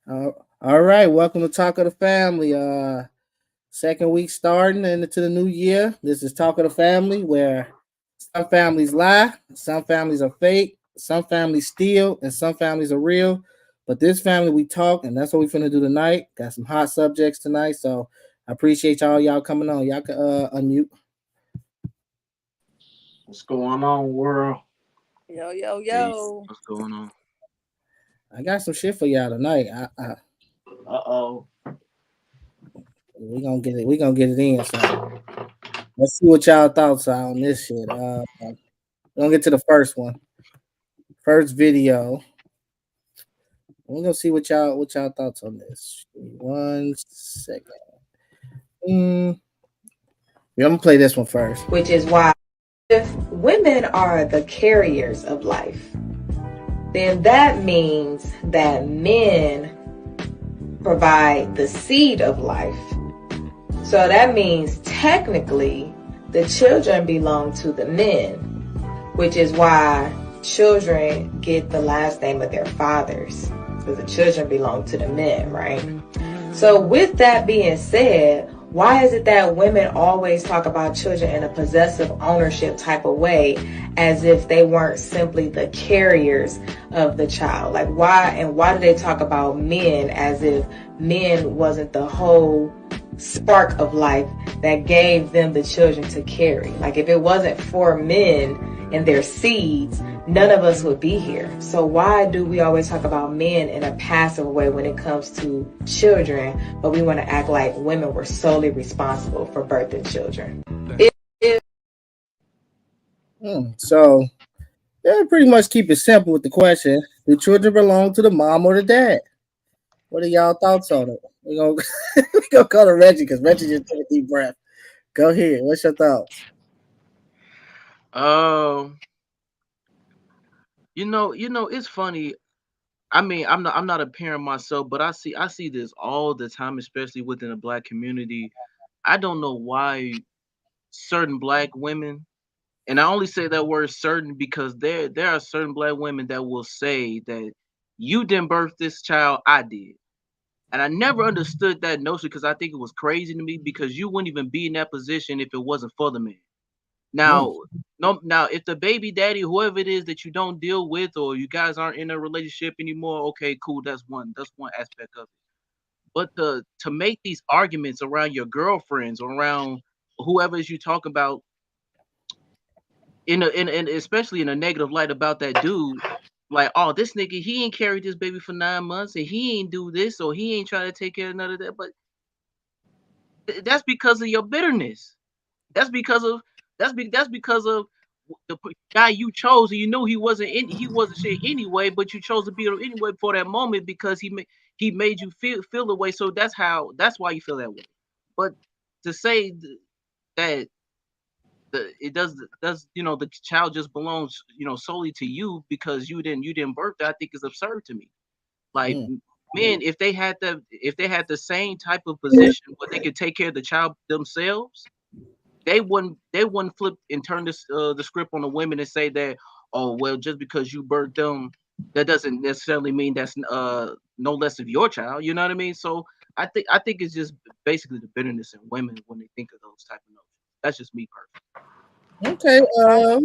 All right, welcome to Talk of the Family. Second week starting and into the new year. This is Talk of the Family, where some families lie, some families are fake, some families steal, and some families are real. But this family we talk, and that's what we're finna do tonight. Got some hot subjects tonight, so I appreciate y'all coming on. Y'all can unmute. What's going on, world? Yo, yo, Peace. yo. What's going on? I got some shit for y'all tonight. Uh-oh. We gonna get it. We gonna get it in. So let's see what y'all thoughts are on this shit. We're gonna get to the first one. First video. We're gonna see what y'all thoughts on this. 1 second. Yeah, I'm gonna play this one first. Which is why if women are the carriers of life, then that means that men provide the seed of life. So that means technically the children belong to the men, which is why children get the last name of their fathers, because the children belong to the men, right? So with that being said, why is it that women always talk about children in a possessive ownership type of way, as if they weren't simply the carriers of the child? Like why do they talk about men as if men wasn't the whole spark of life that gave them the children to carry? Like if it wasn't for men and their seeds, none of us would be here. So why do we always talk about men in a passive way when it comes to children, but we want to act like women were solely responsible for birthing children? So yeah, pretty much keep it simple with the question: do children belong to the mom or the dad? What are y'all thoughts on it? We gonna we gonna call to Reggie because Reggie just took a deep breath. Go ahead. What's your thoughts? Um, it's funny. I mean, I'm not a parent myself, but I see this all the time, especially within the black community. I don't know why certain black women, and I only say that word certain because there are certain black women that will say that you didn't birth this child, I did. And I never understood that notion because I think it was crazy to me because you wouldn't even be in that position if it wasn't for the man. Mm. Now, no, now if the baby daddy, whoever it is that you don't deal with, or you guys aren't in a relationship anymore, okay, cool, that's one aspect of it. But to make these arguments around your girlfriends or around whoever is you talk about in especially in a negative light about that dude, like, oh, this nigga, he ain't carried this baby for 9 months and he ain't do this or he ain't trying to take care of none of that. But that's because of your bitterness. That's because of that's because of guy you chose, and you knew he wasn't shit anyway, but you chose to be with him anyway for that moment because he made you feel the way. So that's why you feel that way. But to say that the child just belongs solely to you because you didn't birth that, I think is absurd to me. Like, Mm. men, if they had the same type of position where they could take care of the child themselves, they wouldn't flip and turn the script on the women and say that, oh well, just because you birthed them, that doesn't necessarily mean that's no less of your child. You know what I mean? So I think it's just basically the bitterness in women when they think of those type of notions. That's just me personally. Okay. I,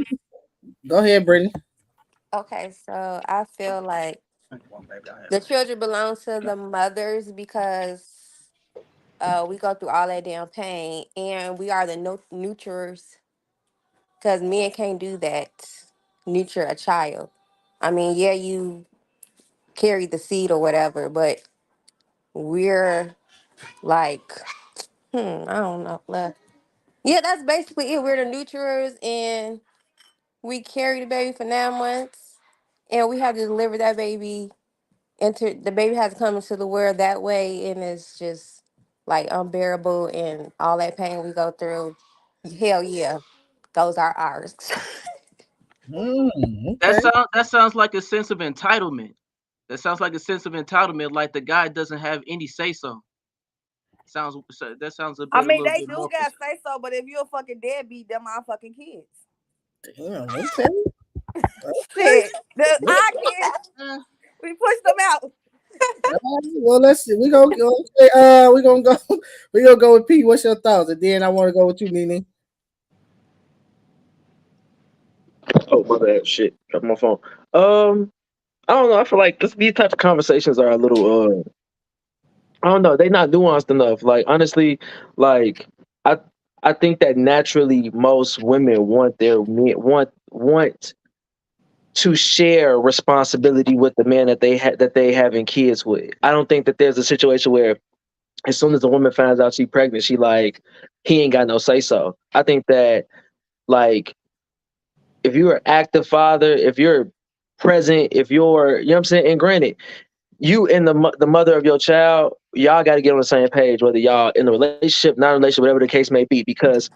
Go ahead, Brittany. okay, so I feel like Come on, baby. I the have children belong to the mothers because we go through all that damn pain and we are the nurturers because men can't do that. Nurture a child. I mean, yeah, you carry the seed or whatever, but we're like, I don't know. Yeah, that's basically it. We're the nurturers and we carry the baby for 9 months and we have to deliver that baby into the baby has to come into the world that way and it's just like unbearable and all that pain we go through. Hell yeah. Those are ours. That Okay. sounds that sounds like a sense of entitlement. That sounds like a sense of entitlement, like the guy doesn't have any say so. That sounds I a mean, little they bit do more. got say so, but if you're a fucking deadbeat, them our fucking kids. Damn. Okay. Okay. Shit. I can't. Eh, We push them out. Well, let's see. We gonna go. We gonna go. We gonna go with Pete. What's your thoughts? And then I want to go with you, Nene. Oh my bad, shit, got my phone. I don't know. I feel like these types of conversations are a little. I don't know. They're not nuanced enough. Like honestly, like I I think that naturally most women want their men want to share responsibility with the man that they having kids with. I don't think that there's a situation where as soon as a woman finds out she's pregnant, she like he ain't got no say so. I think that like if you're an active father, if you're present, if you're you know what I'm saying, and granted, you and the mother of your child, y'all got to get on the same page, whether y'all in a relationship, not a relationship, whatever the case may be, because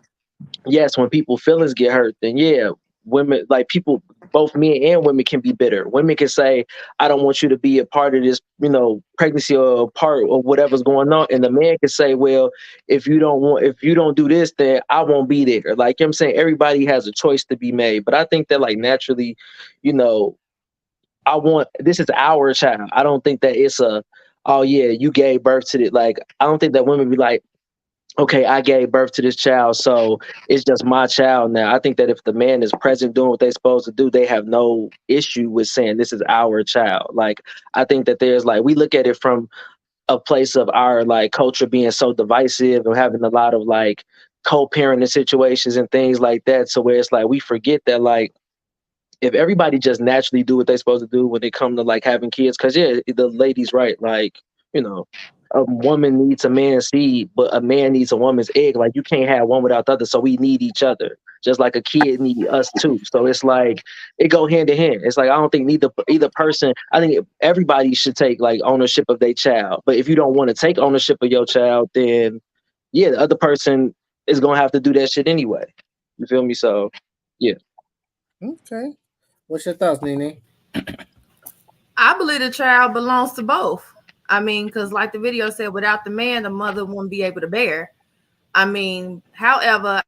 yes, when people feelings get hurt, then yeah, women like people, both men and women can be bitter. Women can say, "I don't want you to be a part of this, pregnancy or part or whatever's going on," and the man can say, "Well, if you don't do this, then I won't be there." Like you know what I'm saying, everybody has a choice to be made, but I think that like naturally, you know, I want this is our child. I don't think that it's a, oh yeah, you gave birth to it. Like I don't think that women be like, okay, I gave birth to this child, so it's just my child now. I think that if the man is present doing what they're supposed to do, they have no issue with saying this is our child. Like I think that there's like we look at it from a place of our like culture being so divisive and having a lot of like co-parenting situations and things like that. So where it's like we forget that like if everybody just naturally do what they're supposed to do when they come to like having kids, because yeah, the lady's right. Like, you know, a woman needs a man's seed, but a man needs a woman's egg. Like you can't have one without the other. So we need each other. Just like a kid need us too. So it's like it go hand in hand. It's like I don't think either person. I think everybody should take like ownership of their child. But if you don't want to take ownership of your child, then yeah, the other person is gonna have to do that shit anyway. You feel me? So yeah. Okay. What's your thoughts, Nene? I believe the child belongs to both. I mean, because like the video said, without the man, the mother wouldn't be able to bear. I mean, however,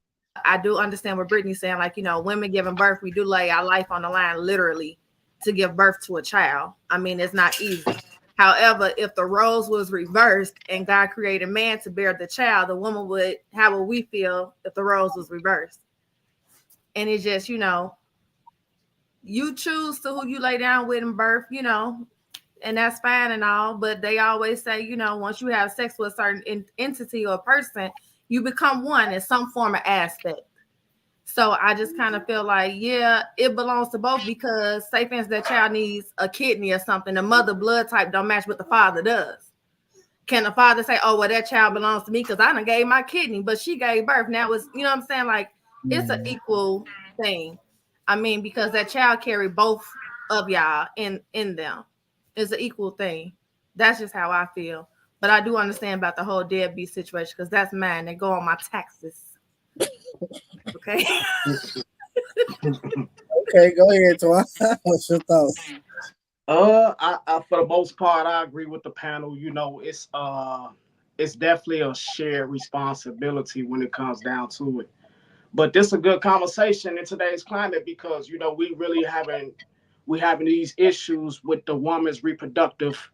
I do understand what Brittany's saying. Like, women giving birth, we do lay our life on the line literally to give birth to a child. I mean, it's not easy. However, if the roles was reversed and God created man to bear the child, the woman would how would we feel if the roles was reversed? And it's just, you choose to who you lay down with in birth, and that's fine and all. But they always say, once you have sex with a certain entity or person, you become one in some form or aspect. So I just kind of feel like, yeah, it belongs to both because say for instance that child needs a kidney or something, the mother blood type don't match what the father does. Can the father say, oh, well, that child belongs to me because I done gave my kidney, but she gave birth. Now it's, you know what I'm saying? Like, it's an equal thing. I mean, because that child carry both of y'all in them. It's an equal thing. That's just how I feel. But I do understand about the whole deadbeat situation because that's mine. They go on my taxes. Okay. Okay, go ahead, Twan. What's your thoughts? I for the most part, I agree with the panel. It's definitely a shared responsibility when it comes down to it. But this is a good conversation in today's climate because we having these issues with the woman's reproductive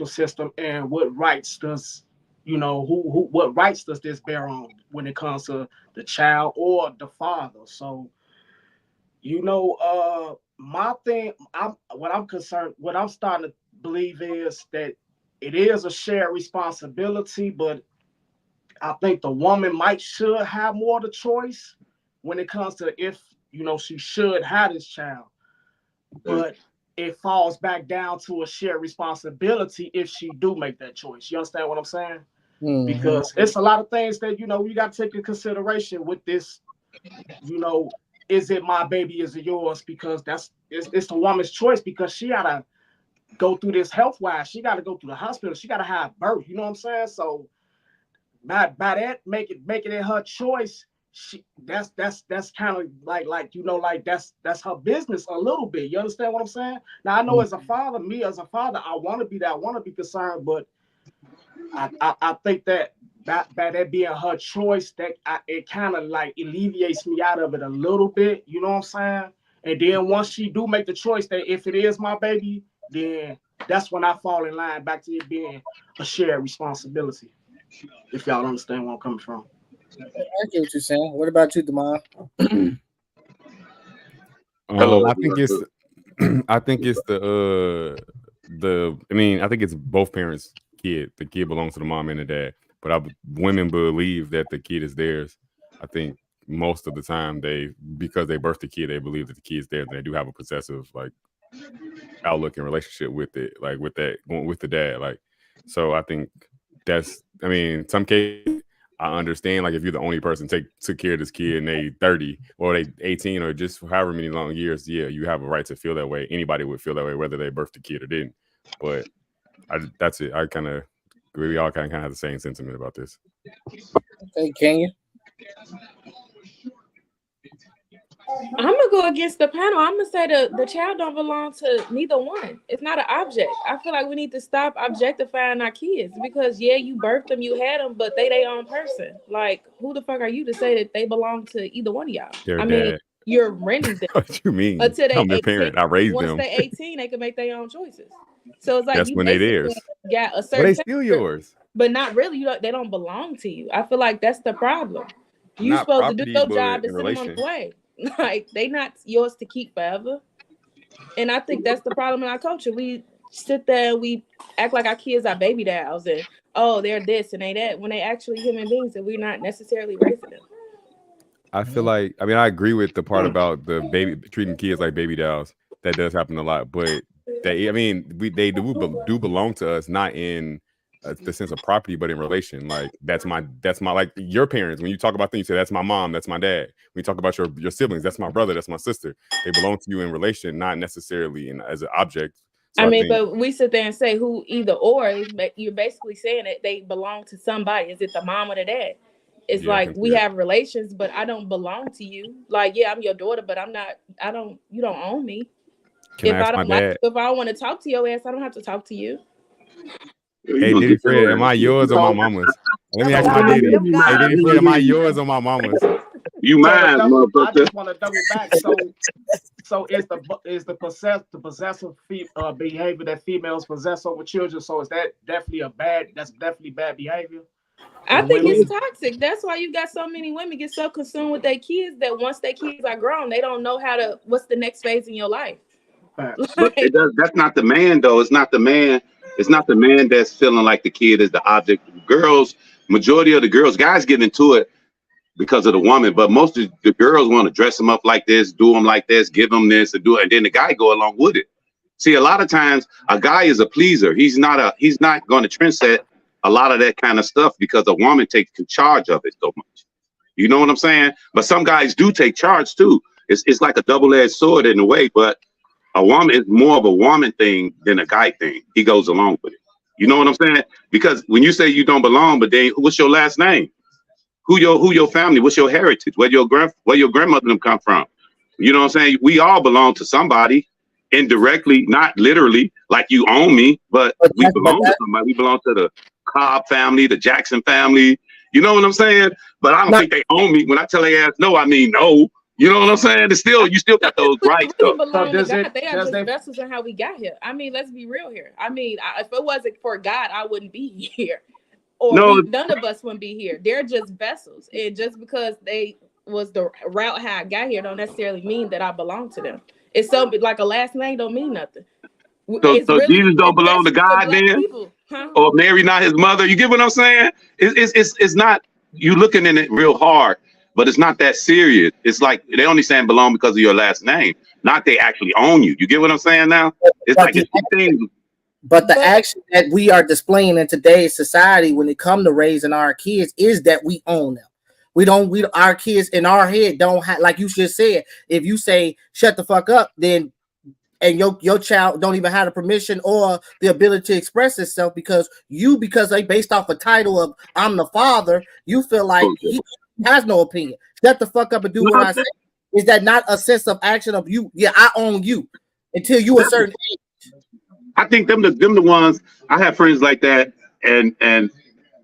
system and what rights does what rights does this bear on when it comes to the child or the father. So my thing, what I'm starting to believe is that it is a shared responsibility, but I think the woman should have more of the choice when it comes to if she should have this child. But it falls back down to a shared responsibility if she do make that choice. You understand what I'm saying? Mm-hmm. Because it's a lot of things that you got to take into consideration with this. Is it my baby? Is it yours? Because it's the woman's choice because she gotta go through this health wise. She gotta go through the hospital. She gotta have birth. You know what I'm saying? So by that making it her choice, that's kind of like that's her business a little bit. You understand what I'm saying? Now I know as a father, I want to be that, I want to be concerned, but I think that by that being her choice, that it kind of like alleviates me out of it a little bit. You know what I'm saying? And then once she do make the choice that if it is my baby, then that's when I fall in line back to it being a shared responsibility. If y'all understand where I'm coming from. I get what you're saying. What about you, Demar? Hello, I think it's I think it's I think it's both parents' kid. The kid belongs to the mom and the dad. But women believe that the kid is theirs. I think most of the time because they birthed the kid, they believe that the kid's theirs, and they do have a possessive like outlook and relationship with it, like with the dad. Like, so I think some cases I understand, like if you're the only person took care of this kid and they 30 or they 18 or just however many long years, yeah, you have a right to feel that way. Anybody would feel that way, whether they birthed the kid or didn't. But that's it. We all kind of have the same sentiment about this. Okay, Kenya. I'm gonna go against the panel. I'm gonna say the child don't belong to neither one. It's not an object. I feel like we need to stop objectifying our kids because you birthed them, you had them, but they their own person. Like, who the fuck are you to say that they belong to either one of y'all? Their I mean, dad. you're renting them. What you mean? Until they I'm their parent. I raised once them. they're 18, they can make their own choices. So it's like That's you when they basically theirs. got a But certain they still yours. but not really. They don't belong to you. I feel like that's the problem. You Not supposed to do property, your but job to in send them on relation. the way. Like, they not yours to keep forever. And I think that's the problem in our culture. We sit there and we act like our kids are baby dolls and they're this and they that when they actually human beings and we're not necessarily raising them. I feel like I agree with the part about the baby treating kids like baby dolls. That does happen a lot, but they do belong to us, not in the sense of property, but in relation. Like that's my like your parents. When you talk about them, you say that's my mom, that's my dad. When you talk about your siblings, that's my brother, that's my sister. They belong to you in relation, not necessarily as an object. So but we sit there and say who either or. You're basically saying that they belong to somebody. Is it the mom or the dad? It's like we have relations, but I don't belong to you. Like, I'm your daughter, but you don't own me. If I don't want to talk to your ass, I don't have to talk to you. Hey, Diddy Fred, am I yours or my mama's? Let me ask my Diddy. Hey, Diddy Fred, am I yours or my mama's? You mine, motherfucker. I just want to double back. So is the possessive behavior that females possess over children? So is that definitely definitely bad behavior? I think it's toxic. That's why you got so many women get so consumed with their kids that once their kids are grown, they don't know what's the next phase in your life. But that's not the man, though. It's not the man. It's not the man that's feeling like the kid is the object. Majority of the girls, guys get into it because of the woman, but most of the girls want to dress them up like this, do them like this, give them this, and do it, and then the guy go along with it. See, a lot of times a guy is a pleaser. He's not going to trendset a lot of that kind of stuff because a woman takes charge of it so much. You know what I'm saying? But some guys do take charge too. It's like a double-edged sword in a way, but a woman is more of a woman thing than a guy thing. He goes along with it. You know what I'm saying? Because when you say you don't belong, but then what's your last name? Who your family? What's your heritage? Where your grandmother come from? You know what I'm saying? We all belong to somebody indirectly, not literally, like you own me, but we belong to somebody. We belong to the Cobb family, the Jackson family. You know what I'm saying? But I don't think they own me. When I tell their ass no, I mean no. You know what I'm saying? You still got those rights. They are just vessels in how we got here. I mean, let's be real here. I mean, if it wasn't for God, I wouldn't be here. None of us wouldn't be here. They're just vessels. And just because they was the route how I got here don't necessarily mean that I belong to them. It's so like a last name don't mean nothing. So really, Jesus don't belong to God then? Huh? Or Mary not his mother? You get what I'm saying? It's not, you looking in it real hard, but it's not that serious. It's like they only saying belong because of your last name, not they actually own you. You get what I'm saying now? It's like it's things. But the action that we are displaying in today's society when it comes to raising our kids is that we own them. Our kids in our head don't have, like you just said, if you say shut the fuck up, then and your child don't even have the permission or the ability to express itself because they based off a title of I'm the father, you feel like he has no opinion. Shut the fuck up and do what I say. Is that not a sense of action of you? Yeah, I own you until you a certain age. I think them the ones. I have friends like that, and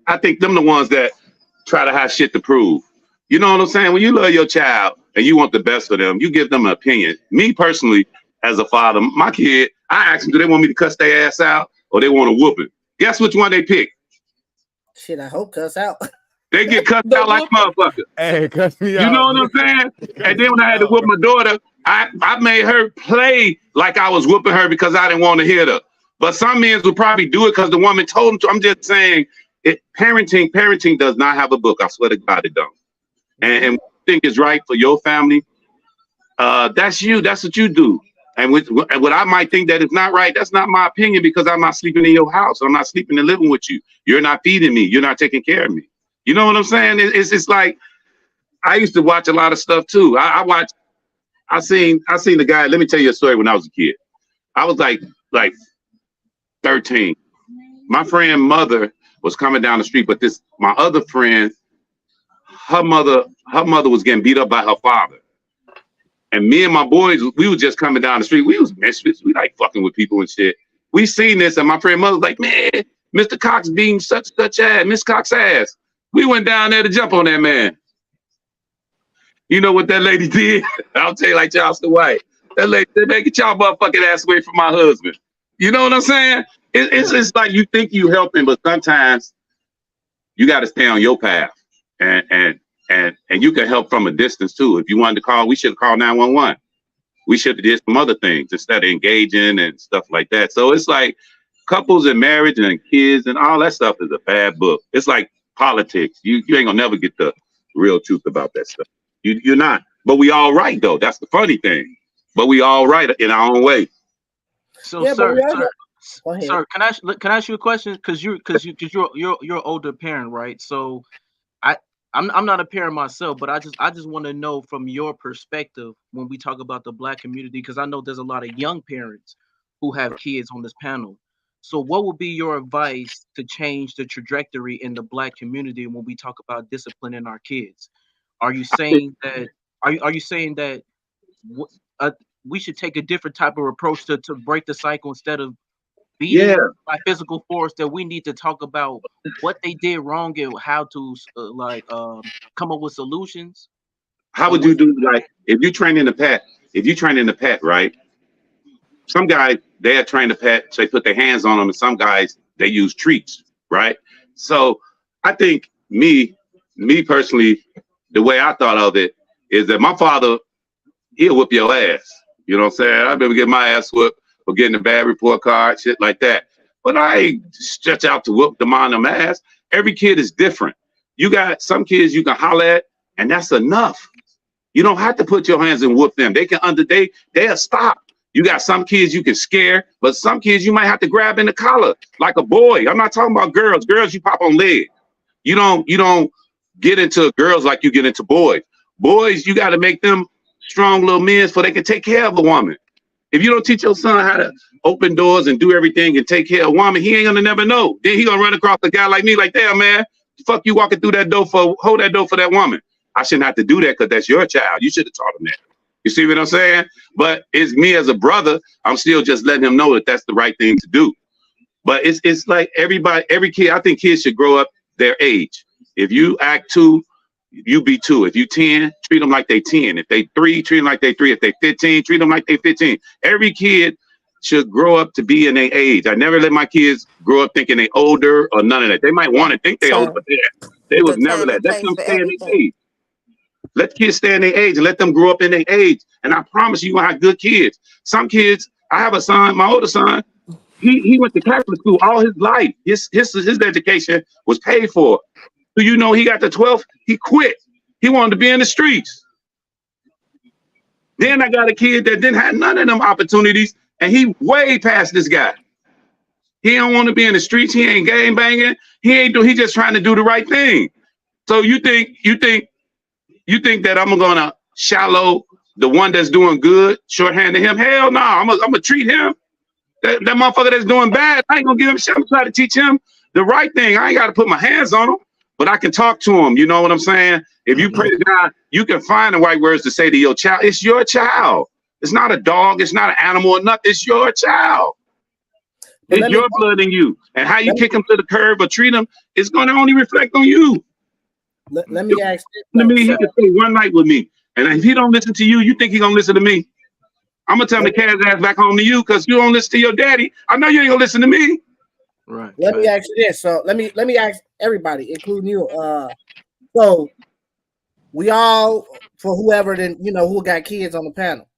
I think them the ones that try to have shit to prove. You know what I'm saying? When you love your child and you want the best for them, you give them an opinion. Me personally, as a father, my kid, I ask them, do they want me to cuss their ass out or they want to whoop it? Guess which one they pick? Shit, I hope cuss out. They get cussed out like motherfuckers. Hey, cuss me out. You know what I'm saying? And then when I had to whoop my daughter, I made her play like I was whooping her because I didn't want to hit her. But some men would probably do it because the woman told them to. I'm just saying, parenting does not have a book. I swear to God it don't. And what you think is right for your family, that's you. That's what you do. And what I might think that is not right, that's not my opinion because I'm not sleeping in your house. I'm not sleeping and living with you. You're not feeding me. You're not taking care of me. You know what I'm saying? It's like I used to watch a lot of stuff too. I seen the guy. Let me tell you a story. When I was a kid, I was like 13. My friend's mother was coming down the street, but my other friend, her mother was getting beat up by her father. And me and my boys, we were just coming down the street. We was misfits. We like fucking with people and shit. We seen this, and my friend's mother was like, man, Mr. Cox beating such ass, Miss Cox ass. We went down there to jump on that man. You know what that lady did? I'll tell you like Charleston White. That lady said, man, get y'all motherfucking ass away from my husband. You know what I'm saying? It's just like you think you helping, but sometimes you got to stay on your path. And you can help from a distance too. If you wanted to call, we should have called 911. We should have did some other things instead of engaging and stuff like that. So it's like couples and marriage and kids and all that stuff is a bad book. It's like politics. You ain't gonna never get the real truth about that stuff. You're not. But we all right though. That's the funny thing. But we all right in our own way. So, yeah, sir, can I ask you a question? Because you're an older parent, right? So I'm not a parent myself, but I just want to know from your perspective when we talk about the Black community, because I know there's a lot of young parents who have kids on this panel. So what would be your advice to change the trajectory in the Black community when we talk about disciplining our kids? Are you saying that we should take a different type of approach to break the cycle instead of beating by physical force, that we need to talk about what they did wrong and how to come up with solutions? How would you do, like, if you train in the pet, right? Some guys, they are trained the pet, so they put their hands on them, and some guys, they use treats, right? So I think me personally, the way I thought of it is that my father, he'll whip your ass. You know what I'm saying? I remember getting my ass whipped for getting a bad report card, shit like that. But I ain't stretch out to whoop them on them ass. Every kid is different. You got some kids you can holler at, and that's enough. You don't have to put your hands and whoop them. They'll stop. You got some kids you can scare, but some kids you might have to grab in the collar like a boy. I'm not talking about girls. Girls, you pop on leg. You don't get into girls like you get into boys. Boys, you got to make them strong little men so they can take care of a woman. If you don't teach your son how to open doors and do everything and take care of a woman, he ain't gonna never know. Then he gonna run across a guy like me, like, damn, man, fuck you walking through that door hold that door for that woman. I shouldn't have to do that because that's your child. You should have taught him that. You see what I'm saying? But it's me as a brother, I'm still just letting him know that that's the right thing to do. But it's like every kid, I think kids should grow up their age. If you act 2, you be 2. If you 10, treat them like they 10. If they 3, treat them like they 3. If they 15, treat them like they 15. Every kid should grow up to be in their age. I never let my kids grow up thinking they older or none of that. They might want to think they older, but they was never that. Let them stay in their age. Let kids stay in their age and let them grow up in their age. And I promise you, gonna have good kids. Some kids, I have a son, my older son, he went to Catholic school all his life. His education was paid for. So you know he got to 12th, he quit. He wanted to be in the streets. Then I got a kid that didn't have none of them opportunities, and he way past this guy. He don't want to be in the streets. He ain't gang banging. He just trying to do the right thing. So you think that I'm gonna shallow the one that's doing good, shorthand to him? Hell no, I'm gonna treat him. That motherfucker that's doing bad, I ain't gonna give him shit. I'm trying to teach him the right thing. I ain't gotta put my hands on him, but I can talk to him. You know what I'm saying? If you pray to God, you can find the right words to say to your child. It's your child. It's not a dog. It's not an animal or nothing. It's your child. It's your blood in you. And how you kick him to the curb or treat him, it's going to only reflect on you. Let me ask you. He can stay one night with me. And if he don't listen to you, you think he going to listen to me? I'm gonna tell him to carry his ass back home to you because you don't listen to your daddy. I know you ain't gonna listen to me. Right. Let me ask you this. So let me ask everybody, including you. So we all, for whoever then who got kids on the panel,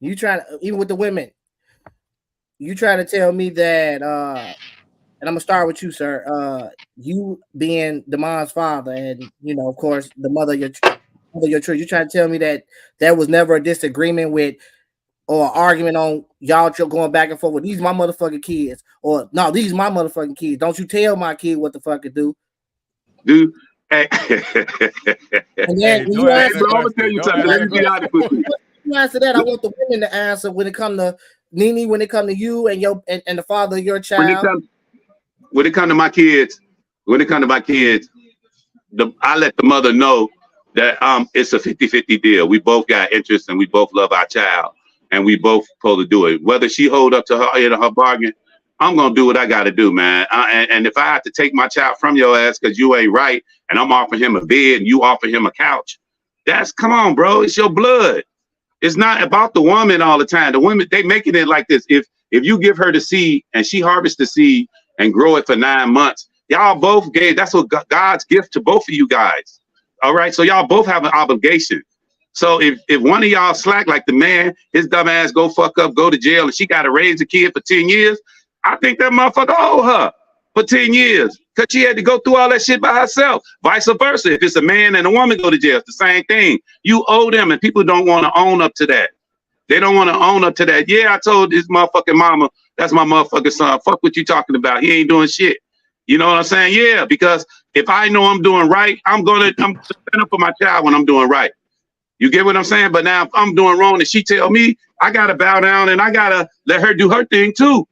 you try to, even with the women, you try to tell me that and I'm gonna start with you, sir. You being Damon's father, and of course, the mother of your children. You trying to tell me that there was never a disagreement with or argument on y'all going back and forth with these my motherfucking kids, or no, these my motherfucking kids. Don't you tell my kid what the fuck to do, dude. Hey. And then when you answer, bro, I'm gonna tell you something. Let me be honest with you. You answer that. I want the women to answer when it come to Nene, when it come to you and your and the father of your child. When it come to my kids, I let the mother know that it's a 50-50 deal. We both got interest and we both love our child, and we both supposed to do it. Whether she hold up to her bargain, I'm gonna do what I gotta do, man. And if I have to take my child from your ass because you ain't right, and I'm offering him a bed and you offer him a couch, come on, bro. It's your blood. It's not about the woman all the time. The women, they making it like this. If you give her the seed and she harvests the seed and grow it for 9 months, y'all both gave. That's what God's gift to both of you guys. All right, so y'all both have an obligation. So if one of y'all slack, like the man, his dumb ass go fuck up, go to jail, and she got to raise a kid for 10 years, I think that motherfucker owe her for 10 years because she had to go through all that shit by herself. Vice versa. If it's a man and a woman go to jail, it's the same thing. You owe them, and people don't want to own up to that. They don't want to own up to that. Yeah, I told this motherfucking mama, that's my motherfucking son. Fuck what you talking about. He ain't doing shit. You know what I'm saying? Yeah, because if I know I'm doing right, I'm stand up for my child when I'm doing right. You get what I'm saying? But now if I'm doing wrong and she tell me, I got to bow down and I got to let her do her thing too.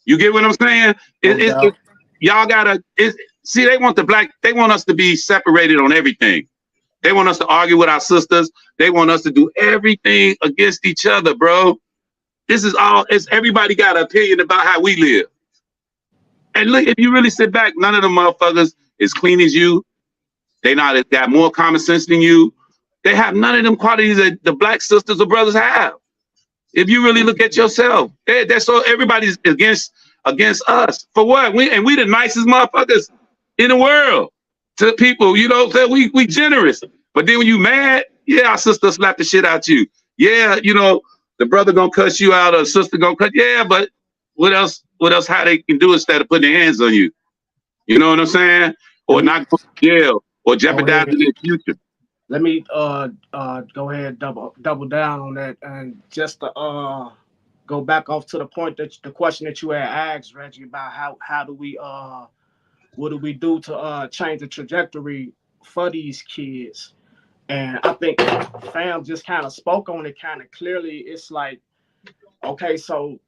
You get what I'm saying? Y'all got to see, they want us to be separated on everything. They want us to argue with our sisters. They want us to do everything against each other, bro. This is everybody got an opinion about how we live. And look, if you really sit back, none of them motherfuckers is clean as you. They got more common sense than you. They have none of them qualities that the black sisters or brothers have. If you really look at yourself, that's so everybody's against us. For what? We the nicest motherfuckers in the world to people. You know, so we generous. But then when you mad, yeah, our sister slap the shit out you. Yeah, the brother gonna cuss you out or the sister gonna cut. Yeah, but what else how they can do instead of putting their hands on you? You know what I'm saying? Or not go to jail or jeopardizing their future. Let me go ahead double down on that, and just to go back off to the point that the question that you had asked, Reggie, about how do we what do we do to change the trajectory for these kids? And I think Fam just kind of spoke on it kind of clearly. It's like, okay, so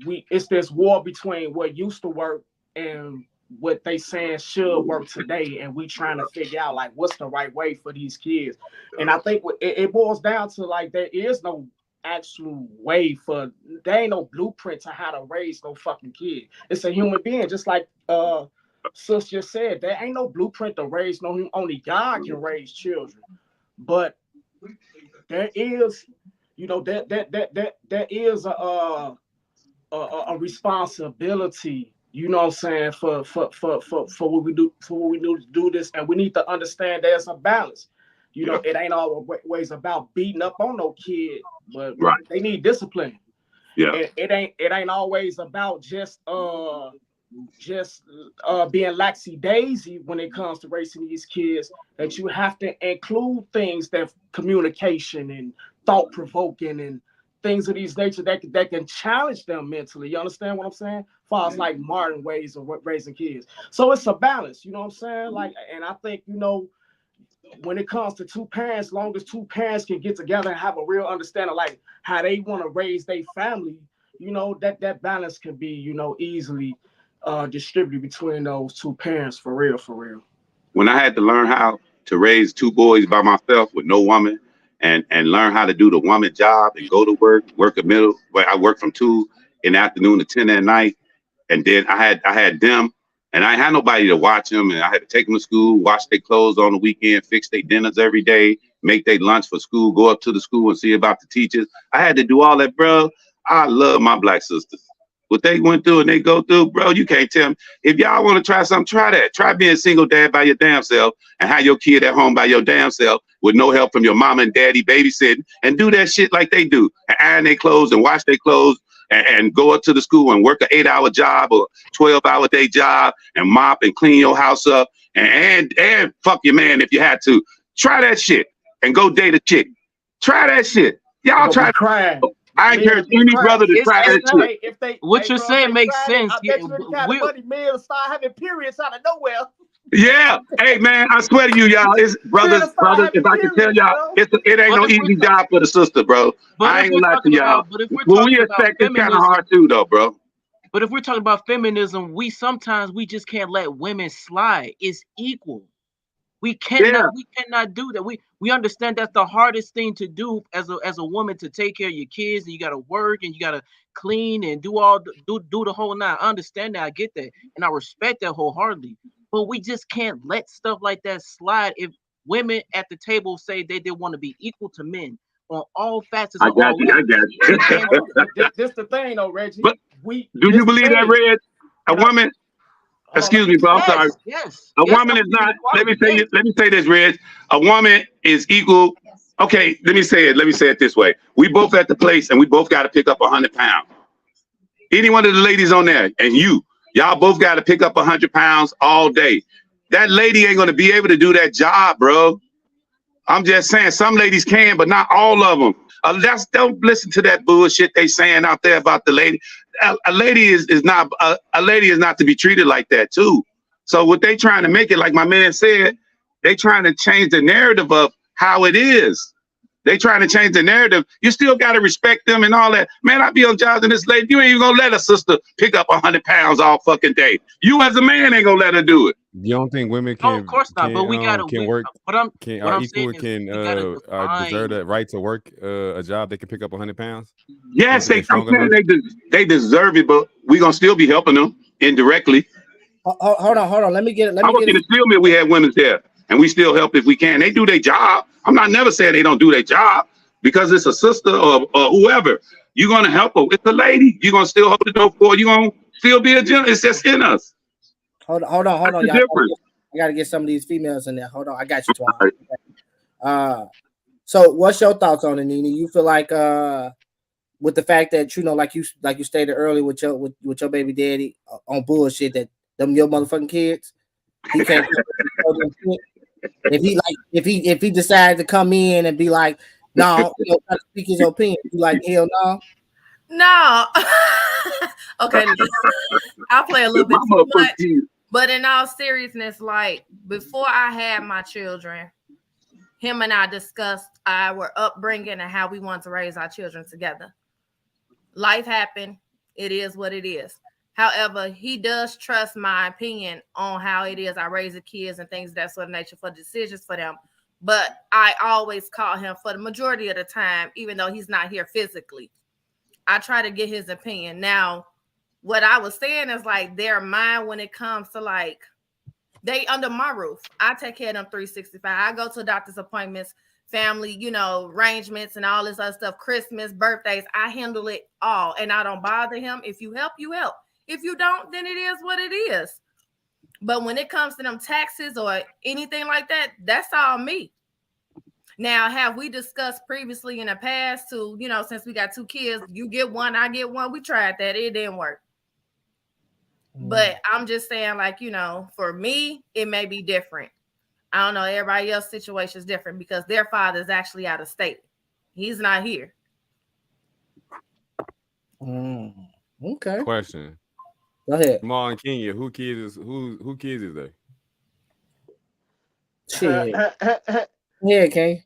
it's this war between what used to work and what they saying should work today, and we trying to figure out like what's the right way for these kids. And I think it boils down to like there is no actual way there ain't no blueprint to how to raise no fucking kid. It's a human being, just like Sis just said. There ain't no blueprint to raise only God can raise children. But there is, there is a responsibility, you know what I'm saying, for what we do to do this, and we need to understand there's a balance. It ain't always about beating up on no kid, but they need discipline. Yeah, it ain't always about just being laxy-daisy when it comes to raising these kids. That you have to include things that communication and thought-provoking and things of these nature that can challenge them mentally. You understand what I'm saying? As far as like modern ways of raising kids. So it's a balance, you know what I'm saying? Like, and I think, when it comes to two parents, long as two parents can get together and have a real understanding like how they want to raise their family, that balance can be, easily distributed between those two parents for real. When I had to learn how to raise two boys by myself with no woman, and learn how to do the woman job and go to work a middle, where I work from 2 in the afternoon to 10 at night. And then I had them, and I had nobody to watch them, and I had to take them to school, wash their clothes on the weekend, fix their dinners every day, make their lunch for school, go up to the school and see about the teachers. I had to do all that, bro. I love my black sisters. What they went through and they go through, bro, you can't tell me. If y'all want to try something, try that. Try being a single dad by your damn self and have your kid at home by your damn self with no help from your mama and daddy babysitting, and do that shit like they do. And iron their clothes and wash their clothes and go up to the school and work an 8-hour job or 12-hour day job and mop and clean your house up and fuck your man if you had to. Try that shit and go date a chick. Try that shit. Y'all try. Crying. I encourage any brother to try that shit. What you're saying makes sense. I bet you the kind of money men start having periods out of nowhere. Yeah. Hey, man, I swear to you, y'all, it's brothers, if I can tell y'all, it ain't no easy job for the sister, bro. I ain't gonna lie to y'all. What we expect is kind of hard too, though, bro. But if we're talking about feminism, we just can't let women slide. It's equal. We cannot do that. We understand that's the hardest thing to do as a woman, to take care of your kids, and you gotta work and you gotta clean and do the whole nine. I understand that, I get that, and I respect that wholeheartedly. But we just can't let stuff like that slide. If women at the table say they want to be equal to men on all facets, I got you. This the thing, though, Reggie. But do you believe that, Reg? A woman. Excuse me, bro. I'm sorry. Yes. A woman is not. Let me say this, Reg. A woman is equal. Okay, let me say it this way. We both at the place, and we both got to pick up 100 pounds. Any one of the ladies on there, and y'all both got to pick up 100 pounds all day. That lady ain't gonna be able to do that job, bro. I'm just saying, some ladies can, but not all of them. Don't listen to that bullshit they saying out there about the lady. A lady is not to be treated like that too. So what they trying to make it, like my man said, they trying to change the narrative of how it is. They trying to change the narrative. You still got to respect them and all that. Man, I be on jobs and this lady, you ain't even gonna let a sister pick up 100 pounds all fucking day. You as a man ain't gonna let her do it. You don't think women can? No, of course not. But we gotta work. Deserve define. the right to work a job they can pick up 100 pounds? Yes, they deserve it, but we gonna still be helping them indirectly. Hold on. Let me get it. I want you to feel me. We had women there, and we still help if we can. They do their job. I'm not never saying they don't do their job because it's a sister or whoever. You're gonna help her. It's a lady. You're gonna still hold the door for her. You're gonna still be a gentleman. It's just in us. Hold on, y'all. I gotta get some of these females in there. Hold on, I got you, Twan. So what's your thoughts on it, Nene? You feel like with the fact that like you stated earlier with your baby daddy on bullshit that them your motherfucking kids, he can't. If he decided to come in and be like, no, try to speak his opinion, you like, hell no. No. Okay, I'll play a little bit too much. But in all seriousness, like before I had my children, him and I discussed our upbringing and how we want to raise our children together. Life happened. It is what it is. However, he does trust my opinion on how it is I raise the kids and things of that sort of nature for decisions for them. But I always call him for the majority of the time, even though he's not here physically. I try to get his opinion. Now, what I was saying is like they're mine when it comes to like they under my roof. I take care of them 365. I go to doctor's appointments, family, arrangements and all this other stuff, Christmas, birthdays. I handle it all and I don't bother him. If you help, you help. If you don't, then it is what it is. But when it comes to them taxes or anything like that, that's all me. Now, have we discussed previously in the past to, since we got 2 kids, you get one, I get one. We tried that. It didn't work. But I'm just saying, like, for me, it may be different. I don't know. Everybody else's situation is different because their father is actually out of state. He's not here. Okay. Question. Go ahead. Jamal and Kenya, who kids is they? Shit. Yeah, Kay.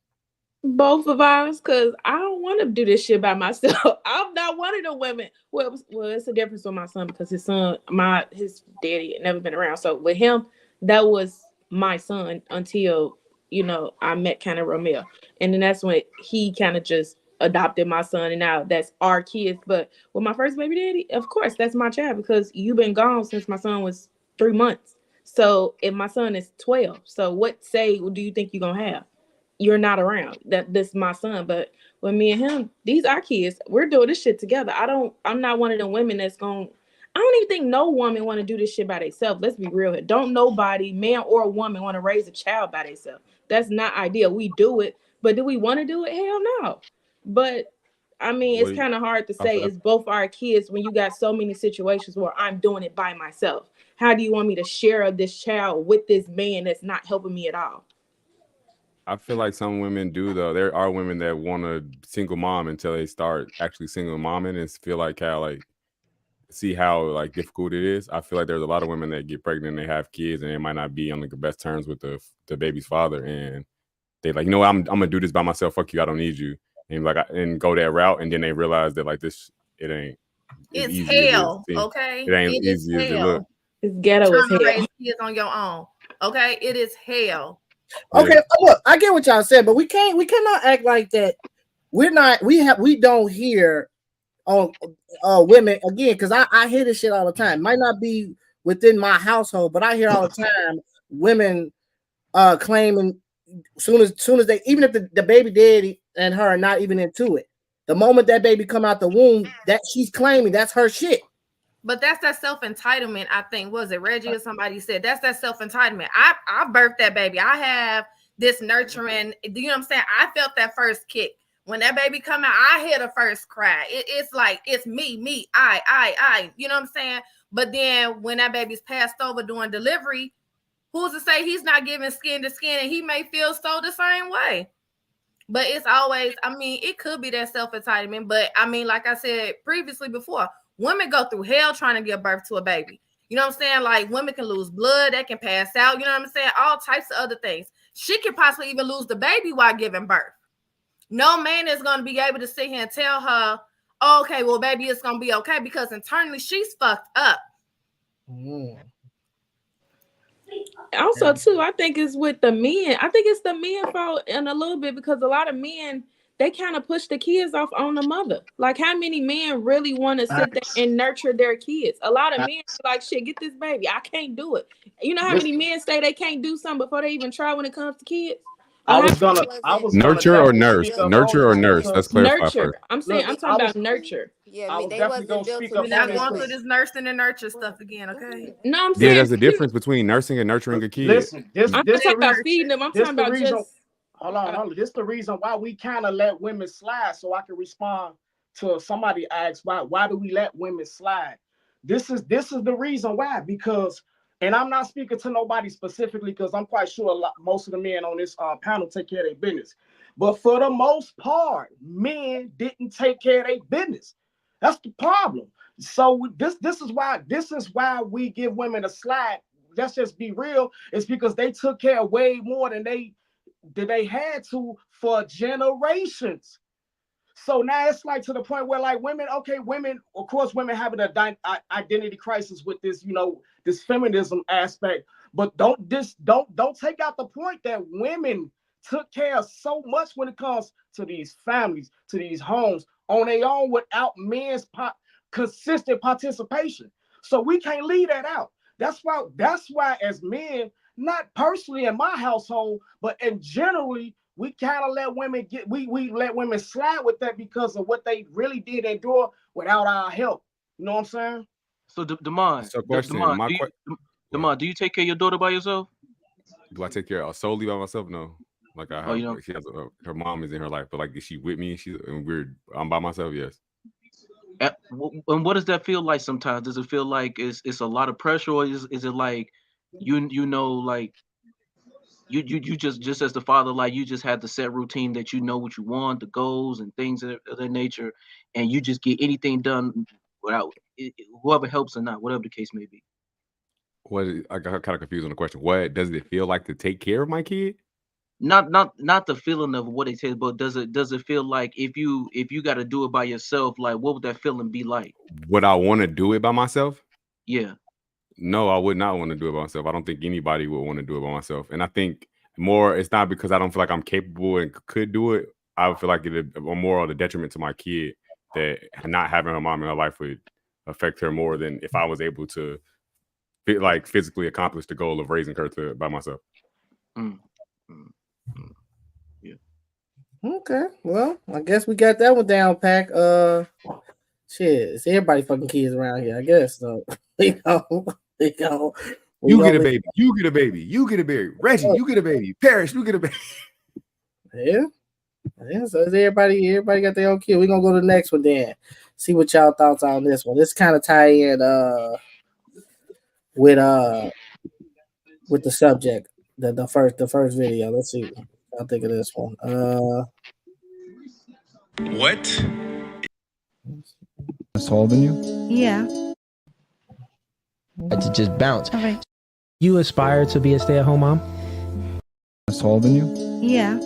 Both of ours, because I don't want to do this shit by myself. I'm not one of the women. Well, it's a difference with my son because his daddy had never been around. So with him, that was my son until, I met kind of Romeo. And then that's when he kind of just adopted my son. And now that's our kids. But with my first baby daddy, of course, that's my child because you've been gone since my son was 3 months. So if my son is 12, so what say do you think you're going to have? you're not around. This is my son. But when me and him, these are kids. We're doing this shit together. I'm not one of them women that's going. I don't even think no woman want to do this shit by themselves. Let's be real here. Don't nobody, man or woman, want to raise a child by themselves. That's not ideal. We do it, but do we want to do it? Hell no. But I mean, it's kind of hard to say it's both our kids when you got so many situations where I'm doing it by myself. How do you want me to share this child with this man that's not helping me at all? I feel like some women do, though. There are women that want a single mom until they start actually single momming and feel like see how like difficult it is. I feel like there's a lot of women that get pregnant and they have kids and they might not be on the best terms with the baby's father, and they like, you know what, I'm gonna do this by myself. Fuck you, I don't need you, and and go that route, and then they realize that like it ain't. It's hell, okay? It ain't easy as it look. It's ghetto as hell. Raise kids on your own, okay? It is hell. Okay, look, I get what y'all said, but we cannot act like that. We don't hear on women again, because I hear this shit all the time. Might not be within my household, but I hear all the time women claiming soon as they, even if the baby daddy and her are not even into it, the moment that baby come out the womb, that she's claiming that's her shit. But that's that self-entitlement, I think. Was it Reggie or somebody said that's that self-entitlement? I birthed that baby. I have this nurturing, you know what I'm saying? I felt that first kick. When that baby come out, I hear the first cry. It's like, it's me, I, you know what I'm saying? But then when that baby's passed over during delivery, who's to say he's not giving skin to skin, and he may feel so the same way? But it's always, I mean, it could be that self-entitlement, but I mean, like I said previously before, women go through hell trying to give birth to a baby. You know what I'm saying? Like, women can lose blood, they can pass out, you know what I'm saying? All types of other things. She could possibly even lose the baby while giving birth. No man is going to be able to sit here and tell her, oh, okay, well, baby, it's going to be okay, because internally she's fucked up. Also, too, I think it's with the men. I think it's the men fault in a little bit, because a lot of men, they kind of push the kids off on the mother. Like, how many men really want to sit there and nurture their kids? A lot of men are like, shit, get this baby. I can't do it. You know how many men say they can't do something before they even try when it comes to kids? I was nurture or nurse. Nurture or nurse. Let's clarify first. I'm talking about nurture. Yeah, I mean, they wasn't built to. We're not going through this nursing and nurture stuff again, okay? No, I'm saying, yeah, there's a difference between nursing and nurturing a kid. Listen, I'm talking about feeding them. I'm talking about reason, just. Hold on. This is the reason why we kind of let women slide, so I can respond to somebody asks why do we let women slide? This is the reason why, because, and I'm not speaking to nobody specifically, because I'm quite sure most of the men on this panel take care of their business. But for the most part, men didn't take care of their business. That's the problem. So this is why we give women a slide. Let's just be real. It's because they took care of way more than they had to for generations. So now it's like to the point where, like, women, of course, women having an identity crisis with this, this feminism aspect. But don't take out the point that women took care of so much when it comes to these families, to these homes on their own without men's consistent participation. So we can't leave that out. That's why as men, not personally in my household, but in generally, we kind of let women we let women slide with that because of what they really did endure without our help. You know what I'm saying? So Damon, Damon, do you take care of your daughter by yourself? Do I take care of solely by myself? No. Like I have, like she has her mom is in her life, but like is she with me? I'm by myself. Yes. And what does that feel like sometimes? Does it feel like it's a lot of pressure, or is it like you just as the father, like you just have the set routine that you know what you want, the goals and things of that nature, and you just get anything done without whoever helps or not, whatever the case may be? I got kind of confused on the question. What does it feel like to take care of my kid? Not the feeling of what it is, but does it feel like if you got to do it by yourself, like what would that feeling be like? Would I want to do it by myself? Yeah. No, I would not want to do it by myself. I don't think anybody would want to do it by myself. And I think more, it's not because I don't feel like I'm capable and could do it. I would feel like it more of the detriment to my kid that not having her mom in her life would affect her more than if I was able to physically accomplish the goal of raising her by myself. Yeah. Okay, well, I guess we got that one down pack. Shit, it's everybody fucking kids around here, I guess. So you go. You get a baby. You get a baby. You get a baby. Reggie, you get a baby. Parrish, you get a baby. Yeah. So everybody got their own kid. We're gonna go to the next one then. See what y'all thoughts on this one. This kind of tie in with the subject. The first video. Let's see. I'll think of this one. What? Taller than you? Yeah. To just bounce. All right. You aspire to be a stay-at-home mom? Taller than you? Yeah.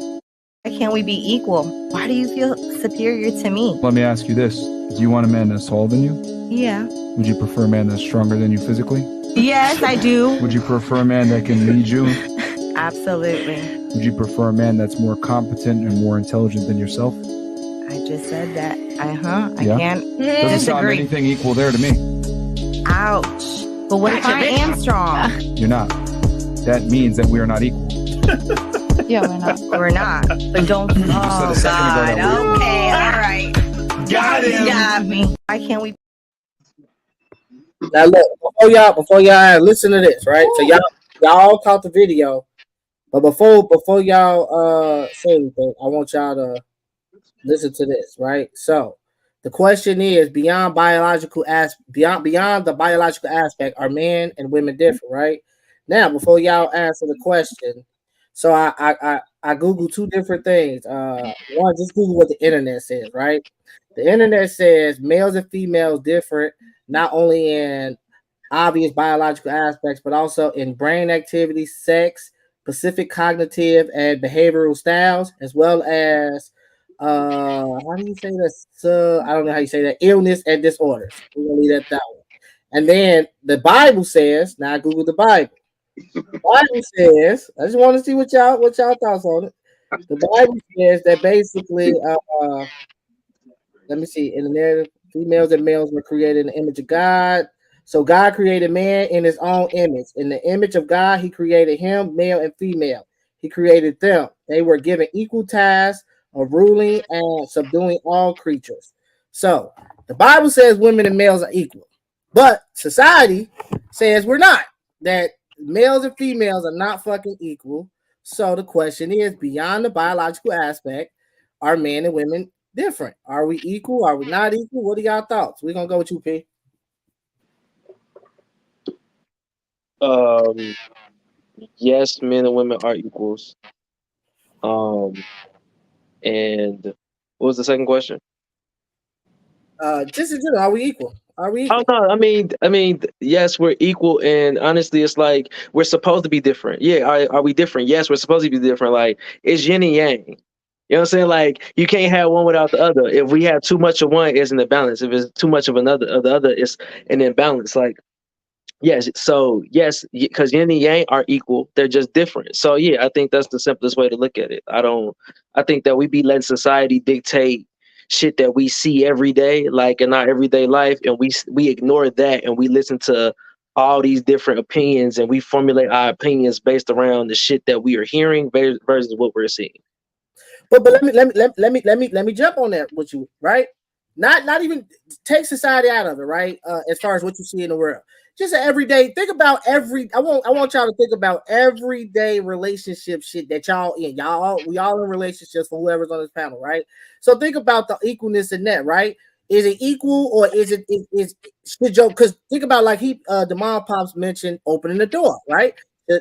Why can't we be equal? Why do you feel superior to me? Let me ask you this. Do you want a man that's taller than you? Yeah. Would you prefer a man that's stronger than you physically? Yes, I do. Would you prefer a man that can lead you? Absolutely. Would you prefer a man that's more competent and more intelligent than yourself? I just said that. I Yeah. can't Doesn't sound disagree. anything equal there to me. Ouch. But what if I am strong? You're not. That means that we are not equal. Yeah, we're not. We're not. But don't. said Oh a second ago God. that we were. Okay. All right. Got him. Got me. Why can't we? Now look, before y'all listen to this, right? So y'all caught the video, but before y'all say anything, I want y'all to listen to this, right? So the question is beyond the biological aspect, are men and women different, right? Now, before y'all answer the question, so I Googled two different things. One, just Google what the internet says, right? The internet says males and females different, not only in obvious biological aspects, but also in brain activity, sex, specific cognitive and behavioral styles, as well as how do you say this? I don't know how you say that. Illness and disorders. We're gonna leave that that one. And then the Bible says, now I Google the Bible. The Bible says, I just want to see what y'all thoughts on it. The Bible says that basically, let me see, in the narrative, females and males were created in the image of God. So God created man in his own image. In the image of God, he created him, male and female. He created them. They were given equal tasks of ruling and subduing all creatures. So the Bible says women and males are equal, but society says we're not. That males and females are not fucking equal. So the question is, beyond the biological aspect, are men and women different? Are we equal? Are we not equal? What are y'all thoughts? We're gonna go with you, P. Yes, men and women are equals. And what was the second question? Just in general, are we equal? Are we equal? Oh no, I mean, yes, we're equal, and honestly, it's like we're supposed to be different. Yeah, are we different? Yes, we're supposed to be different. Like it's yin and yang. You know what I'm saying? Like you can't have one without the other. If we have too much of one, it's an imbalance. If it's too much of the other, it's an imbalance. Like yes, so yes, because yin and yang are equal. They're just different. So yeah, I think that's the simplest way to look at it. I think that we be letting society dictate shit that we see every day, like in our everyday life, and we ignore that and we listen to all these different opinions and we formulate our opinions based around the shit that we are hearing versus what we're seeing. But let me jump on that with you, right? Not even take society out of it, right? As far as what you see in the world, just an everyday. Think about I want y'all to think about everyday relationship shit that y'all in. We all in relationships for whoever's on this panel, right? So think about the equalness in that, right? Is it equal or is should Joe? Because think about like the mom pops mentioned opening the door, right?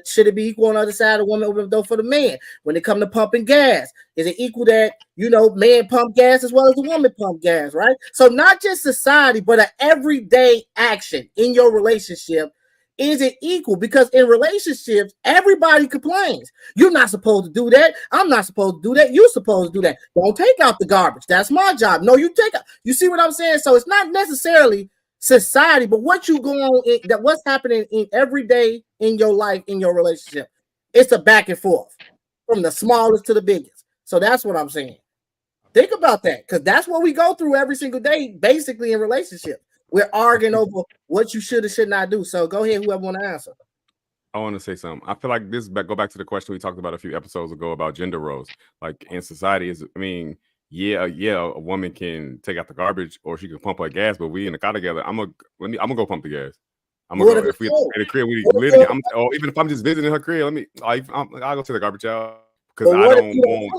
Should it be equal on the other side? A woman open the door for the man. When it comes to pumping gas, is it equal that man pump gas as well as the woman pump gas, right? So not just society, but an everyday action in your relationship. Is it equal? Because in relationships, everybody complains. You're not supposed to do that. I'm not supposed to do that. You're supposed to do that. Don't take out the garbage. That's my job. No, you take out. You see what I'm saying? So it's not necessarily society, but what you go on that what's happening in every day in your life, in your relationship. It's a back and forth from the smallest to the biggest. So that's what I'm saying. Think about that, because that's what we go through every single day, basically in relationships. We're arguing over what you should or should not do. So go ahead, whoever want to answer. I want to say something. I feel like this go back to the question we talked about a few episodes ago about gender roles. Like in society, a woman can take out the garbage or she can pump her gas, but we in the car together. I'm gonna go pump the gas. I'm gonna go if we in the crib. Or even if I'm just visiting her crib, I'll go take the garbage out because I don't want.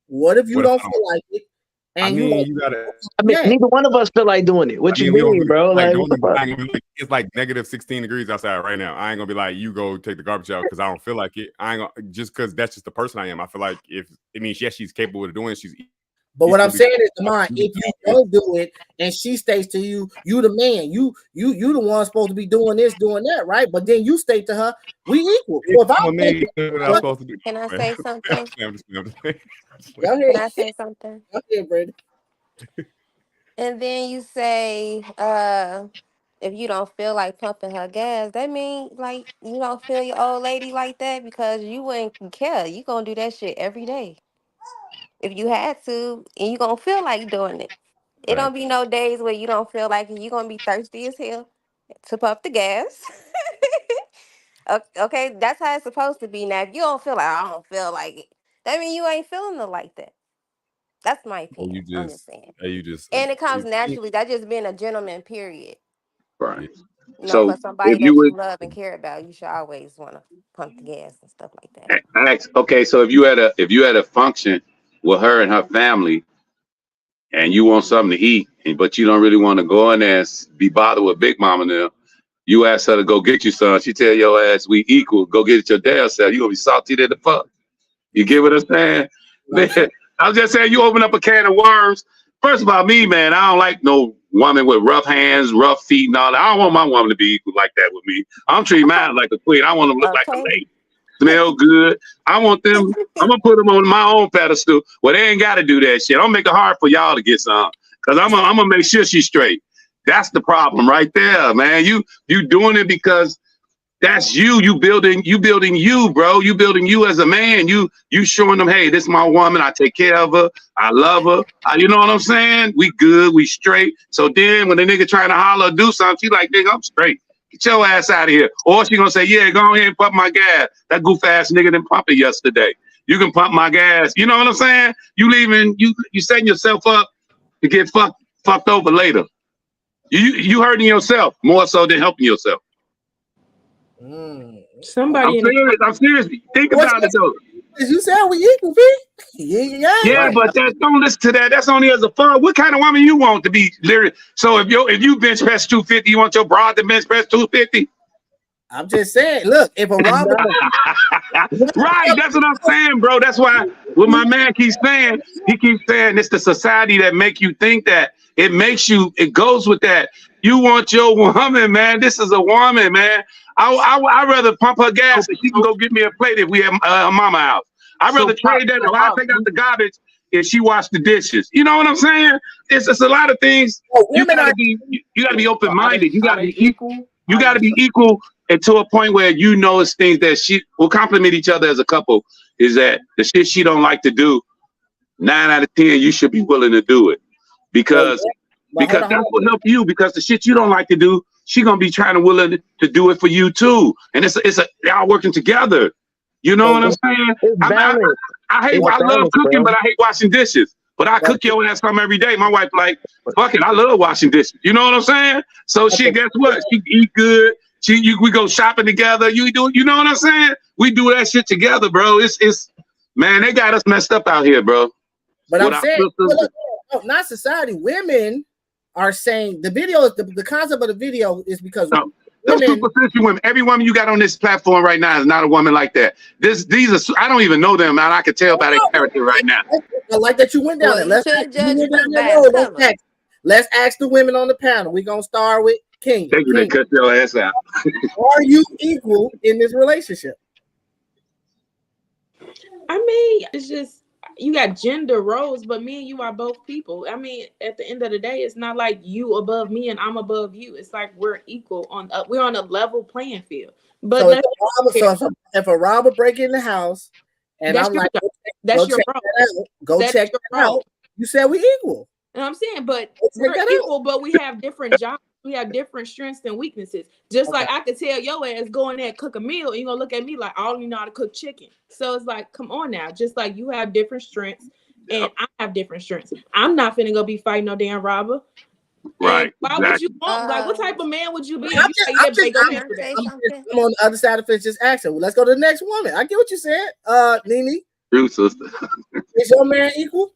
What if you don't feel like it? And you gotta. Neither one of us feel like doing it. What you mean, bro? It's like negative 16 degrees outside right now. I ain't gonna be like, you go take the garbage out because I don't feel like it. I ain't gonna just because that's just the person I am. I feel like she's capable of doing it. But what I'm saying is, Demond, if you don't do it and she states to you, you the man, you the one supposed to be doing this, doing that, right? But then you state to her, we equal. So Can I say something? Go ahead. Can I say something? Go ahead, Brandon. And then you say, if you don't feel like pumping her gas, that means like you don't feel your old lady like that because you wouldn't care. You gonna do that shit every day. If you had to, and you gonna feel like doing it. It don't be no days where you don't feel like it. You gonna be thirsty as hell to pump the gas. Okay, that's how it's supposed to be. Now, if you don't feel like I don't feel like it, that means you ain't feeling it like that. That's my opinion. I'm just saying. And it comes naturally. That's just being a gentleman, period. Right. So for somebody if that you would love and care about, you should always want to pump the gas and stuff like that. okay, so if you had a function with her and her family, and you want something to eat, but you don't really want to go in there and be bothered with Big Mama now, you ask her to go get you some. She tell your ass we equal. Go get it your damn self. You gonna be salty to the fuck. You get what I'm saying? Man, I'm just saying you open up a can of worms. First of all, me, man, I don't like no woman with rough hands, rough feet, and all that. I don't want my woman to be equal like that with me. I'm treating mine like a queen. I want them to look like a lady. Smell good. I want them. I'm gonna put them on my own pedestal. Well, they ain't got to do that shit. I'm gonna make it hard for y'all to get some, cause I'm gonna make sure she's straight. That's the problem right there, man. You doing it because that's you. You building you, bro. You building you as a man. You showing them, hey, this is my woman. I take care of her. I love her. You know what I'm saying? We good. We straight. So then when the nigga trying to holler or do something, she like, nigga, I'm straight. Get your ass out of here. Or she gonna say, yeah, go ahead and pump my gas. That goof ass nigga didn't pump it yesterday. You can pump my gas. You know what I'm saying? You leaving, you setting yourself up to get fucked over later. You hurting yourself more so than helping yourself. Somebody I'm serious. Think about it though. You said we equal, P. Yeah, but don't listen to that. That's only as a fun. What kind of woman you want to be? Literally. So if you bench press 250, you want your broad to bench press 250? I'm just saying. Look, if a robber, right? That's what I'm saying, bro. That's why what my man keeps saying. He keeps saying it's the society that make you think that. It makes you. It goes with that. You want your woman, man. This is a woman, man. I'd rather pump her gas and she can go get me a plate if we have a mama house. I'd rather trade that. If I take out the garbage if she wash the dishes. You know what I'm saying? It's a lot of things. You gotta be open minded. You gotta be equal. You gotta be equal, and to a point where you know it's things that she will compliment each other as a couple. Is that the shit she don't like to do? 9 out of 10, you should be willing to do it because that will help you. Because the shit you don't like to do, she gonna be willing to do it for you too. And y'all working together. You know what I'm saying? I love cooking, but I hate washing dishes. But I cook your ass some every day. My wife like, fuck it, I love washing dishes. You know what I'm saying? So guess what? She eat good. We go shopping together. You know what I'm saying? We do that shit together, bro. It's man, they got us messed up out here, bro. But I'm saying, not society. Women are saying the video, the concept of the video is because those superficial women, every woman you got on this platform right now is not a woman like that. These are, I don't even know them, and I can tell by their character right now. I like that you went down there. Let's ask the women on the panel. We're gonna start with King. Thank you, they cut your ass out. Are you equal in this relationship? I mean, it's just you got gender roles, but me and you are both people. I mean, at the end of the day, it's not like you above me and I'm above you. It's like we're equal we're on a level playing field. But so if a robber break in the house and I'm like, that's your role. Go check that out. You said we equal. And I'm saying, but we're equal, but we have different jobs. We have different strengths and weaknesses. Just like I could tell your ass go in there and cook a meal, and you're gonna look at me like I only know how to cook chicken. So it's like, come on now. Just like you have different strengths and I have different strengths. I'm not finna go be fighting no damn robber. Right. Why would you want? Like, what type of man would you be? I'm on the other side of the fence. Just asking. Well, let's go to the next woman. I get what you said, Nene. True, sister. Is your man equal?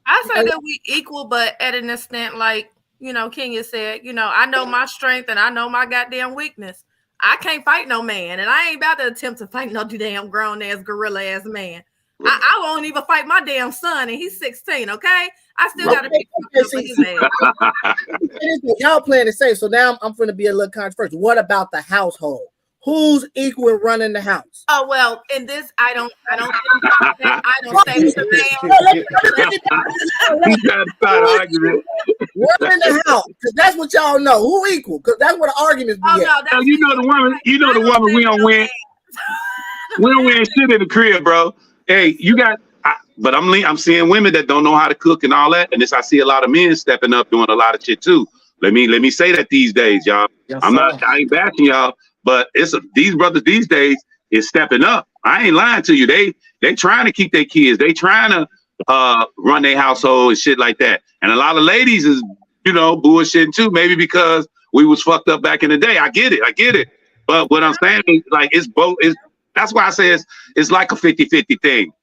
I say that we equal, but at an extent, like, you know, Kenya said, you know, I know my strength and I know my goddamn weakness. I can't fight no man, and I ain't about to attempt to fight no damn grown ass gorilla ass man. I won't even fight my damn son, and he's 16. Okay, I still gotta be his ass. Y'all playing it safe, so now I'm going to be a little controversial. What about the household? Who's equal in running the house? Oh well, in this, I don't say it's a man. He's trying to start an argument. We're in the house, because that's what y'all know. Who equal? Because that's what the arguments be at. No, you know the woman. You know the woman. We don't win. We don't win shit in the crib, bro. Hey, you got. But I'm seeing women that don't know how to cook and all that, and I see a lot of men stepping up doing a lot of shit too. Let me say that these days, y'all. Yes, I ain't bashing y'all, but these brothers these days is stepping up. I ain't lying to you. They trying to keep their kids. They trying to run their household and shit like that. And a lot of ladies is, you know, bullshitting too. Maybe because we was fucked up back in the day. I get it. But what I'm saying is, like, it's both. That's why I say it's like a 50-50 thing.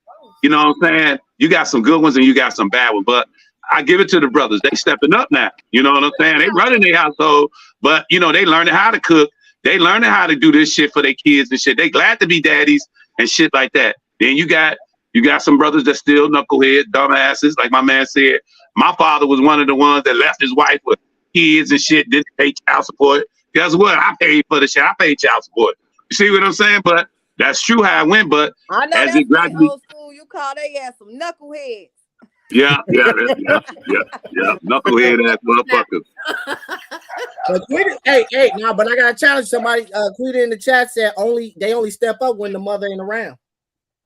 You know what I'm saying? You got some good ones and you got some bad ones, but I give it to the brothers. They stepping up now. You know what I'm saying? They running their household, but you know, they learning how to cook. They learning how to do this shit for their kids and shit. They glad to be daddies and shit like that. Then you got some brothers that still knucklehead, dumbasses. Like my man said, my father was one of the ones that left his wife with kids and shit, didn't pay child support. Guess what? I paid for the shit. I paid child support. You see what I'm saying? But that's true how it went. But I know as that's it gradually, old school. You call they ass some knuckleheads. yeah, knucklehead ass motherfuckers. But I gotta challenge somebody. Quita in the chat said they only step up when the mother ain't around.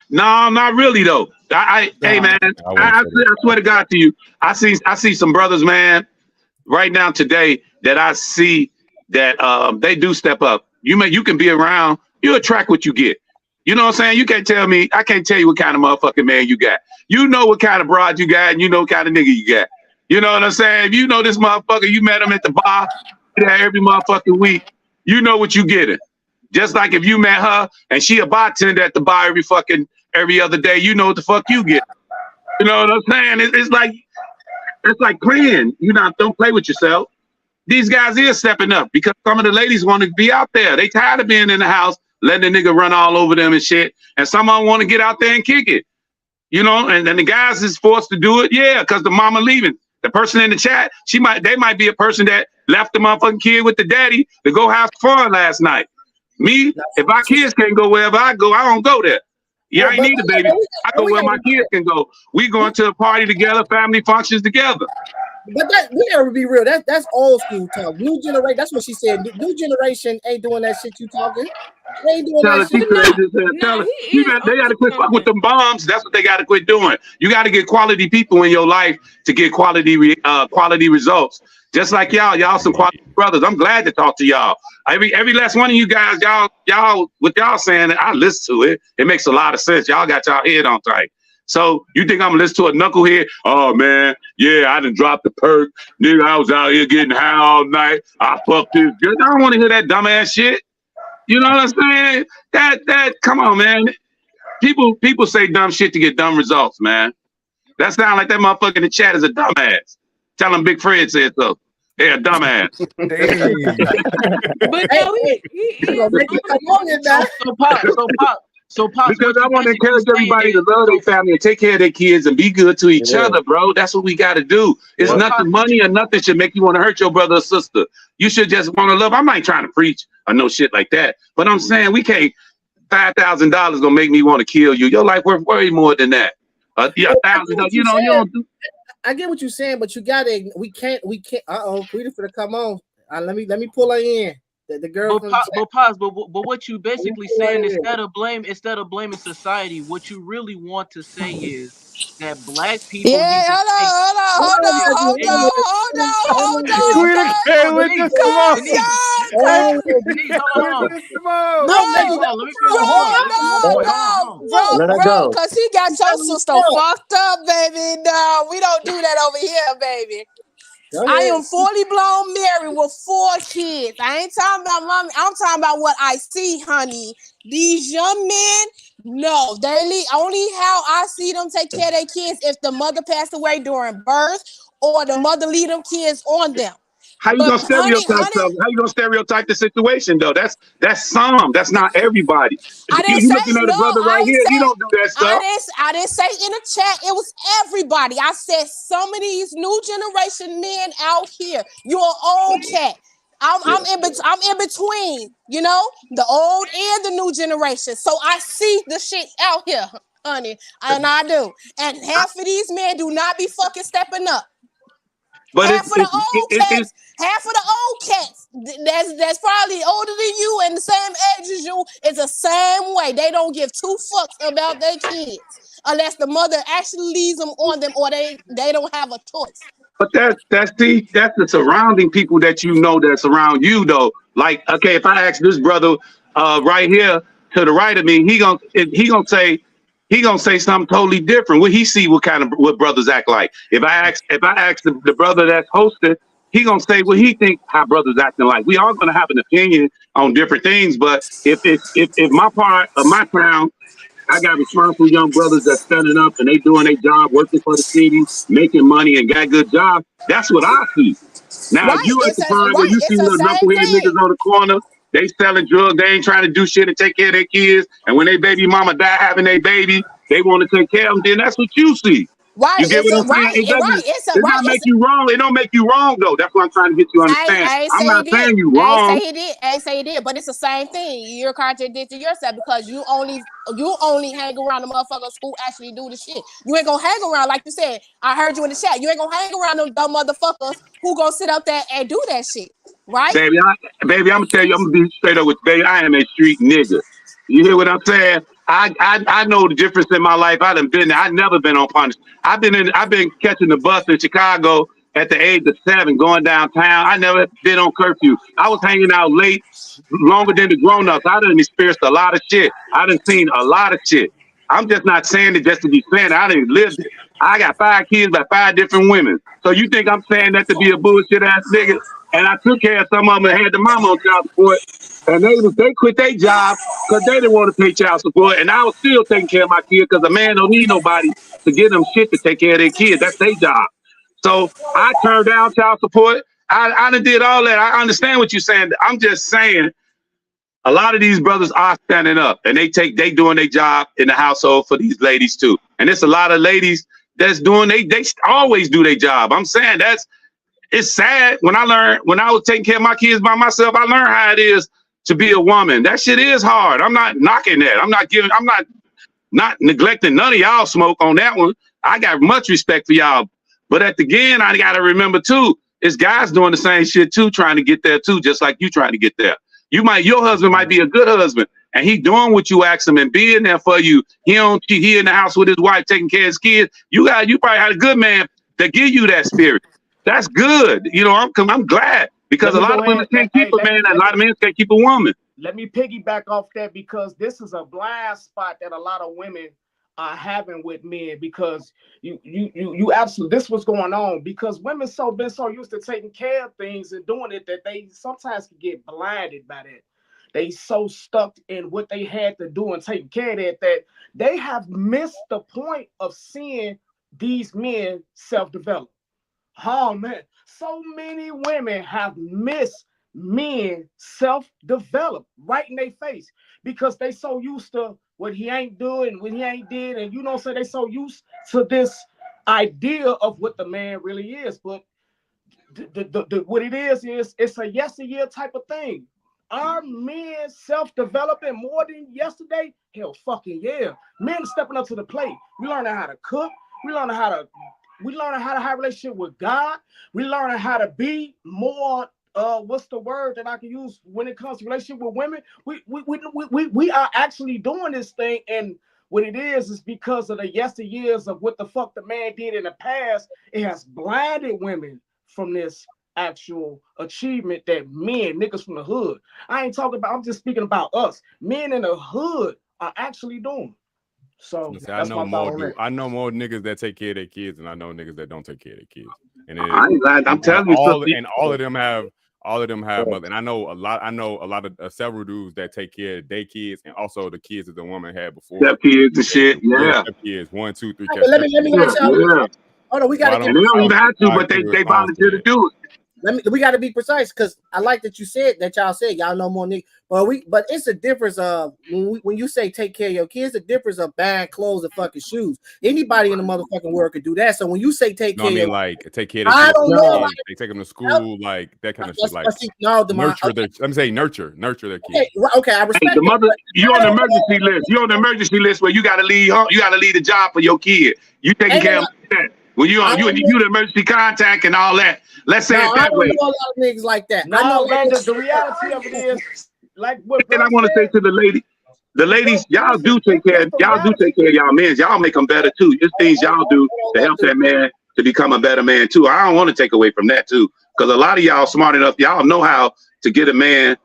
No, not really though. Hey man, I swear to God to you, I see some brothers, man, right now today that I see that they do step up. You can be around, you attract what you get. You know what I'm saying? You can't tell me, I can't tell you what kind of motherfucking man you got. You know what kind of broad you got, and you know what kind of nigga you got. You know what I'm saying? If you know this motherfucker, you met him at the bar every motherfucking week, you know what you getting. Just like if you met her and she a bartender at the bar every other day, you know what the fuck you get. You know what I'm saying? It's like playing. Don't play with yourself. These guys is stepping up because some of the ladies want to be out there. They tired of being in the house, letting the nigga run all over them and shit. And some of them want to get out there and kick it. You know, and then the guys is forced to do it, yeah, because the mama leaving. The person in the chat, they might be a person that left the motherfucking kid with the daddy to go have fun last night. Me, if my kids can't go wherever I go, I don't go there. Yeah, I ain't need a baby. I go where my kids can go. We going to a party together, family functions together. But we gotta be real. That's old school talk. New generation. That's what she said. New generation ain't doing that shit you talking. They ain't doing that shit. They gotta quit fucking with them bombs. That's what they gotta quit doing. You gotta get quality people in your life to get quality results. Just like y'all some quality brothers. I'm glad to talk to y'all. Every last one of you guys, y'all what y'all saying, I listen to it. It makes a lot of sense. Y'all got y'all head on tight. So you think I'm gonna listen to a knucklehead? Oh man, yeah, I done dropped the perk. Nigga, I was out here getting high all night. I fucked this girl. I don't want to hear that dumbass shit. You know what I'm saying? That come on, man. People say dumb shit to get dumb results, man. That sound like that motherfucker in the chat is a dumbass. Tell him Big Fred said so. They're a dumbass. So Pop, because I want to encourage everybody to love their family and take care of their kids and be good to each other, bro. That's what we got to do. It's nothing, money or nothing should make you want to hurt your brother or sister. You should just want to love. I'm not trying to preach or no shit like that, but I'm saying we can't. $5,000 gonna make me want to kill you. Your life worth way more than that. $1,000. You don't do. I get what you're saying, but you gotta. We can't. Quita for to come on. Let me pull her in. The girls. But what you basically saying, instead of blaming society, what you really want to say is that black people need to take. Hold on, Queen K with the smoke. Denise, hold on. Bro, because he got your sister fucked up, baby. No, we don't do that over here, baby. I am fully blown married with 4 kids. I ain't talking about mommy. I'm talking about what I see, honey. These young men, no, only how I see them take care of their kids if the mother passed away during birth or the mother leave them kids on them. How you gonna stereotype stuff? How you gonna stereotype the situation though? That's some. That's not everybody. You looking at a brother right here, he don't do that stuff. I didn't say in the chat it was everybody. I said some of these new generation men out here. You're an old cat. I'm in between, you know, the old and the new generation. So I see the shit out here, honey, and I do. And half of these men do not be fucking stepping up. But half of the old cats that's probably older than you and the same age as you is the same way. They don't give 2 fucks about their kids unless the mother actually leaves them on them or they don't have a choice. But that's the surrounding people that you know that's around you though. Like, okay, if I ask this brother right here to the right of me, he gonna say something totally different. Will he see what brothers act like? If I ask the brother that's hosted, he gonna say what he think how brothers acting like. We all gonna have an opinion on different things, but if my part of my town, I got responsible young brothers that's standing up and they doing their job, working for the city, making money and got good jobs. That's what I see. Now, if you at the time where you see little knucklehead niggas on the corner, they selling drugs, they ain't trying to do shit and take care of their kids, and when their baby mama die having their baby, they want to take care of them, then that's what you see. Right, you get what I'm saying? It don't make you wrong. It don't make you wrong though. That's what I'm trying to get you to understand. I'm not saying you wrong. I ain't say he did, but it's the same thing. You're contradicting yourself because you only hang around the motherfuckers who actually do the shit. You ain't gonna hang around, like you said. I heard you in the chat. You ain't gonna hang around them dumb motherfuckers who gonna sit up there and do that shit, right? Baby, I'm gonna tell you, I'm gonna be straight up with you, baby. I am a street nigga. You hear what I'm saying? I know the difference in my life. I done been there. I've never been on punishment. I've been catching the bus in Chicago at the age of 7, going downtown. I never been on curfew. I was hanging out late, longer than the grown-ups. I done experienced a lot of shit. I done seen a lot of shit. I'm just not saying it just to be saying it. I done lived it. I got 5 kids by 5 different women. So you think I'm saying that to be a bullshit ass nigga? And I took care of some of them that had the mama on child support. And they quit their job because they didn't want to pay child support. And I was still taking care of my kids because a man don't need nobody to give them shit to take care of their kids. That's their job. So I turned down child support. I done did all that. I understand what you're saying. I'm just saying a lot of these brothers are standing up and they doing their job in the household for these ladies too. And it's a lot of ladies that's doing, they always do their job. I'm saying it's sad. When I was taking care of my kids by myself, I learned how it is to be a woman. That shit is hard. I'm not knocking that. I'm not neglecting none of y'all smoke on that one. I got much respect for y'all. But at the end, I got to remember too, it's guys doing the same shit too, trying to get there too, just like you trying to get there. Your husband might be a good husband and he doing what you ask him and being there for you. He in the house with his wife, taking care of his kids. You probably had a good man that give you that spirit. That's good. You know, I'm glad because a lot of women can't keep a man and a lot of men can't keep a woman. Let me piggyback off that because this is a blind spot that a lot of women are having with men because you absolutely, this was going on because women been so used to taking care of things and doing it that they sometimes can get blinded by that. They so stuck in what they had to do and taking care of that they have missed the point of seeing these men self-develop. Oh man, so many women have missed men self-develop right in their face because they so used to what he ain't doing, what he ain't did, and so they so used to this idea of what the man really is. But what it is it's a yesteryear type of thing. Are men self-developing more than yesterday? Hell fucking yeah. Men are stepping up to the plate. We learning how to cook. We learning how to have a relationship with God. We learning how to be more what's the word that I can use when it comes to relationship with women? We are actually doing this thing, and what it is because of the yesteryears of what the fuck the man did in the past. It has blinded women from this actual achievement that men, niggas from the hood. I ain't talking about. I'm just speaking about us. Men in the hood are actually doing. So I know more. I know more niggas that take care of their kids, and I know niggas that don't take care of their kids. And I'm telling you, all of them have mother. And I know a lot of several dudes that take care of their kids, and also the kids that the woman had before. Step kids and shit. Yeah. Step kids 1, 2, 3. Let me let y'all. Oh no, we gotta get. They don't even have to, but they volunteer to do it. We got to be precise because I like that you said that y'all said y'all know more niggas, but it's a difference of when you say take care of your kids, the difference of buying clothes and fucking shoes. Anybody in the motherfucking world could do that. So when you say take care, like take care of the kids, they take them to school, like that kind of shit. Like nurture their. Let me say nurture their kids. Okay, I respect the mother. You on the emergency list. You on the emergency list where you got to leave home. You got to leave the job for your kid. You taking care of that. When you the emergency contact and all that. Let's say it that way. I know a lot of niggas like that. No, man, the reality of it is like what. And I want to say to the ladies, y'all do take care of y'all men. Y'all make them better too. It's things y'all do to help that man to become a better man too. I don't want to take away from that too, because a lot of y'all smart enough. Y'all know how to get a man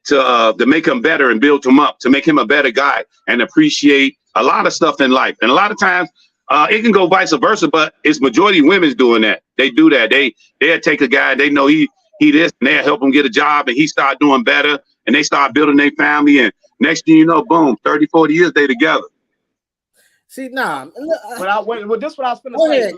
to make him better and build him up, to make him a better guy and appreciate a lot of stuff in life. And a lot of times. It can go vice versa, but it's majority women's doing that. They do that. They'll take a guy, they know he this, and they'll help him get a job, and he start doing better, and they start building their family, and next thing you know, boom, 30, 40 years they together. See, nah. But this what I was finna say. Go ahead.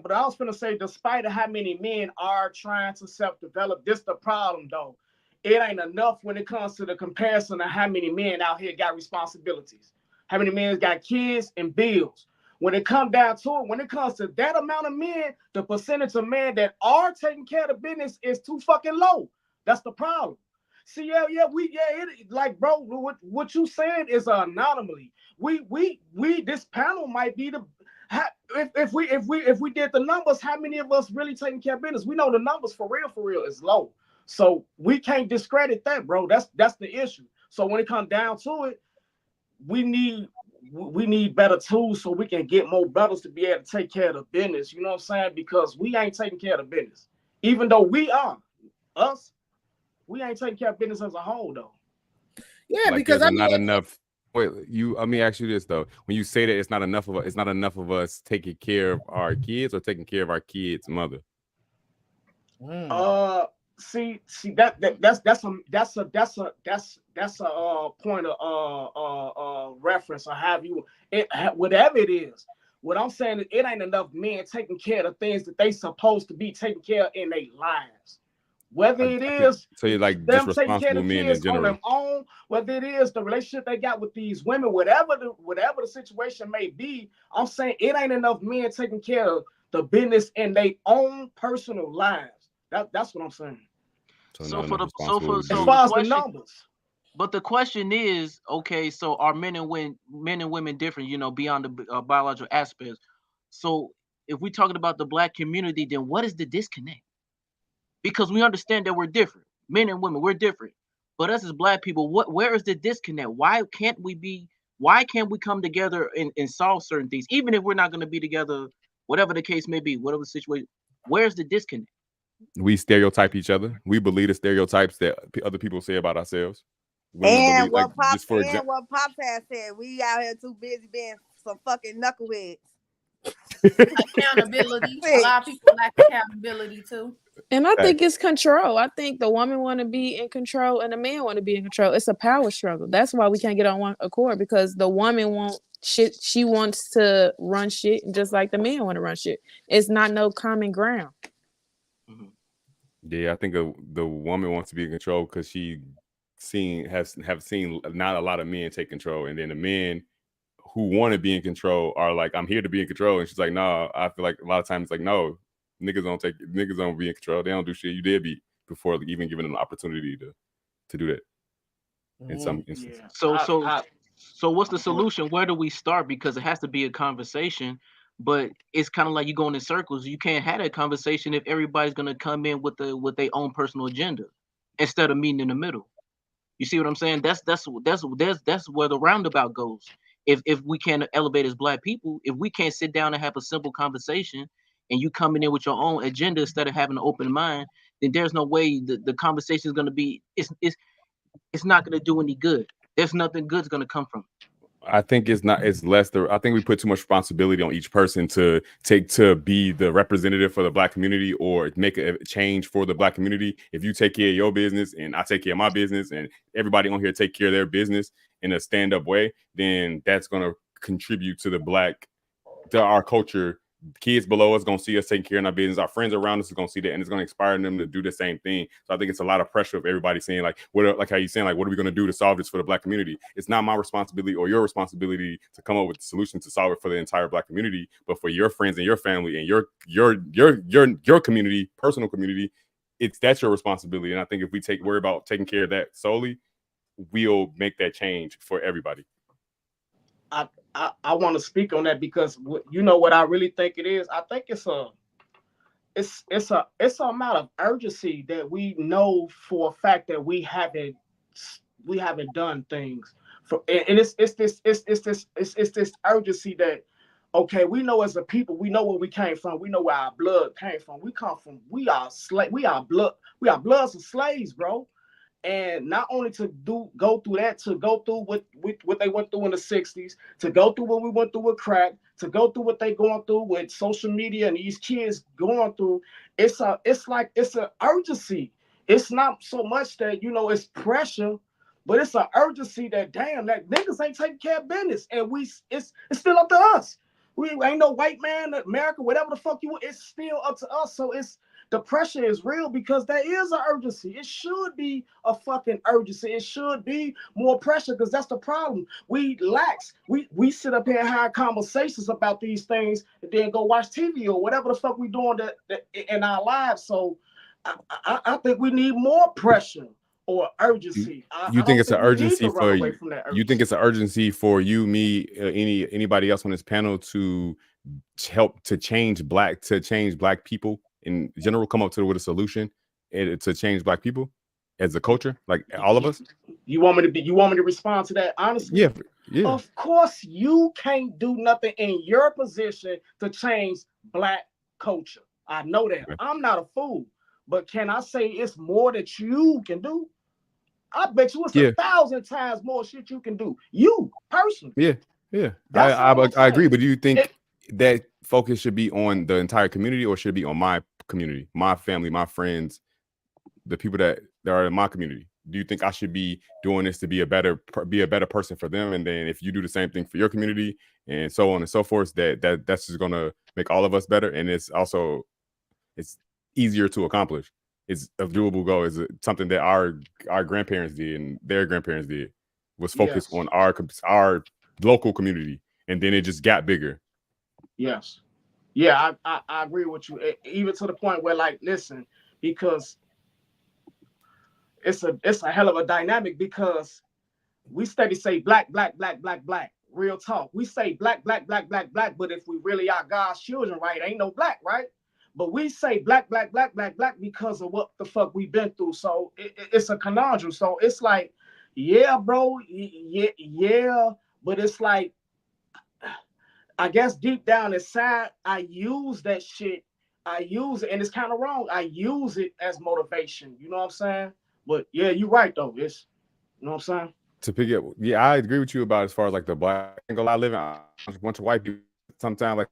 But I was finna say, despite how many men are trying to self-develop, this the problem though. It ain't enough when it comes to the comparison of how many men out here got responsibilities. How many men got kids and bills? When it comes down to it, when it comes to that amount of men, the percentage of men that are taking care of the business is too fucking low. That's the problem. See, bro, what you saying is an anomaly. We this panel might be if we did the numbers, how many of us really taking care of business? We know the numbers for real is low. So we can't discredit that, bro. That's the issue. So when it comes down to it, we need better tools so we can get more brothers to be able to take care of the business. You know what I'm saying? Because we ain't taking care of the business. Even though we ain't taking care of business as a whole though. Yeah, like because I'm not enough. Wait, let me ask you this though. When you say that it's not enough of us taking care of our kids or taking care of our kids' mother. See that's a point of reference or have you whatever it is. What I'm saying is it ain't enough men taking care of the things that they supposed to be taking care of in their lives. Whether it is so you're like them just taking care of responsible men in kids on general. their own, whether it is the relationship they got with these women, whatever the situation may be, I'm saying it ain't enough men taking care of the business in their own personal lives. That's what I'm saying. So for as far as the numbers. But the question is, okay, so are men and women different, beyond the biological aspects? So if we're talking about the Black community, then what is the disconnect? Because we understand that we're different. Men and women, we're different. But us as Black people, where is the disconnect? Why can't we come together and solve certain things? Even if we're not going to be together, whatever the case may be, whatever the situation, where's the disconnect? We stereotype each other. We believe the stereotypes that other people say about ourselves. And what Pop has said, we out here too busy being some fucking knuckleheads. Accountability. A lot of people lack accountability too. And I think it's control. I think the woman want to be in control and the man want to be in control. It's a power struggle. That's why we can't get on one accord, because the woman wants shit. She wants to run shit just like the man want to run shit. It's not no common ground. Yeah, I think the woman wants to be in control because she have seen not a lot of men take control, and then the men who want to be in control are like, I'm here to be in control, and she's like, no. I feel like a lot of times it's like, no, niggas don't be in control. They don't do shit. You did be before even giving them the opportunity to do that. In some instances. So what's the solution? Where do we start? Because it has to be a conversation. but it's kind of like you going in circles. You can't have that conversation if everybody's gonna come in with their own personal agenda instead of meeting in the middle. You see what I'm saying? That's where the roundabout goes. If we can't elevate as Black people, if we can't sit down and have a simple conversation, and you coming in with your own agenda instead of having an open mind, then there's no way the conversation is gonna be. It's not gonna do any good. There's nothing good's gonna come from it. I think it's less I think we put too much responsibility on each person to be the representative for the Black community or make a change for the Black community. If you take care of your business and I take care of my business and everybody on here take care of their business in a stand-up way, then that's going to contribute to our culture. Kids below us going to see us taking care of our business. Our friends around us is going to see that, and it's going to inspire them to do the same thing. So I think it's a lot of pressure of everybody saying like how you saying, like, what are we going to do to solve this for the Black community? It's not my responsibility or your responsibility to come up with the solution to solve it for the entire Black community, but for your friends and your family and your community, personal community, that's your responsibility. And I think if we worry about taking care of that solely, we'll make that change for everybody. I want to speak on that because you know what I really think it is. I think it's a amount of urgency that we know for a fact that we haven't done things and it's this urgency that, okay, we know as a people, we know where we came from, we know where our blood came from. We are bloods of slaves, bro. And not only to go through that, to go through what they went through in the 60s, to go through what we went through with crack, to go through what they going through with social media and these kids going through, it's an urgency. It's not so much that, it's pressure, but it's an urgency that, damn, that niggas ain't taking care of business. And it's still up to us. We ain't no white man, America, whatever the fuck it's still up to us. So the pressure is real because there is an urgency. It should be a fucking urgency. It should be more pressure because that's the problem. We lax. We sit up here and have conversations about these things and then go watch TV or whatever the fuck we doing that in our lives. So I think we need more pressure or urgency. You think it's an urgency for you? You think it's an urgency for you, me, anybody else on this panel to help to change Black people in general, come up with a solution to change Black people as a culture, like all of us? You want me to respond to that honestly? Yeah. Of course, you can't do nothing in your position to change Black culture. I know that. I'm not a fool, but can I say it's more that you can do? I bet you it's 1,000 times more shit you can do. You personally. Yeah. I agree. But do you think that focus should be on the entire community or should it be on my community, my family, my friends, the people that are in my community? Do you think I should be doing this to be a better person for them? And then if you do the same thing for your community and so on and so forth, that's just going to make all of us better. And it's easier to accomplish. It's a doable goal. It's something that our grandparents did and their grandparents did, was focused on our local community. And then it just got bigger. Yes. Yeah, I agree with you. Even to the point where, like, listen, because it's a hell of a dynamic because we steady say black. Real talk. We say black, but if we really are God's children, right, ain't no black, right? But we say black because of what the fuck we've been through. So it's a conundrum. So it's like, yeah, bro, yeah, but it's like, I guess deep down inside, I use that shit. I use it, and it's kind of wrong. I use it as motivation. You know what I'm saying? But yeah, you're right though. It's, you know what I'm saying? To pick up, yeah, I agree with you about as far as like the Black angle I live in. A bunch of white people. Sometimes, like,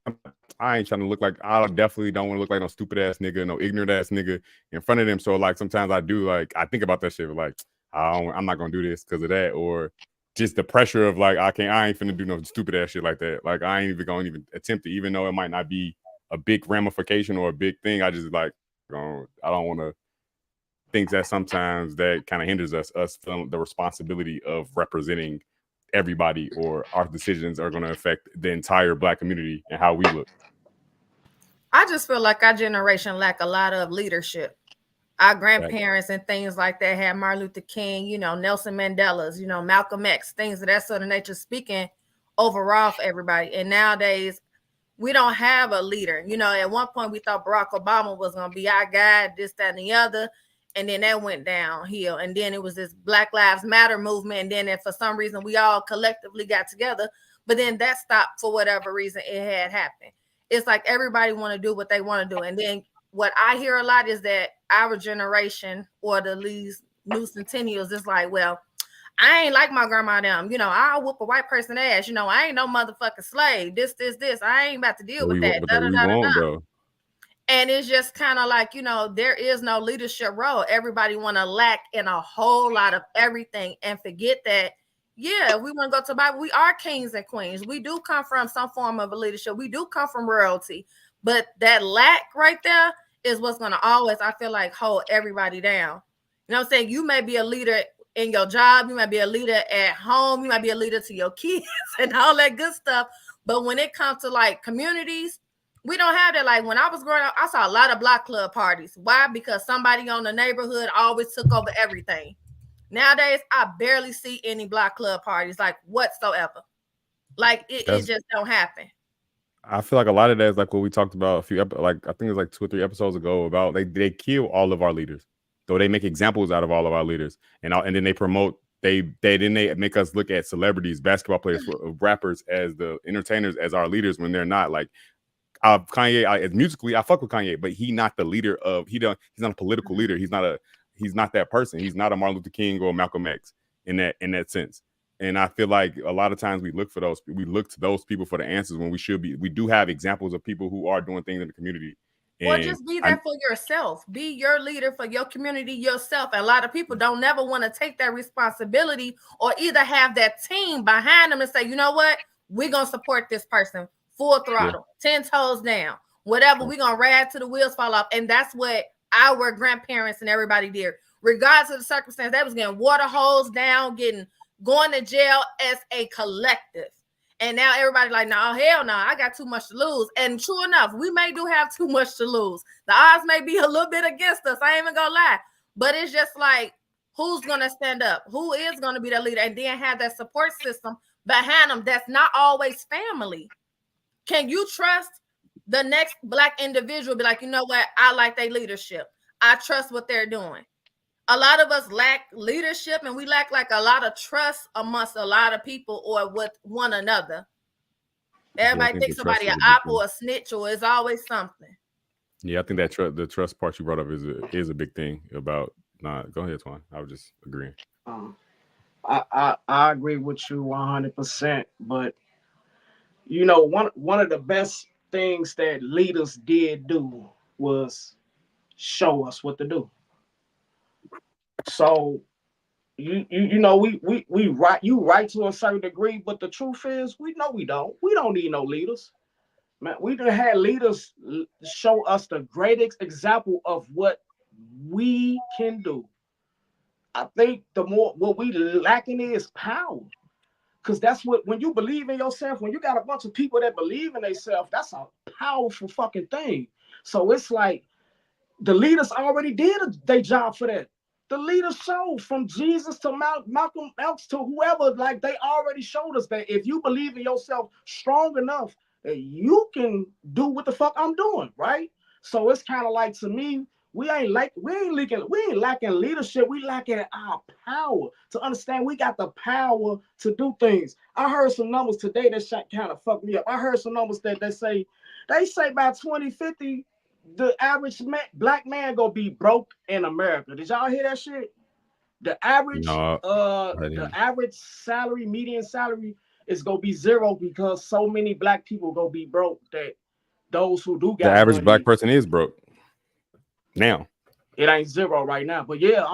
I ain't trying to look like, I definitely don't want to look like no stupid ass nigga, no ignorant ass nigga in front of them. So like sometimes I do, like, I think about that shit, like, I'm not gonna do this because of that, or just the pressure of like, I ain't finna do no stupid ass shit like that. Like, I ain't even gonna attempt it, even though it might not be a big ramification or a big thing. I just like, I don't want to think that sometimes that kind of hinders us feeling the responsibility of representing everybody, or our decisions are going to affect the entire Black community and how we look. I just feel like our generation lack a lot of leadership. Our grandparents and things like that had Martin Luther King, Nelson Mandela's, Malcolm X, things of that sort of nature, speaking overall for everybody. And nowadays, we don't have a leader. You know, at one point we thought Barack Obama was going to be our guy, this, that, and the other. And then that went downhill. And then it was this Black Lives Matter movement. And then for some reason we all collectively got together. But then that stopped for whatever reason it had happened. It's like everybody want to do what they want to do. And then what I hear a lot is that our generation or these new centennials is like, well, I ain't like my grandma them. You know, I'll whoop a white person ass. You know, I ain't no motherfucking slave. This. I ain't about to deal with that. And it's just kind of like, you know, there is no leadership role. Everybody want to lack in a whole lot of everything and forget that, yeah, we want to go to the Bible. We are kings and queens. We do come from some form of a leadership. We do come from royalty. But that lack right there is what's going to always, I feel like, hold everybody down. You know what I'm saying? You may be a leader in your job. You might be a leader at home. You might be a leader to your kids and all that good stuff. But when it comes to like communities, we don't have that. Like when I was growing up, I saw a lot of block club parties. Why? Because somebody on the neighborhood always took over everything. Nowadays, I barely see any block club parties, like whatsoever. Like it just don't happen. I feel like a lot of that is like what we talked about I think it was like 2 or 3 episodes ago about they kill all of our leaders. So they make examples out of all of our leaders, and then they promote. They make us look at celebrities, basketball players, rappers as the entertainers as our leaders when they're not. Like Kanye, musically, I fuck with Kanye, but he's not the leader of. He's not a political leader. He's not that person. He's not a Martin Luther King or Malcolm X in that sense. And I feel like a lot of times we look to those people for the answers when we do have examples of people who are doing things in the community. Or just be there for yourself. Be your leader for your community yourself. And a lot of people don't never want to take that responsibility or either have that team behind them and say, you know what, we're going to support this person full throttle, 10 toes down, whatever. We're going to ride till the wheels fall off. And that's what our grandparents and everybody did. Regardless of the circumstance, they was getting water hosed down, going to jail as a collective. And now everybody like, no, hell no, I got too much to lose. And true enough, we may do have too much to lose. The odds may be a little bit against us. I ain't even gonna lie. But it's just like, who's gonna stand up? Who is gonna be the leader? And then have that support system behind them that's not always family. Can you trust the next Black individual? Be like, you know what? I like their leadership. I trust what they're doing. A lot of us lack leadership and we lack like a lot of trust amongst a lot of people or with one another. Everybody thinks somebody an op or a snitch or it's always something. Yeah, I think that the trust part you brought up is a big thing about. Go ahead, Twan. I was just agreeing. I agree with you 100%. But you know, one of the best things that leaders did do was show us what to do. So you know we right to a certain degree, but the truth is we know we don't need no leaders. Man, we done had leaders show us the greatest example of what we can do. I think what we lacking is power. Because that's when you believe in yourself, when you got a bunch of people that believe in themselves, that's a powerful fucking thing. So it's like the leaders already did their job for that. The leaders showed from Jesus to Malcolm X to whoever, like they already showed us that if you believe in yourself strong enough, that you can do what the fuck I'm doing, right? So it's kind of like, to me, we ain't lacking leadership. We lacking our power to understand we got the power to do things. I heard some numbers today that kind of fucked me up. I heard some numbers that they say by 2050, the average Black man gonna be broke in America. Did y'all hear that shit? The average, salary, median salary is gonna be 0 because so many Black people gonna be broke that those who do got the average money, Black person is broke now. It ain't 0 right now, but yeah,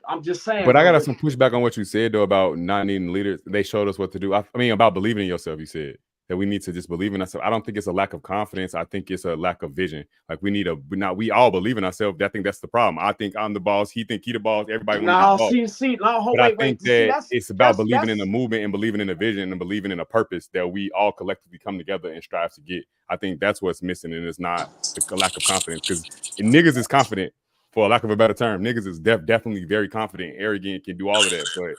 I'm just saying. But I got some pushback on what you said though about not needing leaders. They showed us what to do. I mean, about believing in yourself. You said that we need to just believe in ourselves. I don't think it's a lack of confidence. I think it's a lack of vision. Like we all believe in ourselves. I think that's the problem. I think I'm the boss. He think he the boss. Everybody wants to be boss. But I think that it's about believing in the movement and believing in the vision and believing in a purpose that we all collectively come together and strive to get. I think that's what's missing, and it's not a lack of confidence, because niggas is confident, for a lack of a better term. Niggas is definitely very confident, arrogant, can do all of that, but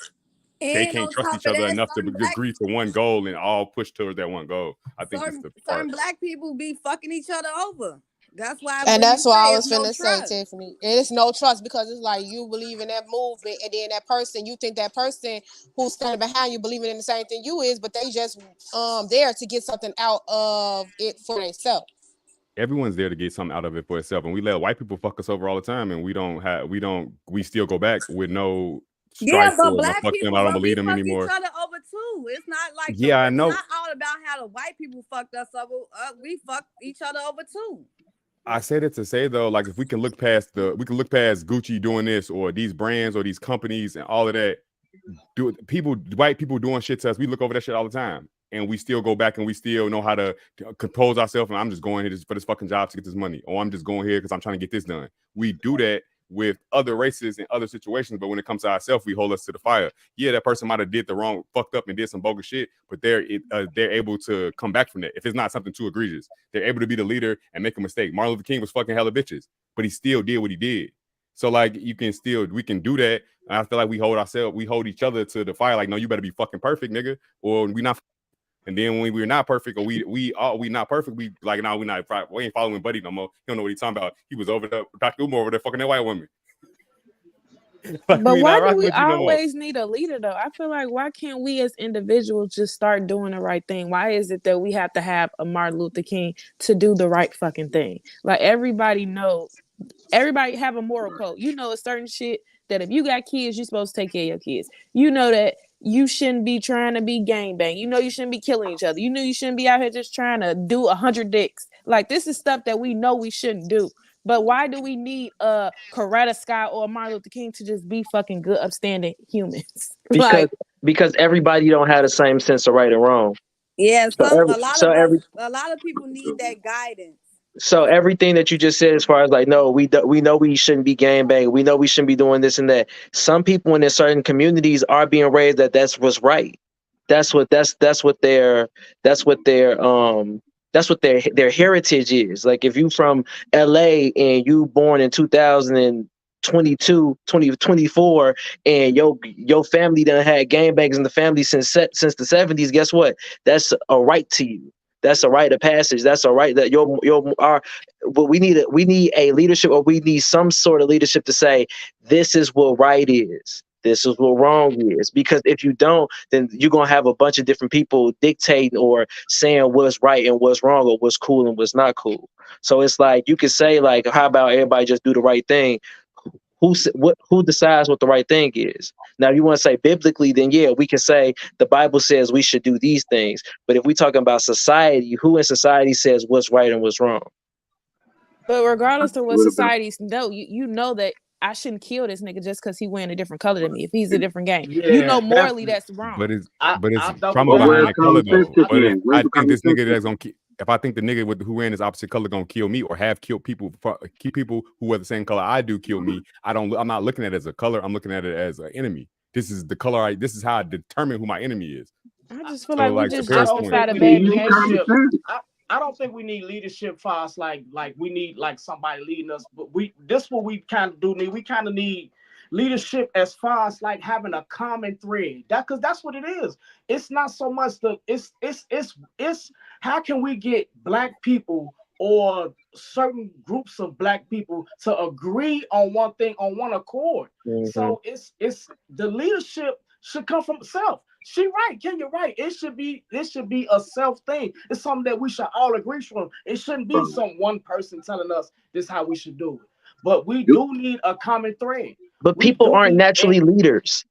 they And can't on trust top each of other that, enough to agree to one goal and all push towards that one goal. I think it's the part. certain black people be fucking each other over. That's why. And that's what I was no finna say, trust. Tiffany. It's no trust because it's like you believe in that movement, and then that person, you think that person who's standing behind you believing in the same thing you is, but they just there to get something out of it for themselves. Everyone's there to get something out of it for itself, and we let white people fuck us over all the time, and we still go back with no strife but or black fuck people, them. I don't but believe we them fuck anymore. each other over too. It's not like I know. It's not all about how the white people fucked us over. We fuck each other over too. I said it to say though, like if we can look past Gucci doing this or these brands or these companies and all of that, white people doing shit to us, we look over that shit all the time. And we still go back and we still know how to compose ourselves. And I'm just going here for this fucking job to get this money. Or I'm just going here because I'm trying to get this done. We do that with other races and other situations. But when it comes to ourselves, we hold us to the fire. Yeah, that person might have did the wrong, fucked up and did some bogus shit. But they're able to come back from that. If it's not something too egregious, they're able to be the leader and make a mistake. Martin Luther King was fucking hella bitches, but he still did what he did. So like we can do that. And I feel like we hold each other to the fire. Like, no, you better be fucking perfect, nigga. Or we not. And then when we're not perfect, or we not perfect, we like, no, we ain't following Buddy no more. He don't know what he's talking about. He was over there, Dr. Umar over there fucking that white woman. Like, but why do we always need a leader though? I feel like why can't we as individuals just start doing the right thing? Why is it that we have to have a Martin Luther King to do the right fucking thing? Like everybody have a moral code. You know, a certain shit that if you got kids, you're supposed to take care of your kids. You know that you shouldn't be trying to be gangbang. You know you shouldn't be killing each other. You know you shouldn't be out here just trying to do 100 dicks. Like this is stuff that we know we shouldn't do. But why do we need a Coretta Scott or Martin Luther King to just be fucking good, upstanding humans? Because everybody don't have the same sense of right and wrong. Yeah, a lot of people need that guidance. So everything that you just said, as far as like, no, we know we shouldn't be gangbang. We know we shouldn't be doing this and that. Some people in certain communities are being raised that's what's right. That's what their heritage is. Like if you from LA and you born in 2024 and your family done had gangbangs in the family since the 70s, guess what? That's a right to you. That's a rite of passage. That's a right that but we need a leadership, or we need some sort of leadership to say this is what right is. This is what wrong is. Because if you don't, then you're gonna have a bunch of different people dictating or saying what's right and what's wrong, or what's cool and what's not cool. So it's like you could say like, how about everybody just do the right thing? Who decides what the right thing is? Now, you want to say biblically, then yeah, we can say the Bible says we should do these things. But if we're talking about society, who in society says what's right and what's wrong? But regardless of what societies know, you know that I shouldn't kill this nigga just because he wearing a different color than me. If he's a different gang, you know morally that's wrong. But it's trauma behind that color though. But if I think this nigga that's gonna if I think the nigga who wearing this opposite color gonna kill me or have killed people who wear the same color I do kill me, I'm not looking at it as a color. I'm looking at it as an enemy. This is the color. This is how I determine who my enemy is. I just feel like we just justify the bad behavior. I don't think we need leadership for us like we need like somebody leading us. But this what we kind of do need. We kind of need leadership as far as like having a common thread. Because that's what it is. It's not so much it's how can we get black people or certain groups of black people to agree on one thing on one accord. Mm-hmm. So it's the leadership should come from self. She right, Kenya right. It should be a self thing. It's something that we should all agree from. It shouldn't be some one person telling us this is how we should do it. But we do need a common thread. But people aren't naturally leaders.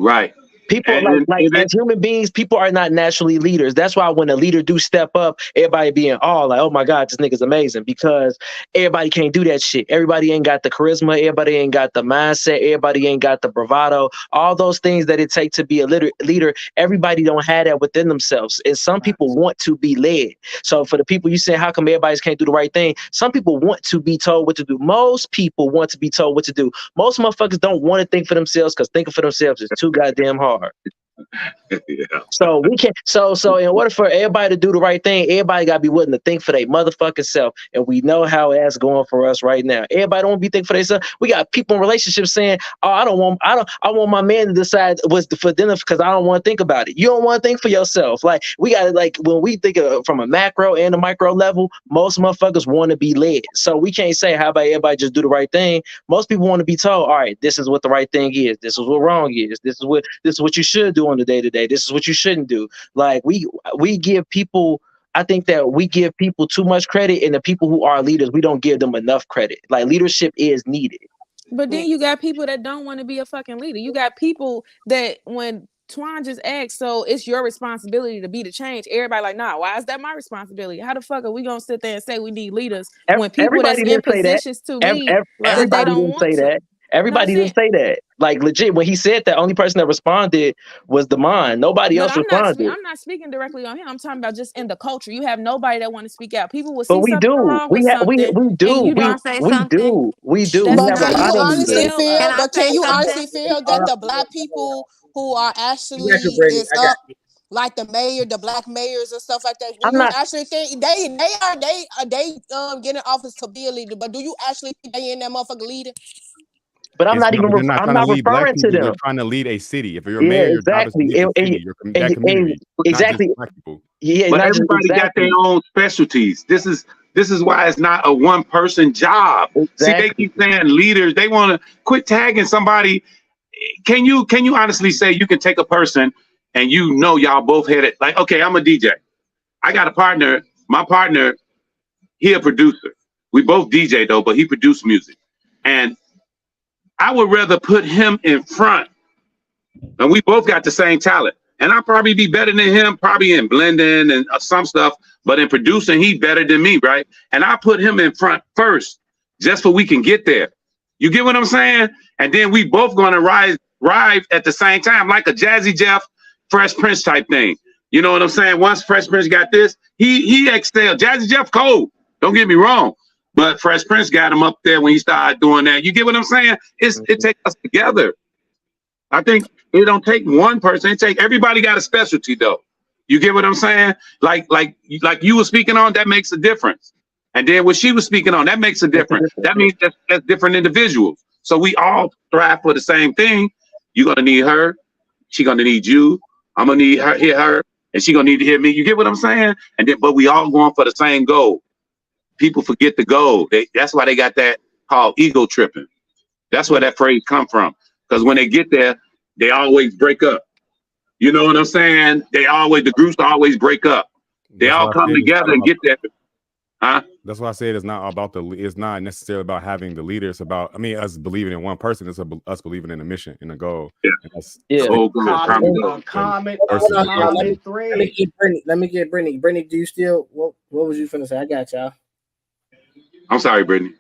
Right. People as human beings, people are not naturally leaders. That's why when a leader do step up, everybody be in awe, like, oh my God, this nigga's amazing, because everybody can't do that shit. Everybody ain't got the charisma. Everybody ain't got the mindset. Everybody ain't got the bravado. All those things that it takes to be a leader, everybody don't have that within themselves. And some people want to be led. So for the people you say, how come everybody can't do the right thing? Some people want to be told what to do. Most people want to be told what to do. Most motherfuckers don't want to think for themselves because thinking for themselves is too goddamn hard. Yeah. So we can so in order for everybody to do the right thing, everybody gotta be willing to think for their motherfucking self. And we know how that's going for us right now. Everybody don't be thinking for themselves. We got people in relationships saying, "Oh, I want my man to decide what's for dinner because I don't want to think about it." You don't want to think for yourself. Like we gotta when we think from a macro and a micro level, most motherfuckers want to be led. So we can't say how about everybody just do the right thing. Most people want to be told, all right, this is what the right thing is. This is what wrong is. This is what you should do on the day to day. This is what you shouldn't do. Like we give people, I think that we give people too much credit, and the people who are leaders, we don't give them enough credit. Like leadership is needed. But then you got people that don't want to be a fucking leader. You got people that when Twan just asked, so it's your responsibility to be the change. Everybody like, nah, why is that my responsibility? How the fuck are we gonna sit there and say we need leaders when people that's in positions to lead that they don't want to? Everybody didn't say that. Like legit, when he said that, only person that responded was Damon. Nobody else responded. I'm not speaking directly on him. I'm talking about just in the culture. You have nobody that want to speak out. People will see but we something do. wrong We with have we something. do. You don't say something. We do. But We have a can you lot of honestly leaders. feel? But can you honestly feel that the black people who are actually is up, like the mayor, the black mayors and stuff like that? Do you actually think they get in office to be a leader? But do you actually think they in that motherfucker leader? But I'm not even. I'm not referring to them. They're trying to lead a city. If you're a mayor, your job is to lead the city, that community, exactly. Not just black people. Yeah, but everybody got their own specialties. This is why it's not a one person job. Exactly. See, they keep saying leaders. They want to quit tagging somebody. Can you honestly say you can take a person and y'all both had it? Like, okay, I'm a DJ. I got a partner. My partner, he a producer. We both DJ though, but he produced music, and I would rather put him in front. And we both got the same talent. And I'll probably be better than him, probably in blending and some stuff, but in producing, he better than me, right? And I put him in front first, just so we can get there. You get what I'm saying? And then we both gonna rise at the same time, like a Jazzy Jeff, Fresh Prince type thing. You know what I'm saying? Once Fresh Prince got this, he excelled. Jazzy Jeff cold, don't get me wrong. But Fresh Prince got him up there when he started doing that. You get what I'm saying? It takes us together. I think it don't take one person. It take everybody got a specialty though. You get what I'm saying? Like you were speaking on, that makes a difference. And then what she was speaking on, that makes a difference. That means that's different individuals. So we all strive for the same thing. You're gonna need her. She gonna need you. I'm gonna need her, hear her, and she gonna need to hear me. You get what I'm saying? And then, but we all going for the same goal. People forget the goal. That's why they got that called ego tripping. That's where that phrase come from. Because when they get there, they always break up. You know what I'm saying? The groups always break up. They all come together and get there. Huh? That's why I said it's not about it's not necessarily about having the leader. It's about, I mean, us believing in one person. It's us believing in a mission, in a goal. Yeah. Comment. Let me get Brittany. Brittany, do you still? What was you finna say? I got y'all. I'm sorry, Brittany.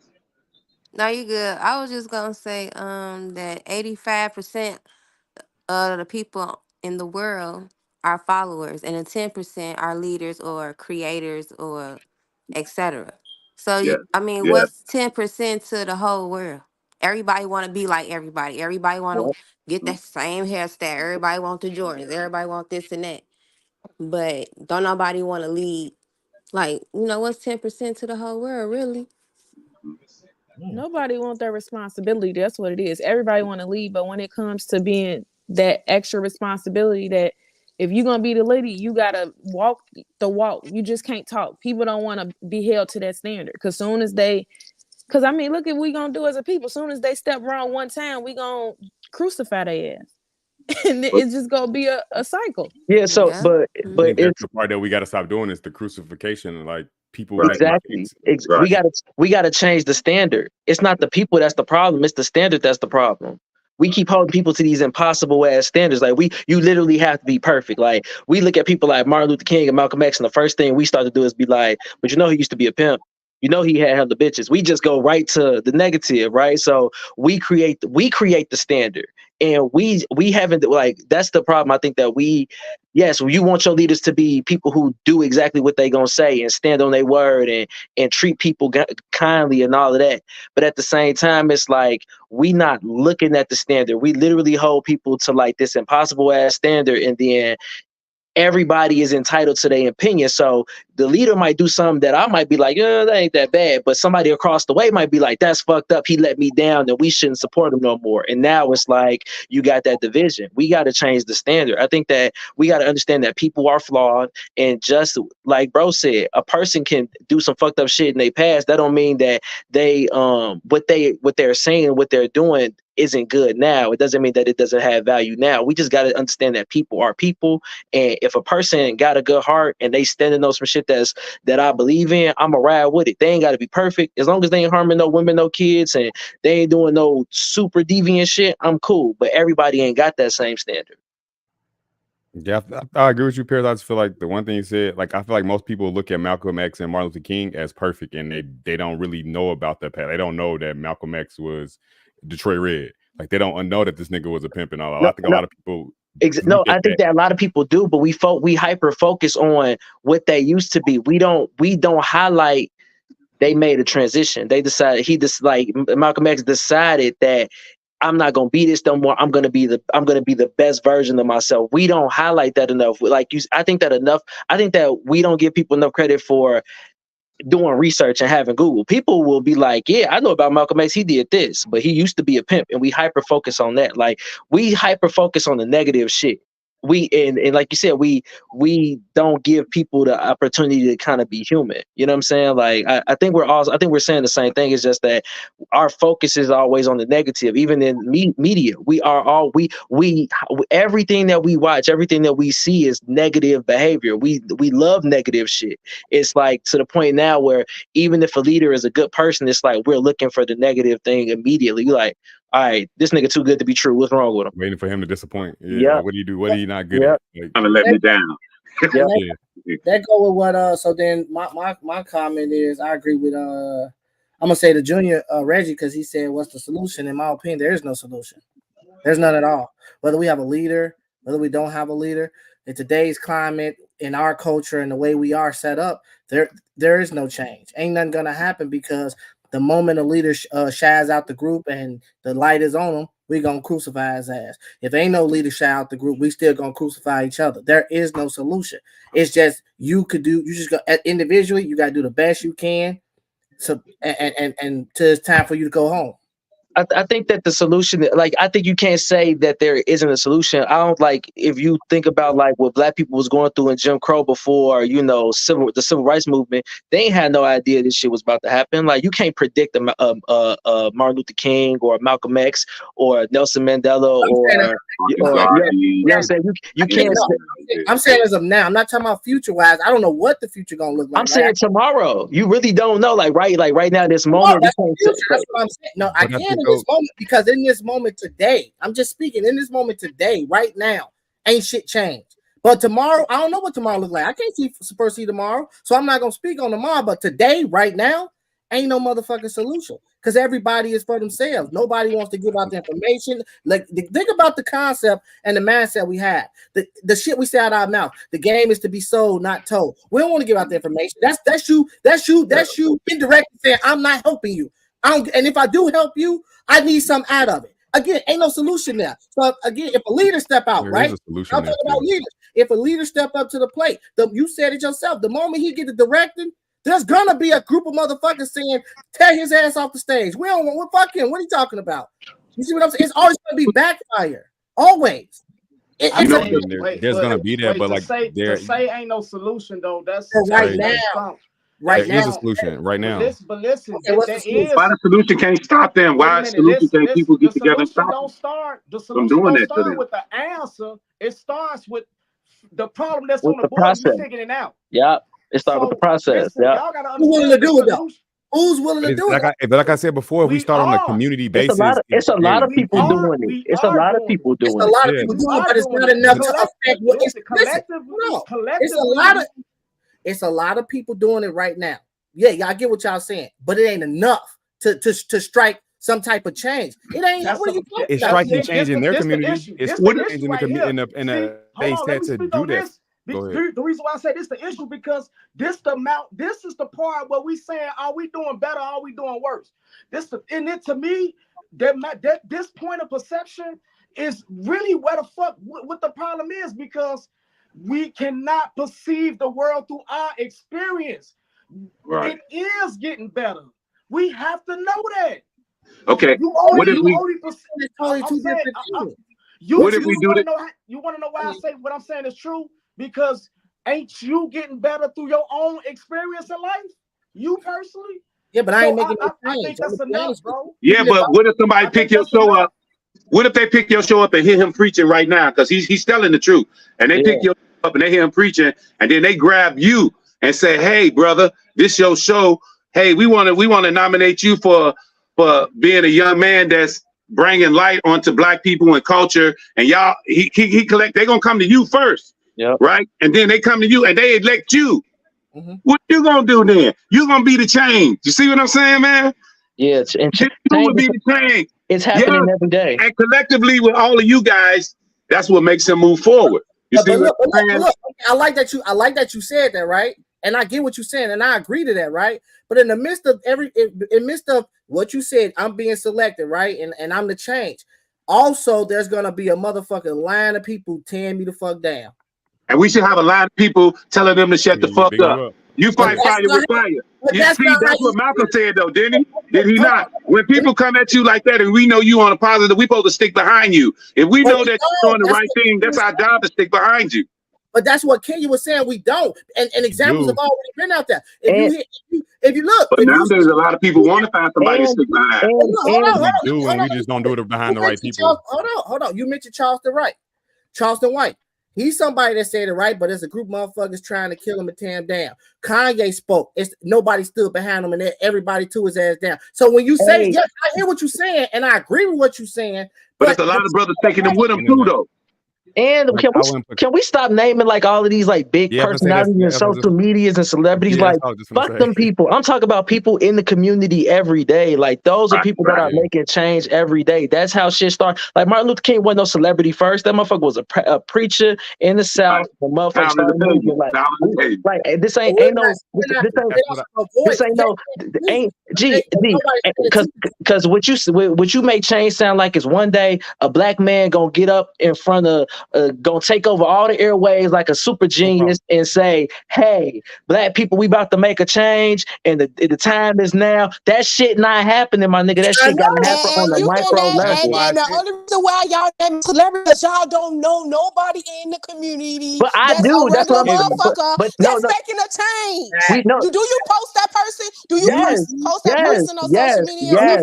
No, you good. I was just gonna say that 85% of the people in the world are followers, and the 10% are leaders or creators or etc. So what's 10% to the whole world? Everybody want to be like everybody. Everybody want to get that same hairstyle. Everybody want the Jordans. Everybody want this and that. But don't nobody want to lead. Like, what's 10% to the whole world, really? Nobody wants that responsibility. That's what it is. Everybody want to lead, but when it comes to being that extra responsibility, that if you're gonna be the leader, you gotta walk the walk. You just can't talk. People don't want to be held to that standard. Because look at what we gonna do as a people. Soon as they step wrong one time, we gonna crucify their ass. And it's just gonna be a cycle. Yeah. So, but it's the part that we got to stop doing is the crucifixion. Like people, exactly. We gotta change the standard. It's not the people that's the problem. It's the standard that's the problem. We keep holding people to these impossible ass standards. Like you literally have to be perfect. Like we look at people like Martin Luther King and Malcolm X, and the first thing we start to do is be like, but he used to be a pimp. You know he had hella bitches. We just go right to the negative, right? So we create the standard, and we haven't, like, that's the problem. I think that yes, you want your leaders to be people who do exactly what they gonna say and stand on their word and treat people kindly and all of that. But at the same time, it's like we not looking at the standard. We literally hold people to like this impossible ass standard, and then everybody is entitled to their opinion. So the leader might do something that I might be like, that ain't that bad. But somebody across the way might be like, that's fucked up. He let me down and we shouldn't support him no more. And now it's like, you got that division. We got to change the standard. I think that we got to understand that people are flawed. And just like bro said, a person can do some fucked up shit in their past. That don't mean that they, what they're saying, what they're doing isn't good now. It doesn't mean that it doesn't have value now. We just got to understand that people are people. And if a person got a good heart and they standing on some shit that I believe in, I'ma ride with it. They ain't got to be perfect. As long as they ain't harming no women, no kids, and they ain't doing no super deviant shit, I'm cool. But everybody ain't got that same standard. Yeah, I agree with you, Paris. I just feel like the one thing you said, like, I feel like most people look at Malcolm X and Martin Luther King as perfect, and they don't really know about that path. They don't know that Malcolm X was Detroit Red. Like, they don't know that this nigga was a pimp and all. I think a lot of people. I think that a lot of people do, but we hyper focus on what they used to be. We don't highlight they made a transition. They decided Malcolm X decided that I'm not gonna be this no more. I'm gonna be the best version of myself. We don't highlight that enough. I think that we don't give people enough credit for doing research and having Google. People will be like, yeah, I know about Malcolm X. He did this, but he used to be a pimp. And we hyper focus on that. Like, we hyper focus on the negative shit. And like you said, we don't give people the opportunity to kind of be human. You know what I'm saying? Like, I think we're saying the same thing. It's just that our focus is always on the negative. Even in media, we everything that we watch, everything that we see is negative behavior. We love negative shit. It's like to the point now where even if a leader is a good person, it's like we're looking for the negative thing immediately. You're like, all right, this nigga too good to be true. What's wrong with him? Waiting for him to disappoint. Yeah. Like, what do you do? What are you not good at? Like, trying to let me down. That go with what so then my comment is, I agree with I'm gonna say the junior Reggie, because he said what's the solution. In my opinion, there is no solution. There's none at all. Whether we have a leader, whether we don't have a leader, in today's climate, in our culture and the way we are set up, there is no change. Ain't nothing gonna happen, because the moment a leader shies out the group and the light is on him, we're going to crucify his ass. If ain't no leader shy out the group, we still going to crucify each other. There is no solution. It's just you just go individually, you got to do the best you can. So and till it's time for you to go home. I think that the solution, like, I think you can't say that there isn't a solution. I don't, like, if you think about like what black people was going through in Jim Crow before, the civil rights movement, they ain't had no idea this shit was about to happen. Like, you can't predict Martin Luther King or Malcolm X or Nelson Mandela you can't. I'm saying as of now. I'm not talking about future wise. I don't know what the future gonna look like. I'm saying tomorrow. You really don't know. Like right now, this moment. That's what I'm saying. No, I can't in this moment, because in this moment today, I'm just speaking in this moment today, right now, ain't shit changed. But tomorrow, I don't know what tomorrow looks like. I can't see tomorrow, so I'm not gonna speak on tomorrow. But today, right now, ain't no motherfucking solution, because everybody is for themselves. Nobody wants to give out the information. Like, think about the concept and the mindset we have. The shit we say out of our mouth. The game is to be sold, not told. We don't want to give out the information. That's you indirectly saying I'm not helping you. And if I do help you, I need something out of it. Again, ain't no solution there. So again, if a leader step out, there right? I'm talking about leaders. If a leader step up to the plate, you said it yourself. The moment he get the directing, there's gonna be a group of motherfuckers saying, "Tear his ass off the stage." We don't want. Fuck him. What are you talking about? You see what I'm saying? It's always gonna be backfire. Always. There's gonna be that, but like, to say ain't no solution though. That's right now. There is a solution right now. But listen, why the solution can't stop them? Why the solution can't people get together and stop the solution don't start with the answer. It starts with the problem that's on the board. You figuring it out. Yeah, it starts with the process. Yeah, y'all gotta understand who's willing to do it? But like I said before, we start on a community basis. It's a lot of people doing it. It's a lot of people doing it. It's a lot of people doing it, but it's not enough to affect what it's collectively. It's a lot of people doing it right now. Yeah, I get what y'all saying, but it ain't enough to strike some type of change. It ain't. What are you talking It's about? striking change in their community. It's change in a base Let me to speak do on that. this. Go ahead. The reason why I say this the issue because this is the part where we saying, are we doing better? Are we doing worse? To me, that this point of perception is really where the fuck what the problem is, because we cannot perceive the world through our experience. Right. It is getting better. We have to know that. Okay. You What if we want to know why I say what I'm saying is true? Because ain't you getting better through your own experience in life? You personally? Yeah, but I ain't making no I think that's enough, bro. Yeah, but what if somebody pick your show up? What if they pick your show up and hear him preaching right now? Because he's telling the truth. And they pick you up and they hear him preaching, and then they grab you and say, "Hey, brother, this your show. Hey, we want to nominate you for being a young man that's bringing light onto Black people and culture." And y'all, he collect. They're gonna come to you first, right? And then they come to you and they elect you. What you gonna do then? You gonna be the change. You see what I'm saying, man? Yeah, You will be the change. It's happening every day. And collectively with all of you guys, that's what makes him move forward. You see what I'm saying? Look, I like that you said that, right? And I get what you're saying, and I agree to that, right? But in the midst of what you said, I'm being selected, right? And I'm the change. Also, there's gonna be a motherfucking line of people tearing me the fuck down. And we should have a line of people telling them to shut the fuck up. You fight fire with fire. That's what Malcolm said, though, didn't he? Did he not? When people come at you like that and we know you on a positive, we supposed to stick behind you. If we know that you're doing the right thing, that's our job to stick behind you. But that's what Kenya was saying. We don't, and examples have already been out there. If you look, but now there's a lot of people want to find somebody to stick behind. We just don't do it behind the right people. Hold on. You mentioned Charleston White. He's somebody that said it right, but there's a group of motherfuckers trying to kill him and tear him down. Kanye spoke. Nobody stood behind him, and everybody threw his ass down. So when you say, yes, I hear what you're saying, and I agree with what you're saying. But it's a lot of brothers taking them with them too, though. And can we stop naming like all of these like big personalities and social medias and celebrities? Like fuck them people. I'm talking about people in the community every day. Like those are people that are making change every day. That's how shit starts. Like Martin Luther King wasn't no celebrity first. That motherfucker was a preacher in the South. The motherfucker started moving like this ain't because what you make change sound like is one day a Black man gonna get up in front of gonna take over all the airways like a super genius and say, "Hey, Black people, we about to make a change, and the time is now." That shit not happening, my nigga. That shit gotta happen on the micro level. And the only reason why y'all name celebrities, y'all don't know nobody in the community. But I do. That's what I'm motherfucker. That's making a change. Do you post that person? Do you post that person on social media?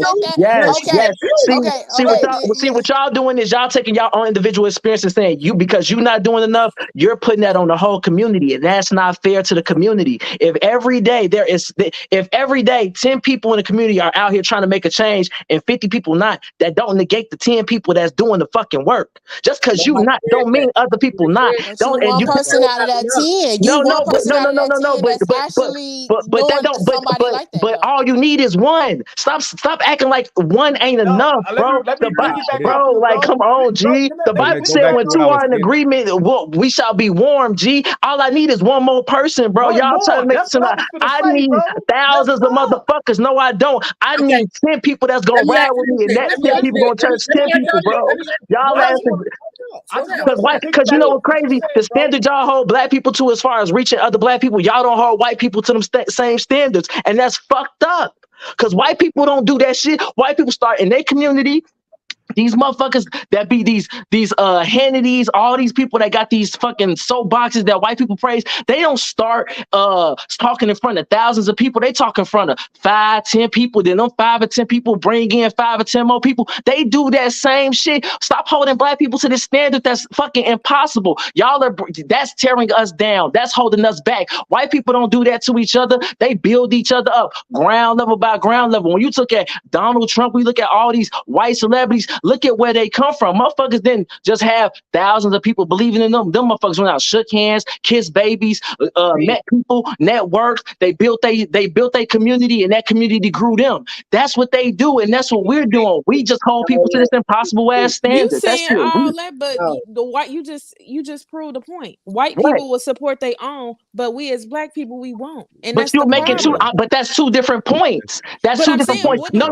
See what y'all doing is y'all taking y'all own individual experience and saying because you're not doing enough, you're putting that on the whole community, and that's not fair to the community. If every day 10 people in the community are out here trying to make a change and 50 people not, that don't negate the 10 people that's doing the fucking work. Just because you not don't mean other people not. Don't one person out of that 10. But all you need is one. Stop acting like one ain't enough, bro. Like come on, G. The Bible said when two are in agreement, we shall be warm, G. All I need is one more person, bro. Y'all trying to make it tonight. I need thousands of motherfuckers. No, I don't. I need 10 people that's gonna ride with me, and that's 10 people gonna touch 10 people, bro. Y'all because you know what's crazy? The standard y'all hold Black people to as far as reaching other Black people, y'all don't hold white people to them same standards, and that's fucked up. Because white people don't do that shit. White people start in their community. These motherfuckers that be these Hannitys, all these people that got these fucking soapboxes that white people praise, they don't start talking in front of thousands of people. They talk in front of 5, 10 people. Then them 5 or 10 people bring in 5 or 10 more people. They do that same shit. Stop holding Black people to this standard. That's fucking impossible. That's tearing us down. That's holding us back. White people don't do that to each other. They build each other up ground level by ground level. When you look at Donald Trump, we look at all these white celebrities. look at where they come from. Motherfuckers didn't just have thousands of people believing in them. Them motherfuckers went out, shook hands, kissed babies, met people, networked. They built their community, and that community grew them. That's what they do, and that's what we're doing. We just hold people to this impossible ass You standard. saying That's all it. that, but the white you just proved the point. White people will support their own, but we as black people we won't. And But you're making two. But that's two different points. That's But two I'm different saying, points. No.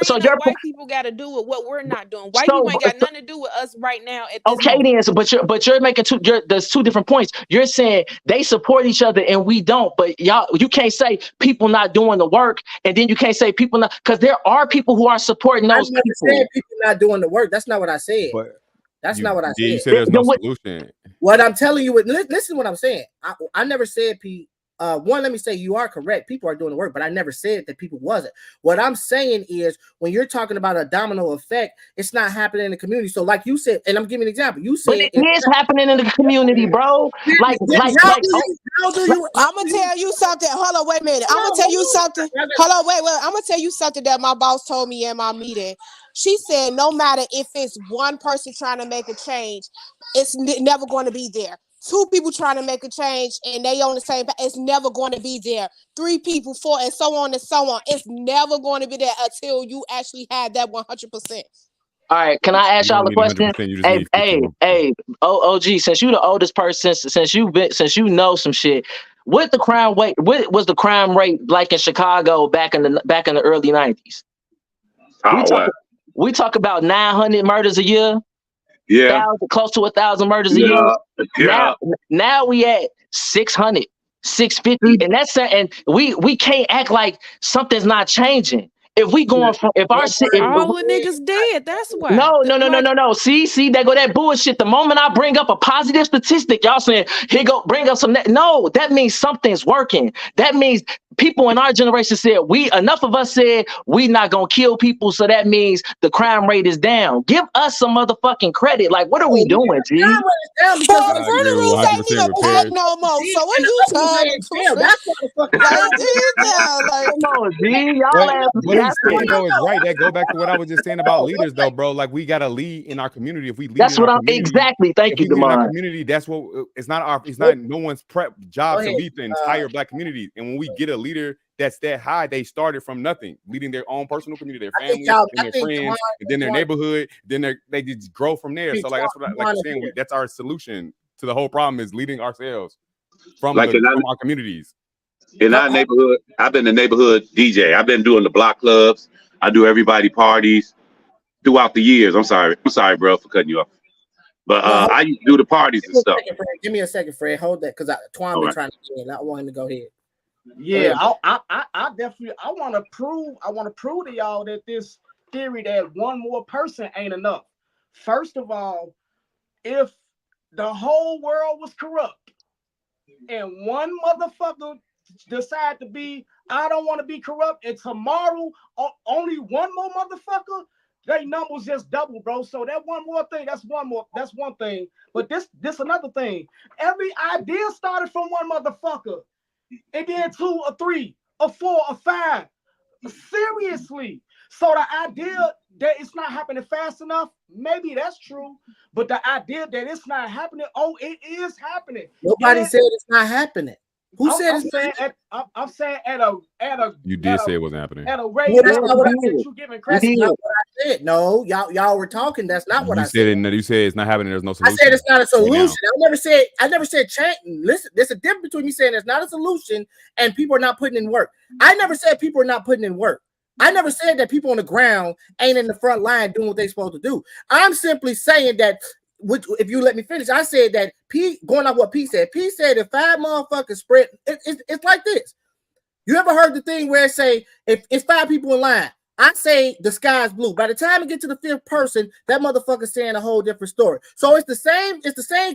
So your white people got to do with what we're not doing. White people ain't got nothing to do with us right now. At this okay, moment. then. But you're making two. There's two different points. You're saying they support each other and we don't. But you can't say people not doing the work, and then you can't say people not, because there are people who are supporting those people. Said people not doing the work. That's not what I said. That's not what I said. You said there's no solution. What I'm telling you, listen to what I'm saying. I never said one, let me say you are correct. People are doing the work, but I never said that people wasn't. What I'm saying is when you're talking about a domino effect, it's not happening in the community. So like you said, and I'm giving an example. You said it is happening in the community, bro. I'm gonna tell you something. Hold on, wait a minute. I'm gonna tell you something. Hold on, wait. I'm gonna tell you something that my boss told me in my meeting. She said, no matter if it's one person trying to make a change, it's never going to be there. Two people trying to make a change and they on the same path, it's never going to be there. 3 people, 4, and so on and so on. It's never going to be there until you actually have that 100%. All right, can I ask y'all a question? Hey, OG, since you the oldest person, since you know some shit, what was the crime rate like in Chicago back in the early 90s? We talk about 900 murders a year. Yeah, close to 1,000 murders a year. Yeah. Now we at 600, 650, and we can't act like something's not changing. If we going from all the niggas dead, that's why. No. See, there go that bullshit. The moment I bring up a positive statistic, y'all saying, here go, bring up some. No, that means something's working. That means people in our generation said enough of us said we not gonna kill people, so that means the crime rate is down. Give us some motherfucking credit. Like, what are we doing, G? Because Vernon Rules ain't even black no more. So what you talking about? Come on, G. Y'all right. That go back to what I was just saying about leaders, though, bro. Like, we gotta lead in our community. If we lead, that's what I'm exactly. Thank you, Demond. Community. That's what it's not no one's job to lead the entire black community. And when we get a leader that's that high, they started from nothing, leading their own personal community, their family, and their friends, and then their neighborhood. Then they just grow from there. So like that's what like you're saying. That's our solution to the whole problem is leading ourselves from our communities. In our neighborhood, I've been the neighborhood DJ. I've been doing the block clubs. I do everybody parties throughout the years. I'm sorry, bro, for cutting you off. But I used to do the parties and stuff. Give me a second, Fred. Hold that, because Twan been trying to get in. I want him to go ahead. Yeah, I definitely want to prove to y'all that this theory that one more person ain't enough. First of all, if the whole world was corrupt and one motherfucker decide to be, I don't want to be corrupt, and tomorrow only one more motherfucker, their numbers just double, bro. So that one more thing, that's one thing. But this another thing. Every idea started from one motherfucker, and then 2 or 3 or 4 or 5. Seriously. So the idea that it's not happening fast enough, maybe that's true. But the idea that it's not happening, it is happening. Nobody said it's not happening. Who said it's I'm saying at a you did say it wasn't happening. At a rate you giving credit. That's not what I said. No, y'all were talking. That's not what I said. You said it's not happening. There's no solution. I said it's not a solution. I never said change. Listen, there's a difference between me saying it's not a solution and people are not putting in work. I never said people are not putting in work. I never said that people on the ground ain't in the front line doing what they're supposed to do. I'm simply saying that, if you let me finish, I said that going off what P said if 5 motherfuckers spread, it's like this. You ever heard the thing where it say if it's 5 people in line, I say the sky's blue. By the time I get to the 5th person, that motherfucker's saying a whole different story. So it's the same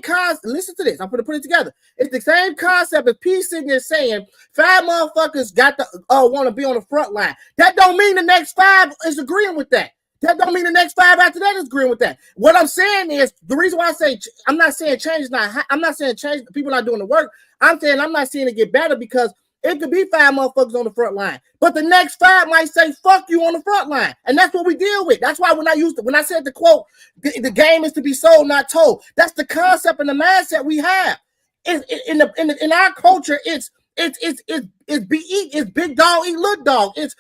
concept. Listen to this. I'm gonna put it together. It's the same concept as P sitting there saying 5 motherfuckers got the want to be on the front line. That don't mean the next 5 is agreeing with that. That don't mean the next 5 after that is agreeing with that. What I'm saying is the reason why I say I'm not saying change is not. I'm not saying change. People not doing the work. I'm saying I'm not seeing it get better because It could be 5 motherfuckers on the front line, but the next 5 might say "fuck you" on the front line, and that's what we deal with. That's why when I said the quote, the game is to be sold, not told. That's the concept and the mindset we have. In our culture, it's big dog eat little dog. If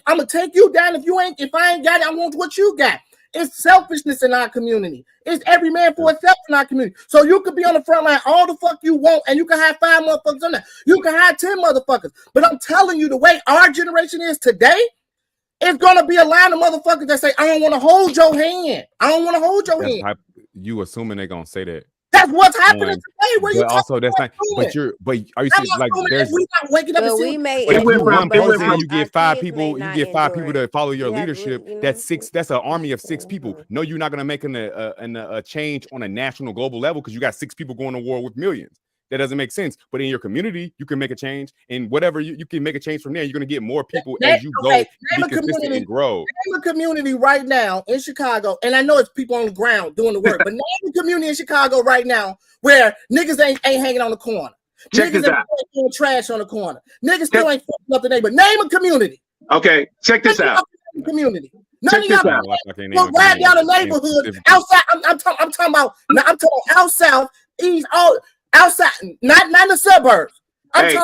I'm gonna take you down, if I ain't got it, I want what you got. It's selfishness in our community. It's every man for himself in our community. So you could be on the front line all the fuck you want, and you can have 5 motherfuckers on there. You can have 10 motherfuckers. But I'm telling you, the way our generation is today, it's gonna be a line of motherfuckers that say, "I don't want to hold your hand. I don't want to hold your hand." You assuming they're gonna say that? That's what's happening today. Where you also that's not. But are you saying like there's? We not waking up and we made If you one person, our you get 5 kids people. may You not get 5 endure people it. to follow your You have to leadership. you know? That's 6. That's an army of 6 people. No, you're not gonna make a change on a national global level because you got 6 people going to war with millions. That doesn't make sense. But in your community, you can make a change, and whatever you can make a change from there. You're gonna get more people as you go, be consistent and grow. Name a community right now in Chicago, and I know it's people on the ground doing the work, but name a community in Chicago right now where niggas ain't hanging on the corner. Check Niggas this out. ain't throwing trash on the corner. Niggas still ain't fucking up the neighbor. Name a community. Okay, check this out. Community. None Check of this y'all out. will ride down the neighborhood outside. I'm talking about out south, east, all outside, not in the suburbs. I'm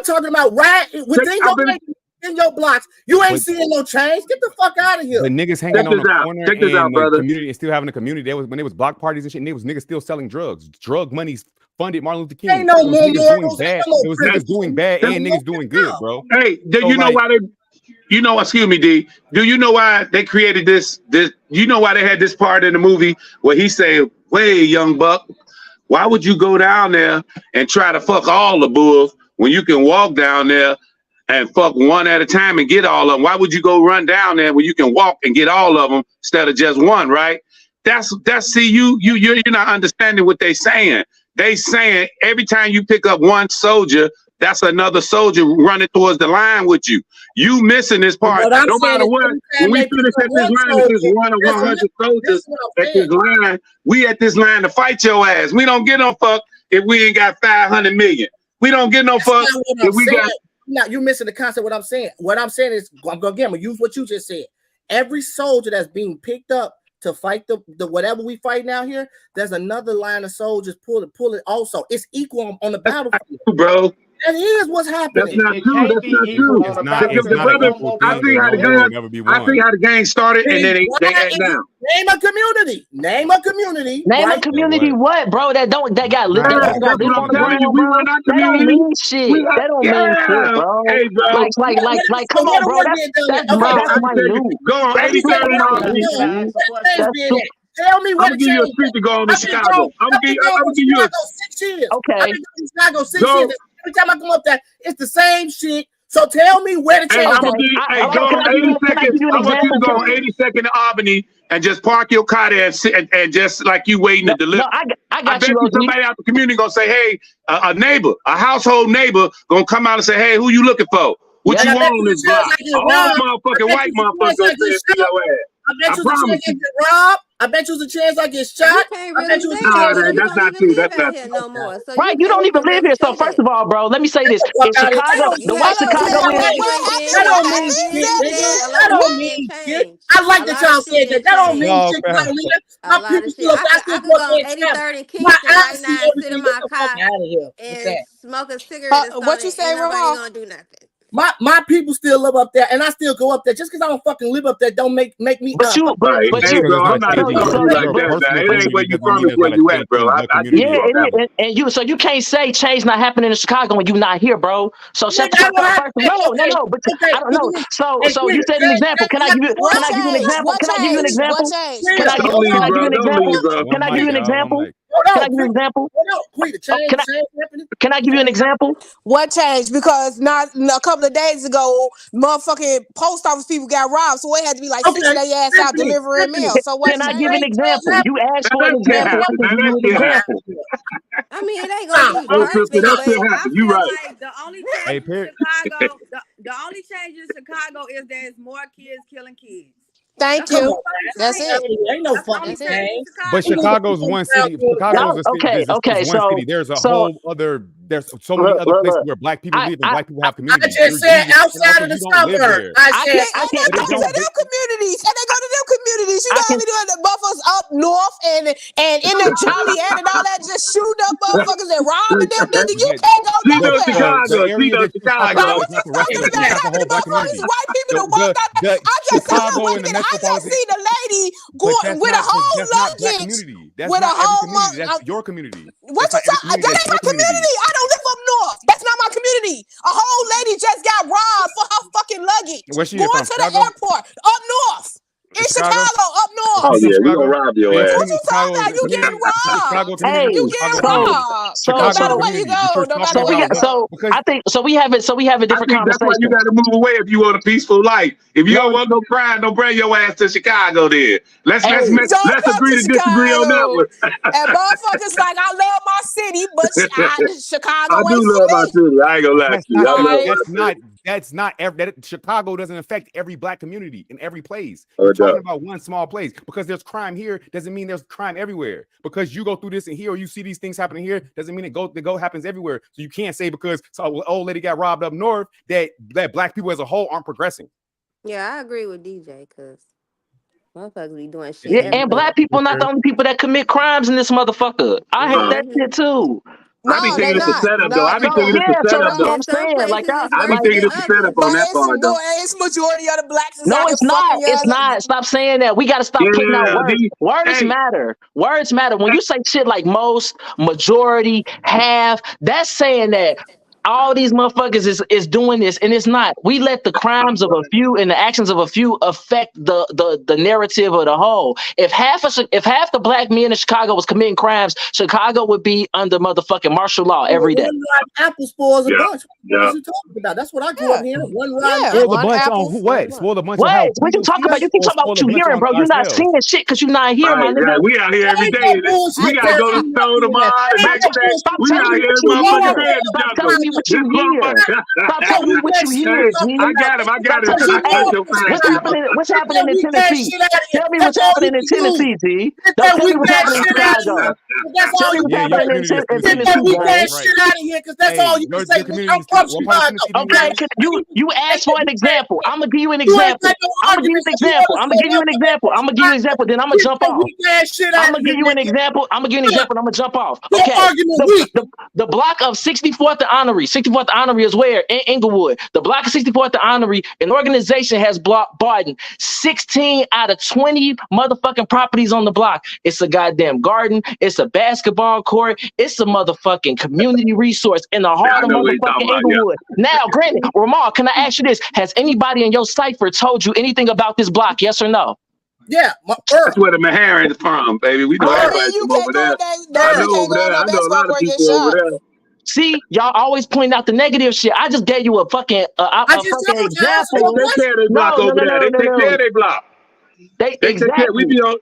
talking about right within your blocks. You ain't seeing no change. Get the fuck out of here. The niggas hanging on the corner and the community and still having a community. When there was block parties and shit, and there was niggas still selling drugs. Drug money's funded Martin Luther King. Ain't no more It was niggas doing bad and niggas doing good, bro. Hey, you know why they? You know, excuse me, D. Do you know why they created this? You know why they had this part in the movie where he said, "Wait, young buck, why would you go down there and try to fuck all the bulls when you can walk down there and fuck one at a time and get all of them? Why would you go run down there when you can walk and get all of them instead of just one?" Right? That's see you're not understanding what they saying. They saying every time you pick up one soldier, that's another soldier running towards the line with you. You missing this part. No matter what, when we finish at this line, if it's 1 or 100 soldiers at this line, we at this line to fight your ass. We don't get no fuck if we ain't got 500 million. We don't get no fuck if we got. No, you're missing the concept. What I'm saying is, I'm gonna use what you just said. Every soldier that's being picked up to fight the whatever we fight out here, there's another line of soldiers pull it also. It's equal on the battlefield, bro. That is what's happening. That's not true. That's not true. I see how the gang started and then they act down. Name a community. Name a community. Name a community what, bro? That got lit. That don't mean shit. That don't mean shit, bro. Hey, bro. Like, come on, bro. That's minute. Go on, 83rd. Tell me what. I'm gonna give you a street to go on to Chicago. I'm gonna give you 6 years. Okay. I've been in Chicago 6 years. Every time I come up there, it's the same shit. So tell me where to change. Go on 80 seconds. I want you to go on 82nd to Albany and just park your car there and just like you waiting to deliver. I bet you somebody out the community gonna say, hey, a neighbor, a household neighbor gonna come out and say, hey, who you looking for? What you want on this block? All motherfucking white motherfuckers gonna say it to your ass. I bet you the chance I get robbed. I bet you the chance I get shot. I bet you that's not true. That's not true. No more. So right, you don't even live here. So first of all, bro, let me say this: in Chicago, the way Chicago is. That don't mean shit. That don't mean shit. I like that y'all said that. That don't mean shit. My people still. I still go on 83rd and Kingston right now and sit in my car and smoke a cigarette. What you say, Nobody Ramon? gonna do nothing. My people still live up there, and I still go up there. Just because I don't fucking live up there, don't make me. But you, bro, I'm not like that. It ain't where you from, it's where you at, bro. And you can't say change not happening in Chicago when you not here, bro. So shut the fuck up. No. But I don't know. So you said an example. Can I give you an example? Can I give you an example? Can I give you an example? Can I give you an example? What changed? Because not a couple of days ago, motherfucking post office people got robbed, so it had to be like 6 of their ass out delivering mail. So what? Can I give an example? You asked for an example. I can give you an example. I mean, it ain't gonna be perfect, but I feel like the only change in Chicago, the only change in Chicago is there's more kids killing kids. Thank you. That's it. Ain't no fucking thing. But Chicago's one city. Chicago's a city. Okay. One city. There's a whole other there's so many other places where black people live and black people have communities. I just said outside of the suburbs. I said they go to them communities. And they go to them communities. You know how we doing the buffers up north and in the Joliet and all that, just shooting up motherfuckers and robbing them. Nigga, you can't go nowhere. Chicago. White people that walk out there. I just seen a lady going with a whole luggage. With a whole month. That's your community. What you talking? That ain't my community. I don't live up north. That's not my community. A whole lady just got robbed for her fucking luggage. Where's she going from? to the airport up north. In Chicago, up north. Oh yeah, we gonna rob your ass. What you talking about? You getting robbed. You getting robbed. So no matter where you go, no matter where you go. So we have a different conversation. That's why you got to move away if you want a peaceful life. If you don't want no crime, don't bring your ass to Chicago. Then let's agree to disagree on that one. And motherfuckers like I love my city, but Chicago. I do love my city. I ain't gonna lie to you. That's not Chicago doesn't affect every black community in every place. We're talking about one small place. Because there's crime here doesn't mean there's crime everywhere. Because you go through this in here or you see these things happening here doesn't mean it happens everywhere. So you can't say because old lady got robbed up north that black people as a whole aren't progressing. Yeah, I agree with DJ because motherfuckers be doing shit. Yeah, and black people not the only people that commit crimes in this motherfucker. I hate that shit too. I be thinking it's a setup, though. I be thinking it's a setup, though. I'm saying, like, I be thinking it's a setup on that part, though. It's majority of the blacks. No, it's not. It's not. Stop saying that. We got to stop putting out words. Words matter. Words matter. When you say shit like most, majority, half, that's saying that all these motherfuckers is doing this, and it's not. We let the crimes of a few and the actions of a few affect the narrative of the whole. If half the black men in Chicago was committing crimes, Chicago would be under motherfucking martial law every day. Apple spoils a bunch. What are you talking about? That's what I grew up hearing. One spoil a bunch on what? Spoil a bunch of how? What you talking about? You keep talking about what you hearing, bro. You're not seeing shit because you're not here, my nigga. We out here every day. We gotta go to the store tomorrow. The next day, we out here Stop telling me what you hear. Stop telling me what you hear. I got him. What's happening in Tennessee? Tell me what's happening in Tennessee, T. Don't tell me what's happening in Chicago. Tell me what's happening in Tennessee, man. Shit out of here, because that's all you can say. I'm from Chicago. Okay, you asked for an example. I'm gonna give you an example. I'm gonna give you an example. Then I'm gonna jump off. I'm gonna give you an example. And I'm gonna jump off. Okay. The block of 64th and Honorary. 64th Honorary is where? In Inglewood. The block of 64th and Honorary, an organization has bought 16 out of 20 motherfucking properties on the block. It's a goddamn garden. It's a basketball court. It's a motherfucking community resource in the heart of motherfucking Inglewood. Now, granted, Ramal, can I ask you this? Has anybody in your cipher told you anything about this block? Yes or no? Yeah, that's where the Maharan is from, baby. We know everybody from over there. I know a lot of people over there. See, y'all always point out the negative shit. I just gave you a fucking example. They take care of their block over there. They take care of their block. They take care.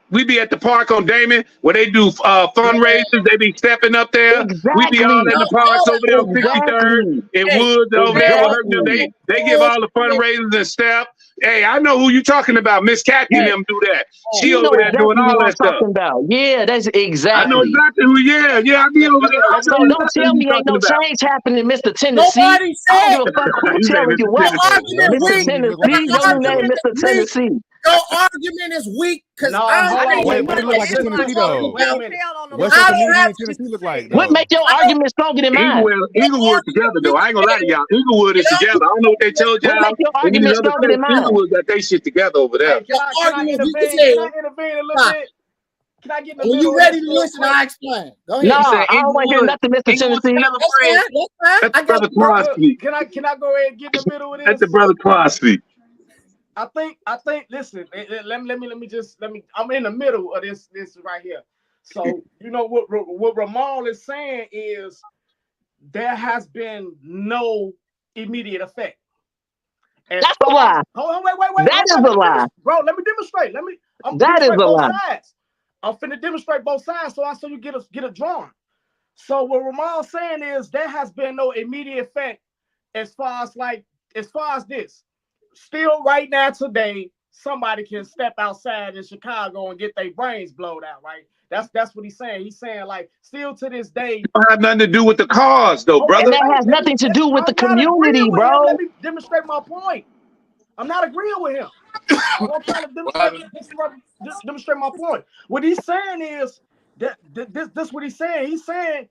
We be at the park on Damon where they do fundraisers. They be stepping up there. We be all in the parks over there on 63rd in Woods over there. They give all the fundraisers and stuff. Hey, I know who you talking about. Miss Kathy and them do that. She over there doing all that stuff. Yeah, that's exactly. I know exactly who. Yeah, I be over there. So don't tell me ain't no change happening, Mr. Tennessee. Nobody said. I don't give a fuck who telling you what. Mr. Tennessee, your name, Mr. Tennessee. Your argument is weak because what look like Tennessee though? What's your community in Tennessee look like? What make your argument stronger than mine? Inglewood together though. I ain't gonna lie to y'all. Inglewood is together. I don't know what they told y'all. What make your argument stronger than mine? Inglewood got they shit together over there. Can I intervene a little bit? Can I get in the when you ready to listen, I explain. Go ahead. No, I don't want to hear nothing, Mr. Tennessee. That's Brother Crosby. Can I go ahead and get in the middle of this? That's the Brother Crosby. I think. Listen, let me. I'm in the middle of this right here. So you know what Ramal is saying is there has been no immediate effect. That's a lie. Hold on, wait. That is a lie, bro. Let me demonstrate. That is a lie. I'm finna demonstrate both sides so you get a drawing. So what Ramal's saying is there has been no immediate effect as far as this. Still right now today, somebody can step outside in Chicago and get their brains blown out, right? That's what he's saying. He's saying like still to this day. It don't have nothing to do with the cause, though, brother. And that has nothing to do with the community, bro. Let me demonstrate my point. I'm not agreeing with him. I'm trying to demonstrate my point. What he's saying is that this what he's saying. He's saying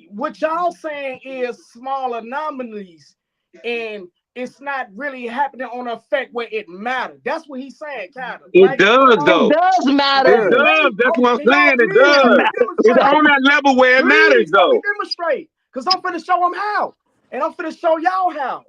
what y'all saying is small anomalies, and it's not really happening on an effect where it matters. That's what he's saying, kind of. It does, though. It does matter. It does. That's what I'm saying. It does. It's on that level where it matters, though. Let me demonstrate, because I'm finna show them how, and I'm finna show y'all how,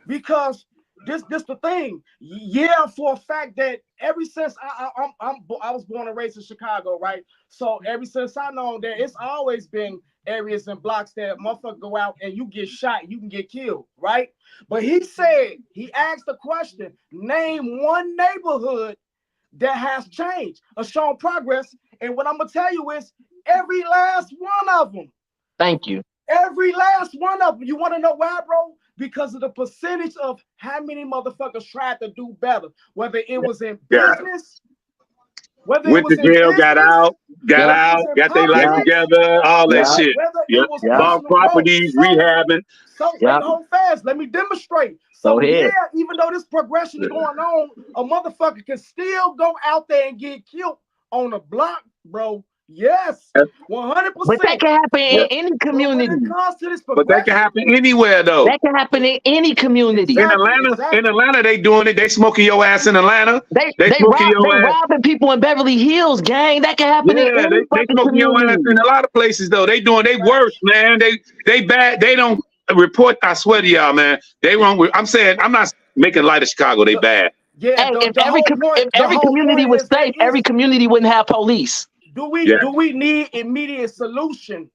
because this the thing. Yeah, for a fact that ever since I was born and raised in Chicago, right? So ever since I know that, it's always been areas and blocks that motherfucker go out and you get shot, you can get killed, right? But he asked the question, name one neighborhood that has changed or shown progress. And what I'm gonna tell you is every last one of them. Thank you. Every last one of them. You want to know why, bro? Because of the percentage of how many motherfuckers tried to do better, whether it was in business, whether went to jail, got out, got their life together, all that shit. Bought properties, rehabbing. So hold fast. Let me demonstrate. So yeah, even though this progression is going on, a motherfucker can still go out there and get killed on a block, bro. Yes, 100%. But that can happen in any community. But that can happen anywhere, though. That can happen in any community. In Atlanta, they doing it. They smoking your ass in Atlanta. They robbing people in Beverly Hills, gang. That can happen in any they smoking your ass in a lot of places, though. They doing they worse, man. They bad. They don't report. I swear to y'all, man. They wrong. I'm saying I'm not making light of Chicago. They bad. Yeah. Hey, if every community was safe, every community wouldn't have police. Do we need immediate solution?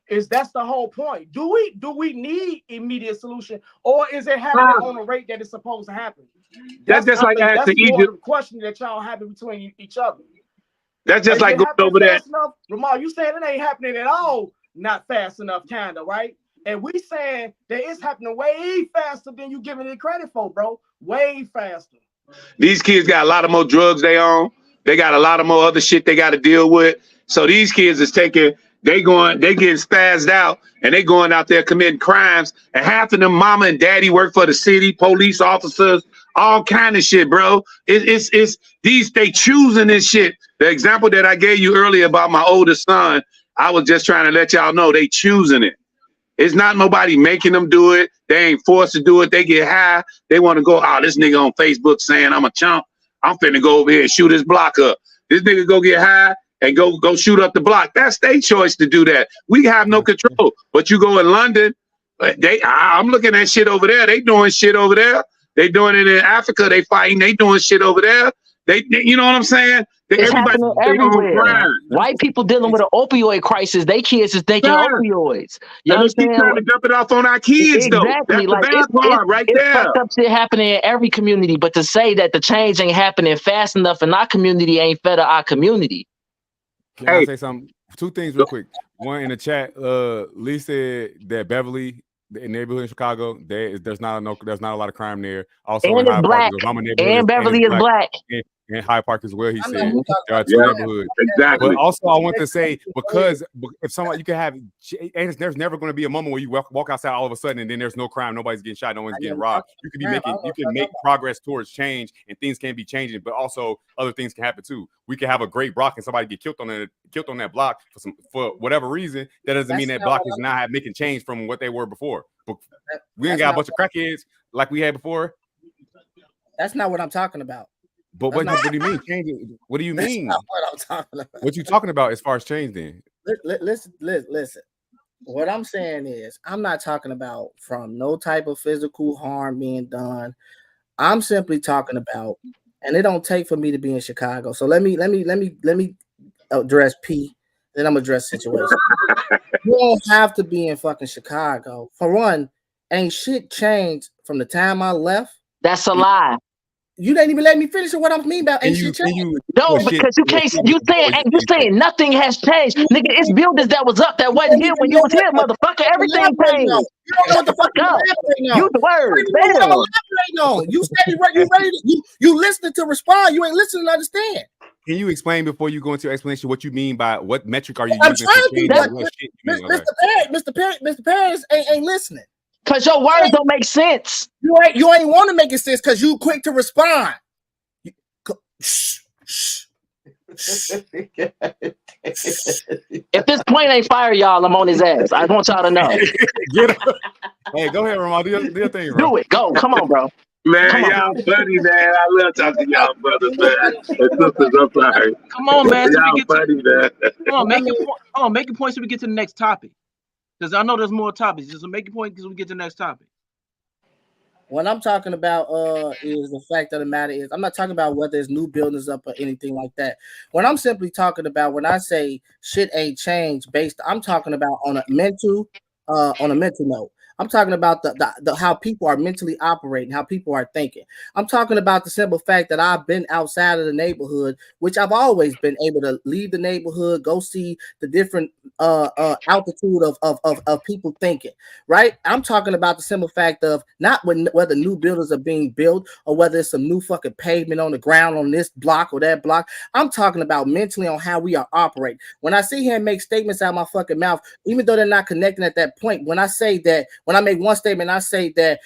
That's the whole point. Do we need immediate solution, or is it happening on a rate that it's supposed to happen? That's just like asking Egypt. Question that y'all having between each other. That's just like going over there. Ramal, you saying it ain't happening at all, not fast enough, kinda, right? And we saying that it's happening way faster than you giving it credit for, bro. Way faster. These kids got a lot of more drugs they own. They got a lot of more other shit they got to deal with. So these kids is they getting spazzed out, and they going out there committing crimes. And half of them mama and daddy work for the city, police officers, all kind of shit, bro. They choosing this shit. The example that I gave you earlier about my oldest son, I was just trying to let y'all know they choosing it. It's not nobody making them do it. They ain't forced to do it. They get high. They want to go, this nigga on Facebook saying I'm a chump. I'm finna go over here and shoot his block up. This nigga go get high and go shoot up the block. That's their choice to do that. We have no control. But you go in London, I'm looking at shit over there. They doing shit over there. They doing it in Africa. They fighting. They doing shit over there. You know what I'm saying? It's happening everywhere. White people dealing with an opioid crisis. They kids is taking opioids. You know what I'm saying? Trying to dump it off on our kids, though. That's the bad part right there. Fucked up shit happening in every community, but to say that the change ain't happening fast enough in our community ain't fair to our community. Can I say something? Two things real quick. One in the chat, Lee said that Beverly, the neighborhood in Chicago, there's not a lot of crime there. Also, and it's black. And Beverly is black. And Hyde Park as well. He said there are two neighborhoods. Exactly. But also, I want to say, because if somebody you can have, and there's never going to be a moment where you walk outside all of a sudden and then there's no crime, nobody's getting shot, no one's getting robbed. You can make progress towards change, and things can be changing, but also other things can happen too. We can have a great block and somebody get killed on that block for whatever reason. That doesn't mean that block is not making change from what they were before. But we ain't got a bunch of crackheads like we had before. That's not what I'm talking about. But what do you mean changing? What do you mean? That's not what I'm talking about. What you talking about as far as change then? Listen. What I'm saying is I'm not talking about from no type of physical harm being done. I'm simply talking about, and it don't take for me to be in Chicago. So let me address P, then I'm gonna address situation. You don't have to be in fucking Chicago. For one, ain't shit changed from the time I left. That's a lie. You didn't even let me finish what I mean about ain't shit changed. No, because you can't. You saying nothing has changed, nigga. It's buildings that was up that wasn't here when you was here, motherfucker. Everything changed. You don't know what the fuck up. Use the word. You steady right. You ready? You listening to respond. You ain't listening to understand. Can you explain before you go into your explanation what you mean by what metric are you I'm using? trying To change to, what shit you mean? Mr. Paris ain't listening. Cause your words don't make sense. You ain't want to make it sense because you quick to respond. If this point ain't fire, y'all, I'm on his ass. I want y'all to know. Hey, go ahead, Ramon. Do your thing, bro. Do it. Go. Come on, bro. Man, y'all funny, man. I love talking to y'all brothers, man. And sisters, I'm sorry. Come on, man. So Y'all we get funny, man. Come on, make your point. Oh, make your point so we get to the next topic. Because I know there's more topics. Just make your point because we get to the next topic. What I'm talking about is the fact of the matter is I'm not talking about whether there's new buildings up or anything like that. What I'm simply talking about when I say shit ain't changed I'm talking about on a mental note. I'm talking about the how people are mentally operating, how people are thinking. I'm talking about the simple fact that I've been outside of the neighborhood, which I've always been able to leave the neighborhood, go see the different altitude of people thinking, right? I'm talking about the simple fact of not whether new buildings are being built or whether it's some new fucking pavement on the ground on this block or that block. I'm talking about mentally on how we are operating. When I sit here and make statements out of my fucking mouth, even though they're not connecting at that point, when I make one statement, I say that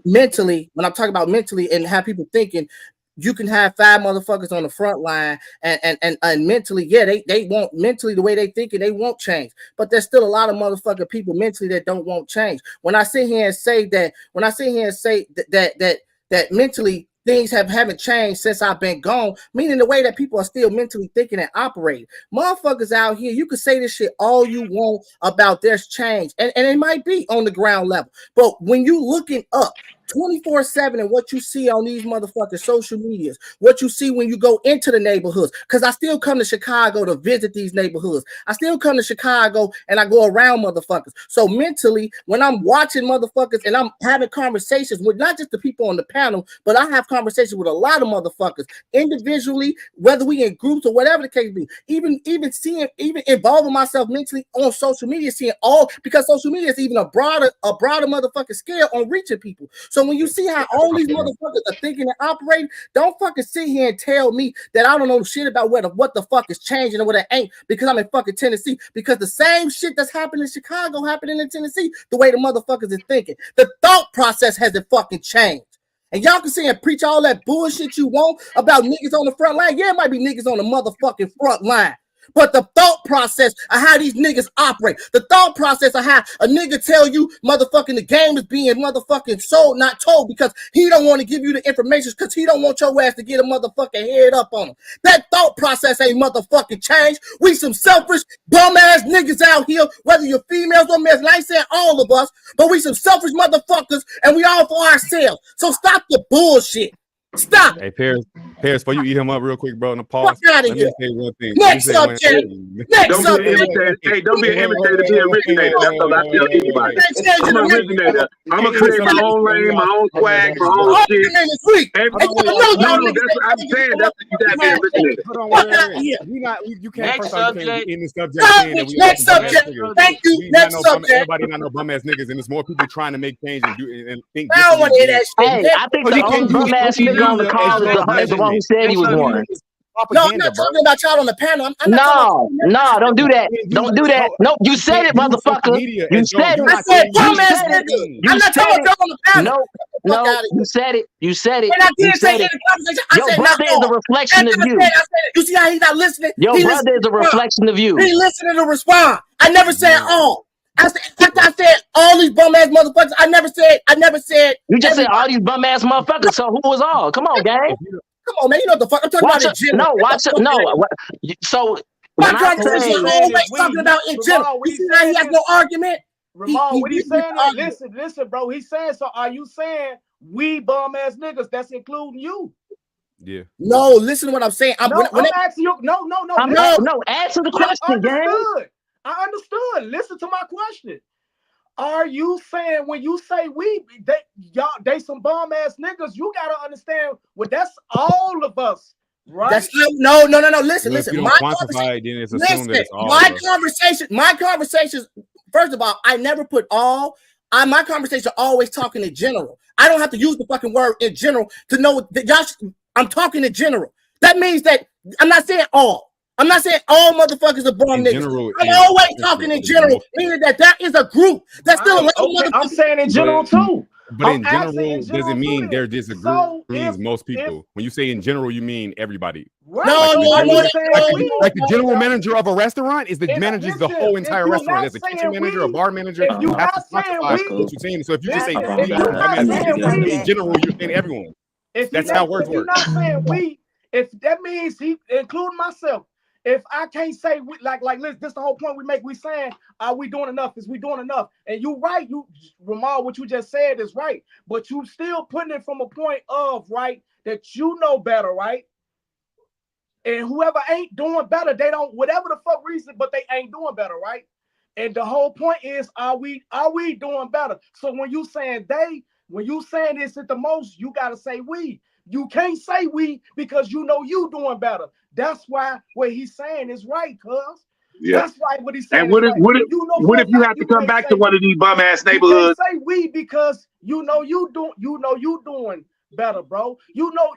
mentally, when I'm talking about mentally and have people thinking, you can have 5 motherfuckers on the front line and mentally, yeah, they won't mentally the way they thinking, they won't change. But there's still a lot of motherfucking people mentally that don't want change. When I sit here and say that mentally things haven't changed since I've been gone, meaning the way that people are still mentally thinking and operating. Motherfuckers out here, you can say this shit all you want about there's change, and it might be on the ground level. But when you looking up 24/7 and what you see on these motherfucking social medias, what you see when you go into the neighborhoods, because I still come to Chicago to visit these neighborhoods. I still come to Chicago and I go around motherfuckers. So mentally, when I'm watching motherfuckers and I'm having conversations with not just the people on the panel, but I have conversations with a lot of motherfuckers individually, whether we in groups or whatever the case be, even involving myself mentally on social media, seeing all, because social media is even a broader motherfucking scale on reaching people. So when you see how all these motherfuckers are thinking and operating, don't fucking sit here and tell me that I don't know shit about what the fuck is changing and what it ain't because I'm in fucking Tennessee. Because the same shit that's happening in Chicago happening in Tennessee, the way the motherfuckers is thinking. The thought process hasn't fucking changed. And y'all can sit and preach all that bullshit you want about niggas on the front line. Yeah, it might be niggas on the motherfucking front line. But the thought process of how these niggas operate, the thought process of how a nigga tell you motherfucking the game is being motherfucking sold, not told, because he don't want to give you the information because he don't want your ass to get a motherfucking head up on him. That thought process ain't motherfucking changed. We some selfish, bum ass niggas out here, whether you're females or males, and I ain't saying all of us, but we some selfish motherfuckers and we all for ourselves. So stop the bullshit. Stop. Hey, Paris, before you eat him up real quick, bro, in the pause, let me say one thing. Next subject. Don't be an imitator, be an originator. That's all I tell anybody. I'm an originator. I'm going to create my own lane, my own swag, my own shit. I'm saying that's what you got to be an originator. Hold on, you can't Next subject. in this subject. Next subject. Thank you. Next subject. Everybody not no bum ass niggas, and there's more people trying to make change and think. I don't want to hear that shit. Hey, I think the only bum ass nigga on the call is the one who said he was one. No, I'm not talking about y'all on the panel. No, don't do that. Don't do that. Nope, you said it, motherfucker. You said it. I said bum ass nigga. I'm not talking about y'all on the panel. No, you said it. You said it. And I didn't say it in the conversation. I Your said brother is a reflection of you. You see how he's not listening? Your brother is a reflection of you. He listening to respond. I never said all. I said all these bum ass motherfuckers. I never said. You just said all these bum ass motherfuckers. So who was all? Come on, gang. Come on, man. You know what the fuck I'm talking about in general. So my conversation is always talking about in general. You see how he has no argument? Ramon, what he's saying is, listen, bro. He's saying, so are you saying we bum ass niggas? That's including you. Yeah. No, listen to what I'm saying. I'm asking you. No. Answer the question, gang. I understood. Listen to my question. Are you saying when you say they some bum ass niggas? You gotta understand. Well, that's all of us, right? That's no. Listen. If you don't quantify it, then it's assumed that it's all. My conversations. First of all, I never put all. My conversation always talking in general. I don't have to use the fucking word in general to know that y'all. I'm talking in general. That means that I'm not saying all. I'm not saying all motherfuckers are bomb niggas. General, I'm always talking in general, meaning that is a group that's still a lot of motherfuckers. I'm saying in general too. But in general, doesn't mean they're disagreeing most people. When you say in general, you mean everybody. Right. Like the general manager of a restaurant is the manages the whole entire restaurant. There's a kitchen manager, a bar manager. You have to specify what you're saying. So if you just say in general, you're saying everyone. That's how words work. You're not saying we. If that means he, including myself, if I can't say we, like this the whole point we make. We saying, are we doing enough? Is we doing enough? And you right, Ramal, what you just said is right. But you still putting it from a point of right that you know better, right? And whoever ain't doing better, they don't, whatever the fuck reason, but they ain't doing better, right? And the whole point is, are we doing better? So when you saying this at the most, you gotta say we. You can't say we because you know you doing better. That's why what he's saying is right, cuz. Yeah. That's right. What he's saying. And what if you have to come back to one of these bum ass neighborhoods? You can't say we because you know you doing better, bro. You know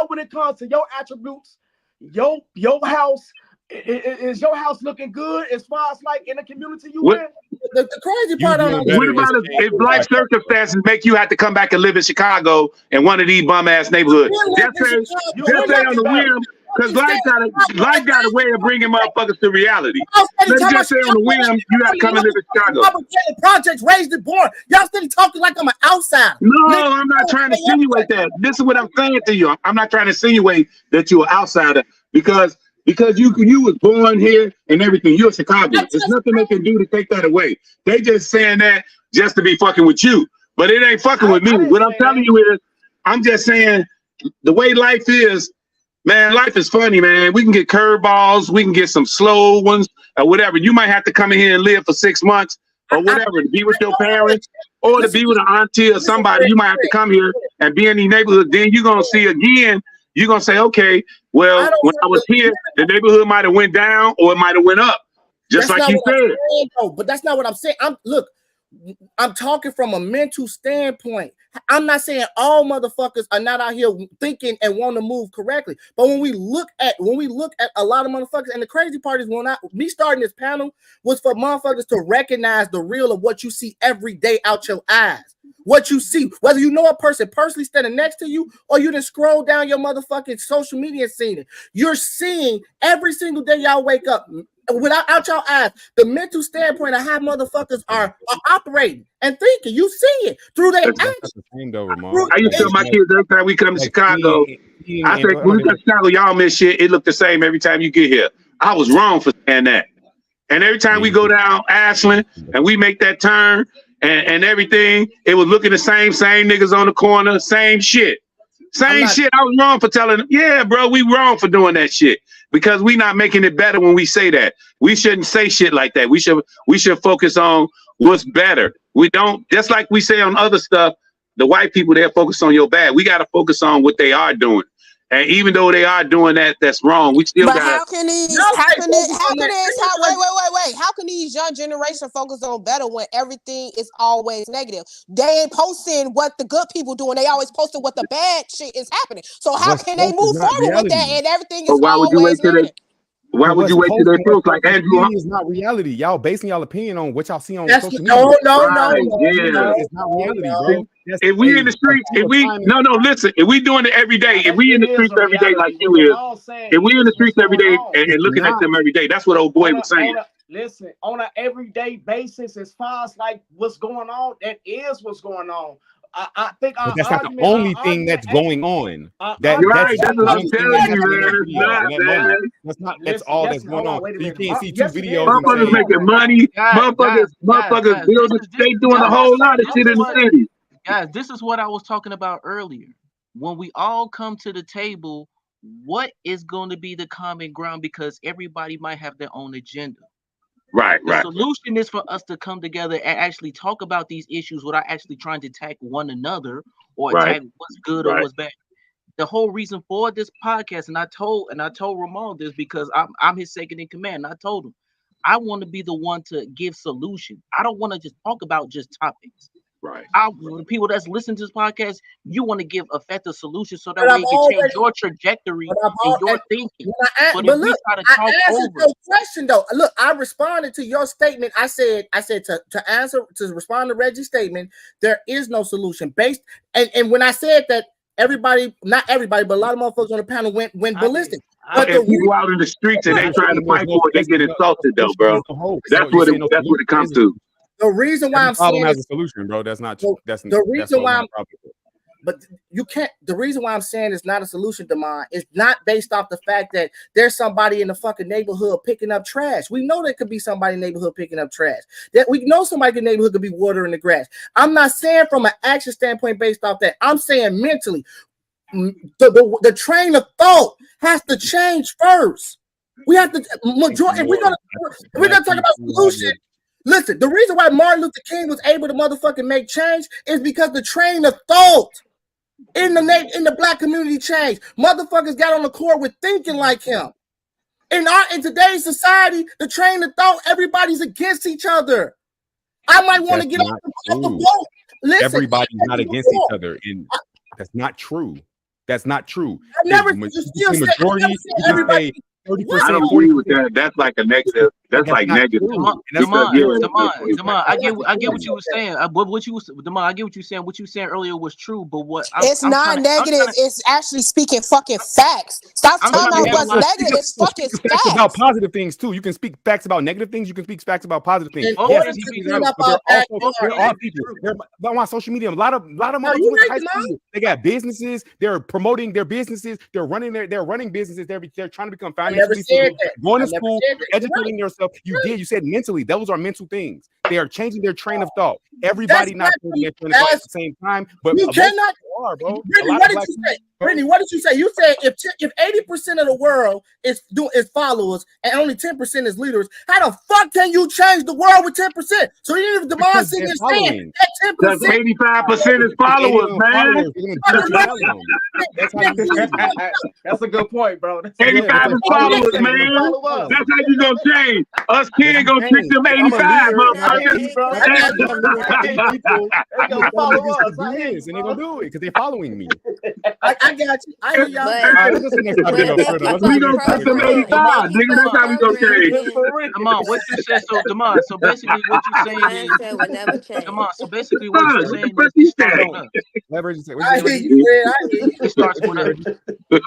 when it comes to your attributes, your house. Is your house looking good as far as like in the community you in? The crazy part of it. What about if life circumstances make you have to come back and live in Chicago in one of these bum ass neighborhoods? Just say on the whim, because life got a way of bringing motherfuckers to reality. Let's just say on the whim, you have to come and live in Chicago. Projects raised and born. Y'all still talking like I'm an outsider. No, I'm not trying to insinuate that. This is what I'm saying to you. I'm not trying to insinuate that you're an outsider because you was born here and everything. You're a Chicagoan. There's nothing they can do to take that away. They just saying that just to be fucking with you. But it ain't fucking with me. What I'm telling you is, I'm just saying the way life is, man, life is funny, man. We can get curveballs, we can get some slow ones or whatever. You might have to come in here and live for 6 months or whatever to be with your parents or to be with an auntie or somebody. You might have to come here and be in the neighborhood. Then you're going to see again. You're going to say, okay, well, when I was here, the neighborhood might have went down or it might have went up, just like you said. But that's not what I'm saying. I'm talking from a mental standpoint. I'm not saying all motherfuckers are not out here thinking and want to move correctly. But when we look at a lot of motherfuckers, and the crazy part is me starting this panel was for motherfuckers to recognize the real of what you see every day out your eyes. What you see, whether you know a person personally standing next to you or you just scroll down your motherfucking social media and seeing it. You're seeing every single day y'all wake up without your eyes the mental standpoint of how motherfuckers are operating and thinking. You see it through their actions. I used to tell my kids every time we come to Chicago, I say, when we come to Chicago, y'all miss shit. It look the same every time you get here. I was wrong for saying that. And every time we go down Ashland and we make that turn, and everything, it was looking the same niggas on the corner, same shit. Same shit. I was wrong for telling them, yeah, bro, we wrong for doing that shit. Because we not making it better when we say that. We shouldn't say shit like that. We should focus on what's better. We don't, just like we say on other stuff, the white people, they're focused on your bad. We got to focus on what they are doing. And even though they are doing that, that's wrong. We still got. How can these young generation focus on better when everything is always negative? They ain't posting what the good people doing. They always posting what the bad shit is happening. So how can they move forward with that? And everything is always negative. Why would you wait till they post like Andrew? It's not reality. Y'all basing y'all opinion on what y'all see on social media. No. It's not reality, bro. If we in the streets, listen, if we doing it every day, if we in the streets every day like you is, if we in the streets every day and looking at them every day, that's what old boy was saying. Listen, on an everyday basis, as far as like what's going on, that is what's going on. I think but that's not the only thing that's going on. That's what I'm telling you, man. That's all that's going on. So you can't see two videos. Motherfuckers making money. Motherfuckers building. They doing a whole lot of shit in the city. Guys, this is what I was talking about earlier. When we all come to the table, what is going to be the common ground? Because everybody might have their own agenda. Right. The solution is for us to come together and actually talk about these issues without actually trying to attack one another or attack what's good or what's bad. The whole reason for this podcast, and I told Ramon this because I'm his second in command. And I told him I want to be the one to give solution. I don't want to just talk about just topics. Right. The people that's listening to this podcast, you want to give effective solutions so that way you can change your trajectory and your thinking. But if we try to talk answered your question though. Look, I responded to your statement. I said to respond to Reggie's statement, there is no solution based. And when I said that, not everybody, but a lot of motherfuckers on the panel went ballistic. But the people out in the streets and they trying to fight for it, they get insulted though, bro. That's what it comes to. The reason why I'm saying has a solution, bro. That's not that's the reason why the reason why I'm saying it's not a solution, Damon, is not based off the fact that there's somebody in the fucking neighborhood picking up trash. We know there could be somebody in the neighborhood picking up trash. That we know somebody in the neighborhood could be watering the grass. I'm not saying from an action standpoint based off that. I'm saying mentally, the train of thought has to change first. We have to majority. If we're gonna talk about solution. Listen, the reason why Martin Luther King was able to motherfucking make change is because the train of thought in the black community changed. Motherfuckers got on the court with thinking like him. In today's society, the train of thought, everybody's against each other. I might want to get off the boat. Listen, everybody's not against each other, and that's not true. That's not true. I never majority. Everybody. 30%, I don't agree with that. That's like a negative. That's like negative. Damon, I get what you were saying. I get what you were saying. What you were saying earlier was true, but it's not negative. It's actually speaking fucking facts. Stop talking about what's negative. It's fucking facts about positive things too. You can speak facts about negative things. You can speak facts about positive things. Yes, they're all people. They're on social media. A lot of motherfuckers. They got businesses. They're promoting their businesses. They're running businesses. They're trying to become financially going to school, educating yourself. You said mentally. Those are mental things. They are changing their train of thought. Everybody not changing their train of thought at the same time, but you cannot. Bro. Brittany, what did you say? You said if 80% of the world is followers and only 10% is leaders, how the fuck can you change the world with 10%? So even if Demond sitting here saying that 10%, 85% is followers, man. That's a good point, bro. 85 is followers, man. That's how you gonna change. Us kids gonna trick them 85, motherfuckers. They gonna follow us, and they gonna do it because they're following me. I got you. I hear y'all. We gonna put them 85, nigga. That's how we gonna change. Come on, what you said. So, Damon, so basically what you're saying is, come on. So basically what you're saying is, it starts with us. It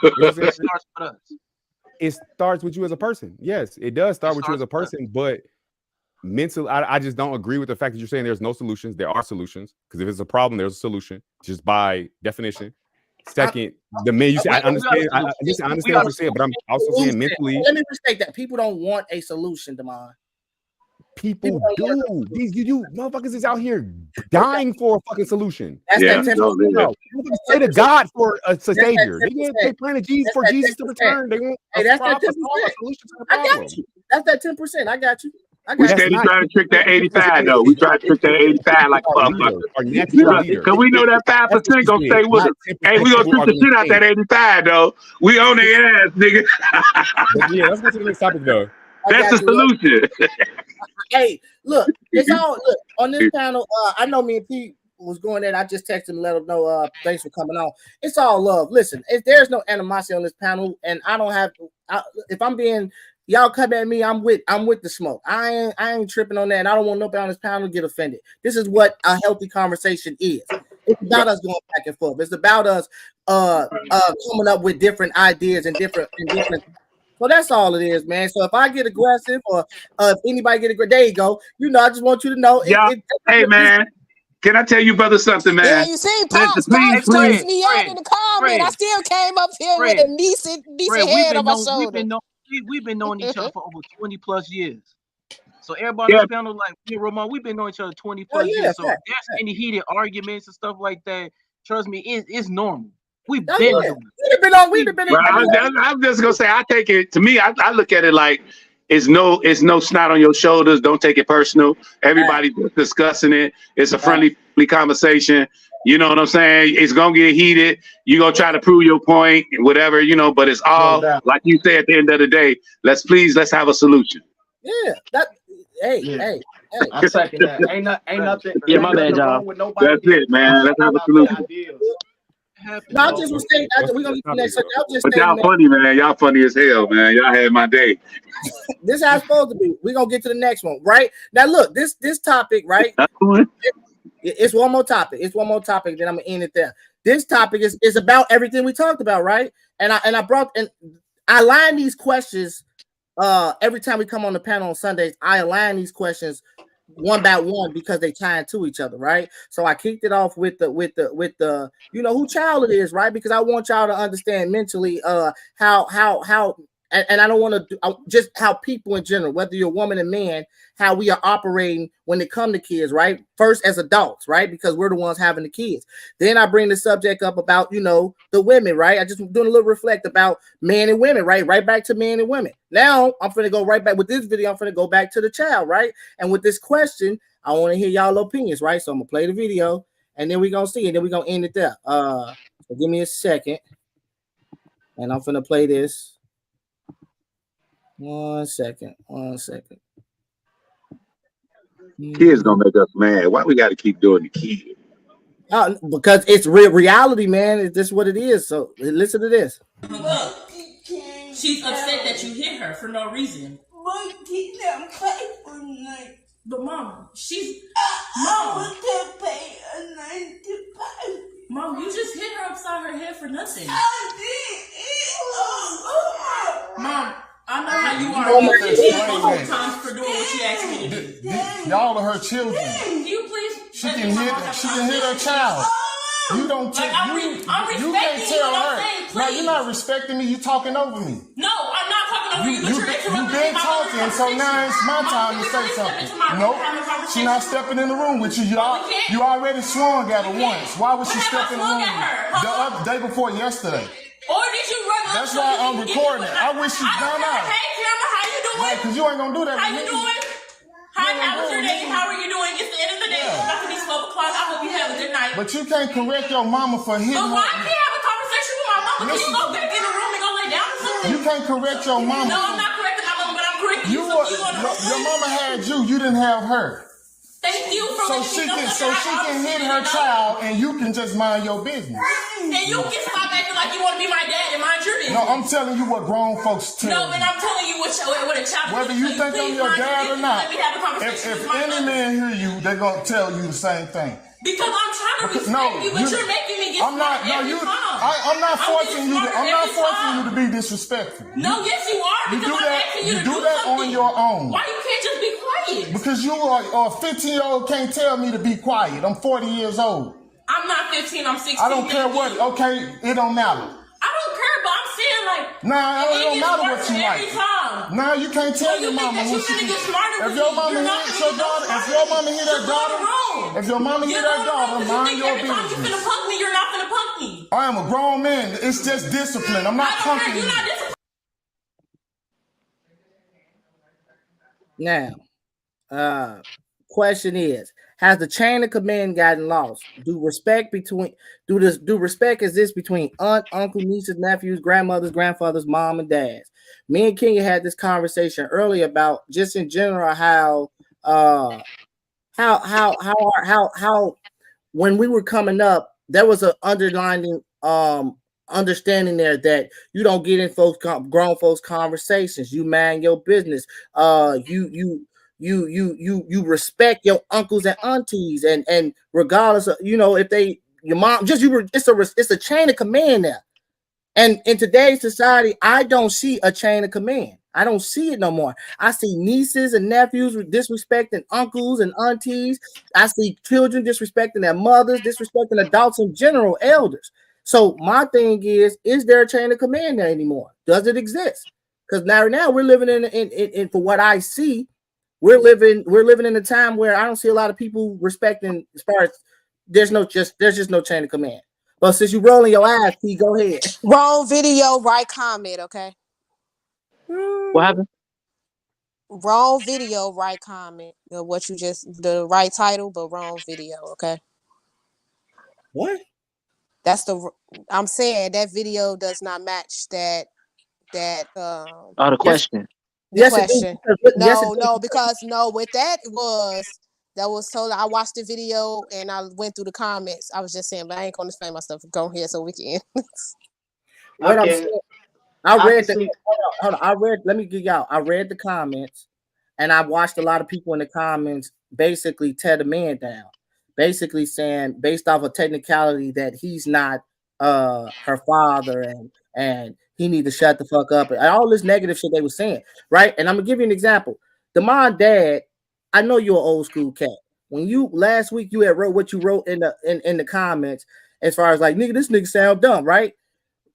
starts with us. It starts with you as a person. Yes, it does start with you as a person, but mentally, I just don't agree with the fact that you're saying there's no solutions. There are solutions, because if it's a problem, there's a solution, just by definition. Second, the men you say, I understand. I understand what you're saying, but I'm also saying mentally. Let me restate that people don't want a solution, Damon. People do. You motherfuckers is out here dying for a fucking solution. That's that say to God for a savior. They praying to Jesus for Jesus to return. They want that's that 10%. I got you. That's that 10%. I got you. We steady trying to trick that 85 though. We try to trick that 85 like motherfucker. Because we know that 5% gonna stay with us. Hey, we gonna trick the shit out that 85 though. We own their ass, nigga. Yeah, let's go to the next topic though. That's the solution. Hey, look, it's all look on this panel. I know me and Pete was going there. I just texted him, let him know. Thanks for coming on. It's all love. Listen, there's no animosity on this panel, and I don't have. If I'm being, y'all come at me, I'm with the smoke. I ain't tripping on that, and I don't want nobody on this panel to get offended. This is what a healthy conversation is. It's about us going back and forth. It's about us coming up with different ideas and different. So that's all it is, man. So if I get aggressive or if anybody get aggressive, there you go. I just want you to know. Hey, man. Can I tell you, brother, something, man? Yeah, you see, Pops turns me out in the comment. I still came up here with a decent head on my shoulder. We've been knowing each other for over 20 plus years. So everybody on the panel, like Ramon, we've been knowing each other 20 plus years. So if there's any heated arguments and stuff like that, trust me, it's normal. We've been doing it. I'm just gonna say, I take it to me. I look at it like it's no snot on your shoulders. Don't take it personal. Everybody's discussing it. It's a friendly conversation. You know what I'm saying? It's gonna get heated. You're gonna try to prove your point, whatever, but it's all like you say at the end of the day, let's have a solution. Yeah. Hey, Hey. I second that. Ain't nothing. Yeah, my bad, y'all. Wrong with nobody. That's it, man. Let's have a solution. No, I just was saying. We're gonna get to the next. But y'all funny, man. Y'all funny as hell, man. Y'all had my day. This is how it's supposed to be. We're gonna get to the next one, right? Now, look, this topic, right? It's one more topic. It's one more topic. Then I'm gonna end it there. This topic is about everything we talked about, right? And I line these questions every time we come on the panel on Sundays. I align these questions one by one because they tie into each other, right? So I kicked it off with the you know who child it is, right? Because I want y'all to understand mentally how and I don't want to do just how people in general, whether you're a woman and man, how we are operating when it comes to kids, right? First as adults, right? Because we're the ones having the kids. Then I bring the subject up about, you know, the women, right? I just doing a little reflect about men and women, right? Right back to men and women. Now I'm going to go right back with this video. I'm going to go back to the child, right? And with this question, I want to hear y'all opinions, right? So I'm going to play the video and then we're going to see, and then we're going to end it there. So give me a second. And I'm going to play this. One second. Kids gonna make us mad. Why we got to keep doing the kid? Because it's real reality, man. Is this what it is? So listen to this. Look, she's upset that you hit her for no reason. But mom, she's mom. Mom, you just hit her upside her head for nothing. Mom, I know how you are. You hit multiple times for doing what she asked me to do. Y'all are her children. Can you please? She can hit her child. You don't take you can't tell her. No, you're not respecting me. You talking over me. No, I'm not talking over you. You've been talking, so now it's my time to say something. Nope. She's not stepping in the room with you. You already swung at her once. Why would she step in the room? The day before yesterday. Or did you run? That's why I'm recording it. I wish you found out. Hey, camera, how you doing? Right, because you ain't gonna do that. How you doing? Hi, how was your day? How are you doing? It's the end of the day. It's about to be 12 o'clock. I hope you have a good night. But you can't correct your mama for hitting her. But why can't I have a conversation with my mama? Can you go back in the room and go lay down or something? You can't correct your mama. No, I'm not correcting my mama, but I'm correcting you. Your mama had you. You didn't have her. Thank you for so she can hit her child and you can just mind your business. And you can stop acting like you want to be my dad and mind your business. No, I'm telling you what grown folks tell No, but I'm telling you what a child. Whether you think I'm your dad or not, if any man hear you, they're gonna tell you the same thing. Because I'm trying to respect you, but you're making me get smart every time. I'm not forcing you. I'm not forcing you to be disrespectful. No, yes you are. Because I'm asking you to do that on your own. Why you can't just be quiet? Because you are a 15-year-old can't tell me to be quiet. I'm 40 years old. I'm not 15. I'm 16. I don't care what. Okay, it don't matter. I don't care, but I'm saying like. Nah, it don't matter what you like. Every time. Nah, you can't tell your mama when she. If your mama hit your daughter, if your mama hit her daughter, if your mama hit her daughter, mind your business. Every time you finna punk me, you're not finna punk me. I am a grown man. It's just discipline. I'm not punking you. Now, question is: has the chain of command gotten lost? Do respect exist between aunt, uncle, nieces, nephews, grandmothers, grandfathers, mom, and dads? Me and Kenya had this conversation earlier about just in general how when we were coming up, there was an underlining understanding there that you don't get in grown folks conversations. You mind your business. You respect your uncles and aunties, and regardless of if they your mom it's a chain of command there. And in today's society, I don't see a chain of command. I don't see it no more. I see nieces and nephews disrespecting uncles and aunties. I see children disrespecting their mothers, disrespecting adults in general, elders. So my thing is there a chain of command there anymore? Does it exist? Because now we're living in for what I see. We're living in a time where I don't see a lot of people respecting as far as there's just no chain of command. But since you rolling your eyes, P, go ahead. Wrong video, right comment, okay? What happened? Wrong video, right comment. The right title, but wrong video, okay? What? I'm saying that video does not match that. The question. Yes, question. No, because with that was told. I watched the video and I went through the comments. I was just saying, but I ain't gonna explain my stuff. Go here so we can. What I'm saying, I read the. Hold on. Let me get y'all. I read the comments, and I watched a lot of people in the comments basically tear the man down, basically saying based off a technicality that he's not her father and he need to shut the fuck up and all this negative shit they were saying, right? And I'm gonna give you an example. The mom, dad, I know you're an old school cat. When you last week you had wrote what you wrote in the comments as far as like nigga, this nigga sound dumb, right?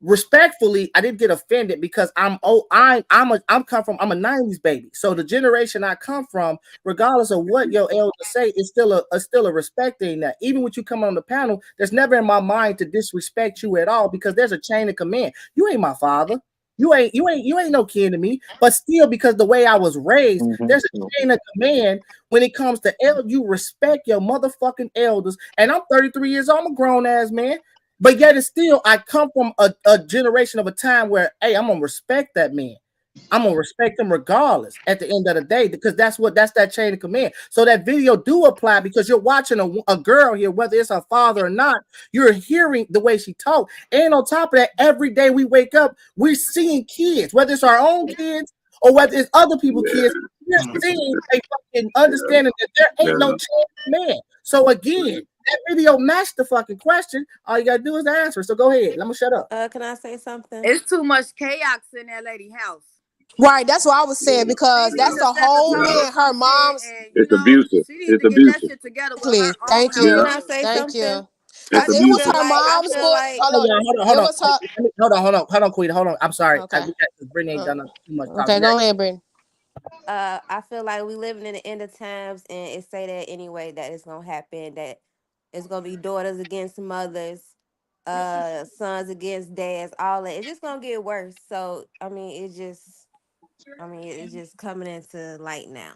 Respectfully, I didn't get offended because I'm a 90s baby. So the generation I come from, regardless of what your elders say, is still a respecting that. Even when you come on the panel, there's never in my mind to disrespect you at all because there's a chain of command. You ain't my father. You ain't no kin to me. But still, because the way I was raised, there's a chain of command when it comes to you respect your motherfucking elders. And I'm 33 years old. I'm a grown ass man. But yet it's still, I come from a generation of a time where, hey, I'm gonna respect that man. I'm gonna respect him regardless at the end of the day, because that's that chain of command. So that video do apply because you're watching a girl here, whether it's her father or not, you're hearing the way she talk. And on top of that, every day we wake up, we're seeing kids, whether it's our own kids or whether it's other people's kids, we're seeing a fucking understanding that there ain't no chain of command. So again, that video matched the fucking question. All you gotta do is answer. So go ahead. I'm gonna shut up. Can I say something? It's too much chaos in that lady house. Right, that's what I was saying because that's the whole man. Her mom's. It's abusive. It's abusive. Please, thank you. Can I say Thank something? you. It's It was her mom's book. Hold on, Queen. Hold on. I'm sorry. Okay. Brittany ain't done too much talking. Okay, go ahead, Brittany. I feel like we living in the end of times, and it say that anyway that it's gonna happen. That it's gonna be daughters against mothers, sons against dads. All that. It's just gonna get worse. So it's just coming into light now,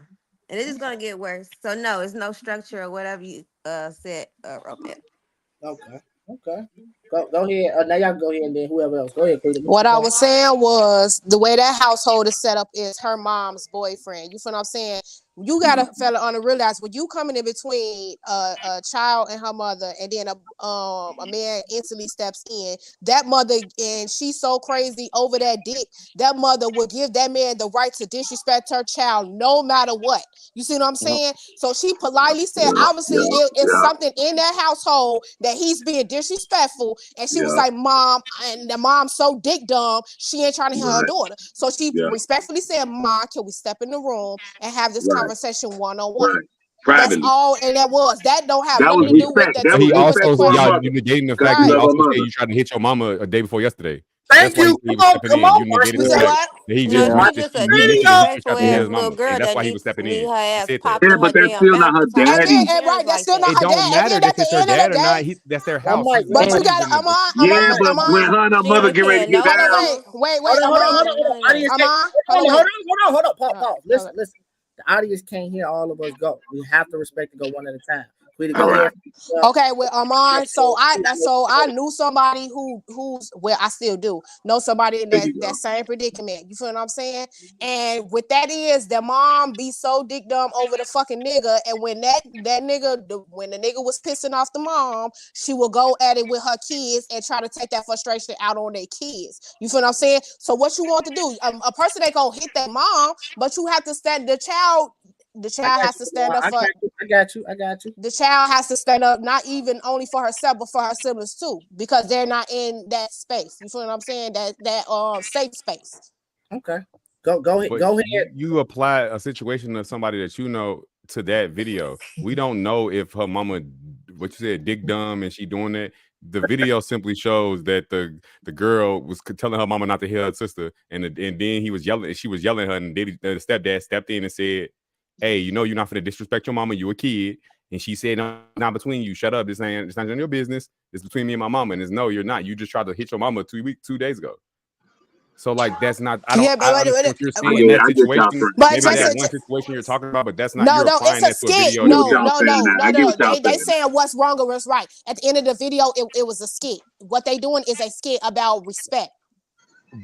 and it's just gonna get worse. So no, it's no structure or whatever you said, Romeo. Okay. Go ahead. Now y'all go ahead and then whoever else. Go ahead, Queen. What I was saying was the way that household is set up is her mom's boyfriend. You feel what I'm saying? You got a fella on to realize when you coming in between a child and her mother, and then a man instantly steps in. That mother, and she's so crazy over that dick. That mother will give that man the right to disrespect her child no matter what. You see what I'm saying? So she politely said, obviously, it's something in that household that he's being disrespectful. And she was like, Mom, and the mom's so dick dumb, she ain't trying to hear her daughter. So she respectfully said, Mom, can we step in the room and have this conversation one-on-one? That's all, and that don't have nothing to do with that. He also, y'all, you negating the fact that he also said you tried to hit your mama a day before yesterday. Thank you. Come on. You what? He just disrespected his mama. And that's why he was stepping in. Yeah, but that's still not her daddy. Right, that's still not her dad. It don't matter if it's her dad or not. That's their house. But you got to, yeah, but when her and her mother get ready to get down. Wait. Hold on. Pause. Listen. The audience can't hear all of us go. We have to respect and go one at a time. Okay, with Armand. So I knew somebody who's I still do know somebody in that same predicament. You feel what I'm saying? And with that is the mom be so dick dumb over the fucking nigga, and when when the nigga was pissing off the mom, she will go at it with her kids and try to take that frustration out on their kids. You feel what I'm saying? So what you want to do? A person ain't gonna hit that mom, but you have to stand the child. The child has to stand up for. I got you. The child has to stand up, not even only for herself, but for her siblings too, because they're not in that space. You feel what I'm saying? That safe space. Okay. Go ahead. You apply a situation of somebody that you know to that video. We don't know if her mama, what you said, dick dumb, and she doing that. The video simply shows that the girl was telling her mama not to hear her sister, and then he was yelling. She was yelling at her, and the stepdad stepped in and said, hey, you know you're not finna disrespect your mama. You a kid. And she said, no, not between you. Shut up. It's not your business. It's between me and my mama. And it's no, you're not. You just tried to hit your mama 2 days ago. So like that's not. I understand what you're saying in that situation. Maybe that one situation you're talking about, but that's not. No, it's a skit. No. They saying what's wrong or what's right. At the end of the video, it was a skit. What they doing is a skit about respect.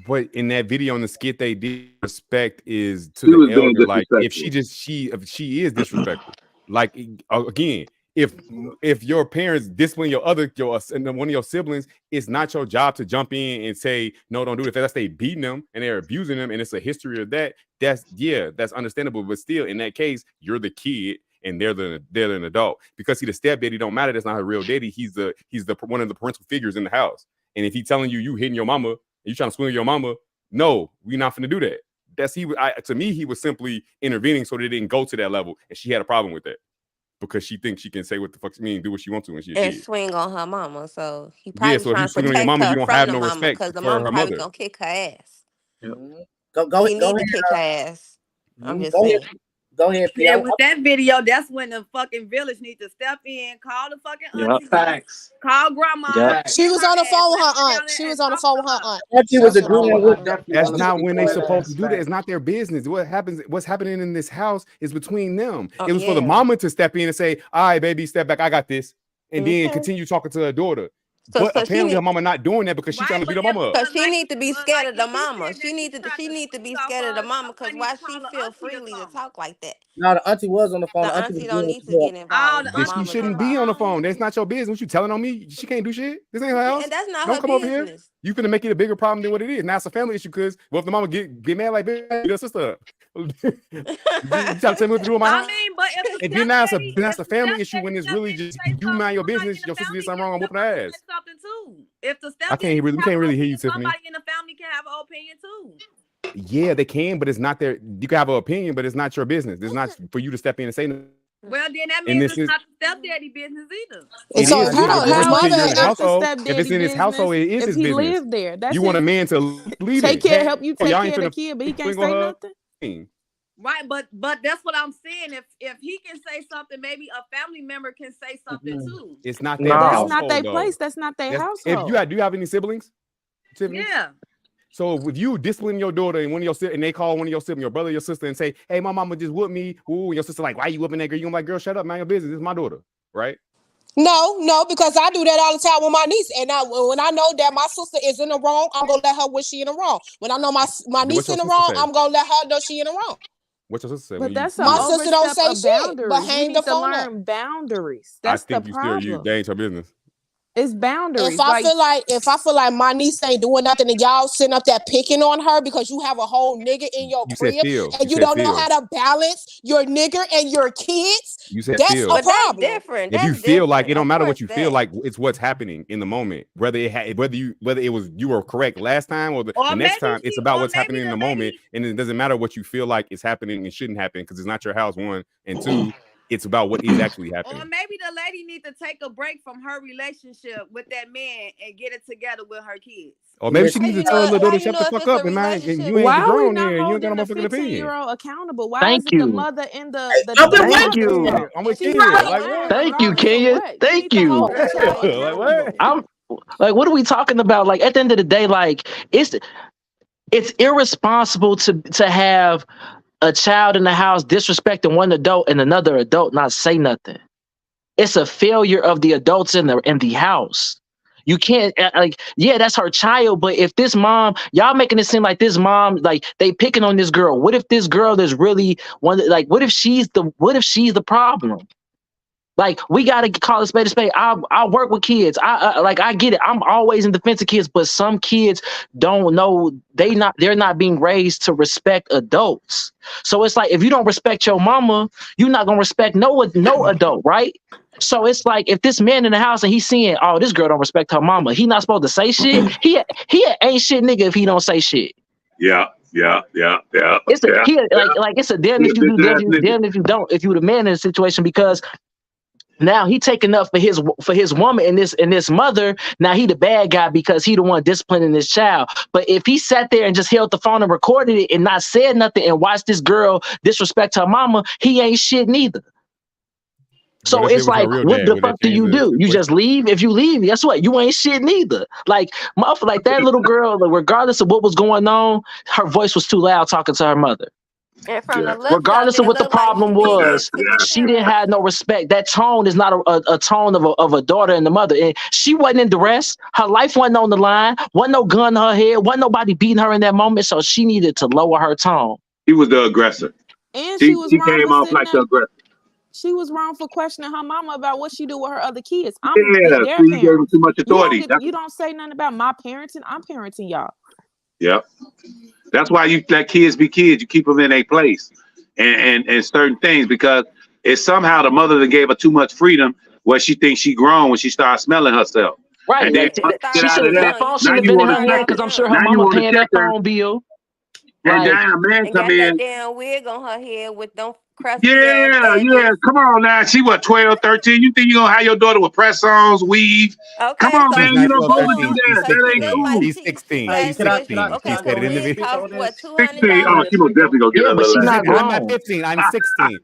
But in that video in the skit they did, respect is to the elder. Like if she is disrespectful. Like again, if your parents discipline one of your siblings, it's not your job to jump in and say no, don't do it. If that's they beating them and they're abusing them, and it's a history of that. That's understandable. But still, in that case, you're the kid and they're an adult. Because the stepdaddy don't matter. That's not her real daddy. He's the one of the parental figures in the house. And if he's telling you hitting your mama, you trying to swing your mama, no, we're not finna do that. To me, he was simply intervening so that it didn't go to that level, and she had a problem with that because she thinks she can say what the fuck she mean, do what she wants to when she and swing on her mama. So he probably so if you swing on your mama, you don't have no respect because the for mama her probably mother. gonna kick her ass. Go he need to kick her ass. I'm just saying. Go ahead, Yeah, with that video, that's when the fucking village need to step in, call the fucking auntie, call grandma. She was on the phone with her aunt. She was on the phone with her aunt. Auntie was agreeing with that. That's not when they supposed to do that. It's not their business. What's happening in this house is between them. It was for the mama to step in and say, all right, baby, step back, I got this. And then continue talking to her daughter. But apparently her mama not doing that because she's trying to beat her mama up. Because she need to be scared of the mama. She need to be scared of the mama because why she feel freely to talk like that? No, the auntie was on the phone. The auntie don't need to get involved. Then she shouldn't be on the phone. That's not your business. What you telling on me? She can't do shit. This ain't her house. And that's not don't her come business. over here. You finna make it a bigger problem than what it is. Now it's a family issue because if the mama get mad like beat her sister up. You trying to tell me what to do in my house? But and then that's a family issue when it's really just you mind your business. Your sister did something wrong, I'm whooping her ass. Something too. If the we can't really hear you, Tiffany. Somebody in the family can have an opinion too. Yeah, they can, but it's not their. You can have an opinion, but it's not your business. It's not for you to step in and say no. Well, then that means it's not the stepdaddy business either. So if it's in his household, it is his business. Live there, that's you want a man to lead help you take care of the kid, but he can't say nothing. Right, but that's what I'm saying. If he can say something, maybe a family member can say something too. It's not their That's household, not their though. place. That's not their household. Do you have any siblings? Tiffany? Yeah. So if you discipline your daughter and they call one of your siblings, your brother, your sister, and say, "Hey, my mama just whooped me," ooh, and your sister like, "Why you whooping that girl?" You gonna be like, "Girl, shut up, mind your business. This is my daughter," right? No, because I do that all the time with my niece. And when I know that my sister is in the wrong, I'm gonna let her wish she in the wrong. When I know my niece in the wrong, I'm gonna let her know she in the wrong. What's your sister say? But that's my sister don't say shit, but hang the phone up. Boundaries. That's the problem. They ain't your business. It's boundaries. If I feel like my niece ain't doing nothing and y'all sitting up there picking on her because you have a whole nigga in your crib and you don't know how to balance your nigger and your kids, that's a problem. Different. If you feel like it don't matter what you feel like, it's what's happening in the moment. Whether it was you were correct last time or the next time, it's about what's happening in the moment, and it doesn't matter what you feel like is happening and shouldn't happen because it's not your house. One and two. It's about what is actually happening. Or maybe the lady need to take a break from her relationship with that man and get it together with her kids. Or maybe she needs to tell her little daughter shut the fuck up and you ain't grown there and you ain't got no motherfucking opinion. Accountable. Why is it the mother and the Thank you. I'm with Kenya. Thank you, Kenya. Thank you. Like what? I'm like, what are we talking about? Like at the end of the day, like it's irresponsible to have a child in the house disrespecting one adult and another adult not say nothing. It's a failure of the adults in the house. You can't that's her child, but if this mom, y'all making it seem like this mom, like they picking on this girl. What if this girl is really what if she's the problem? Like we gotta call a spade a spade. I work with kids. I get it. I'm always in defense of kids, but some kids don't know they're not being raised to respect adults. So it's like if you don't respect your mama, you're not gonna respect no adult, right? So it's like if this man in the house and he's seeing, oh, this girl don't respect her mama, he not supposed to say shit. He ain't shit nigga if he don't say shit. Yeah. It's a damn if you do, damn if you don't. If you the man in the situation, because now he taking up for his woman and this mother. Now he the bad guy because he the one disciplining this child. But if he sat there and just held the phone and recorded it and not said nothing and watched this girl disrespect her mama, he ain't shit neither. So it's like, what the fuck do? You just leave? If you leave, guess what? You ain't shit neither. Like that little girl, regardless of what was going on, her voice was too loud talking to her mother. And from the looks Regardless of it, what the look like problem she did was, it to the she didn't parents. have no respect. That tone is not a tone of a daughter and the mother. And she wasn't in duress. Her life wasn't on the line. Wasn't no gun to her head. Wasn't nobody beating her in that moment. So she needed to lower her tone. He was the aggressor. And She she was wrong came for off sitting like the there. aggressor. She was wrong for questioning her mama about what she do with her other kids. I'm Yeah, their so you gave him parent. too much authority. You don't say nothing about my parenting. I'm parenting y'all. Yep. That's why you let kids be kids. You keep them in a place and certain things, because it's somehow the mother that gave her too much freedom where she thinks she grown when she starts smelling herself. Right. And then She should have that phone shouldn't have been in her hand because I'm sure her mama paying that phone bill. And Like, then a man And come got that in. damn wig on her head with them crusty Yeah, ass edges. come on now. She was 12, 13. You think you're gonna have your daughter with press-ons, weave? Okay, Come on, so man. she's You don't supposed to cool do that. because That she ain't looked cool. like She's 16. that. She's So 16. okay, She so said it the in the wig video. cost what, $200? 16. Oh, she most definitely gonna get Yeah, a but little she's less. not I'm not grown. 15. I'm 16.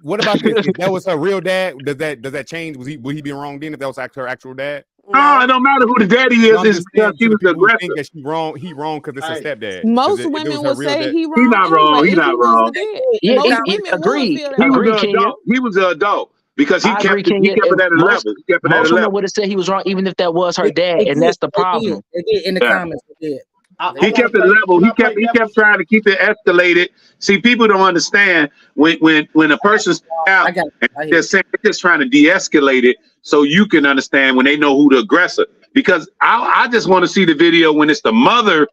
What about this? If that was her real dad, does that change? Would he be wrong then if that was her actual dad? No, it don't matter who the daddy is. I'm It's just because saying he to the was the people who aggressor. think that he wrong because it's her stepdad. Most If it women was her will real say dad, he He wrong not wrong. anyway He if not he was wrong. the dad. Yeah, Most women would agreed. feel that He was way. the adult. He was the adult because he I kept agree, it. He Kenya. kept it at a Most level. He kept it at a women level. would have said he was wrong even if that was her dad, They and did. that's the They problem. did. In the Yeah. comments, they did. He kept it level. He kept trying to keep it escalated. See, people don't understand when a person's out and they're just trying to de-escalate it so you can understand when they know who the aggressor. Because I just want to see the video when it's the mother,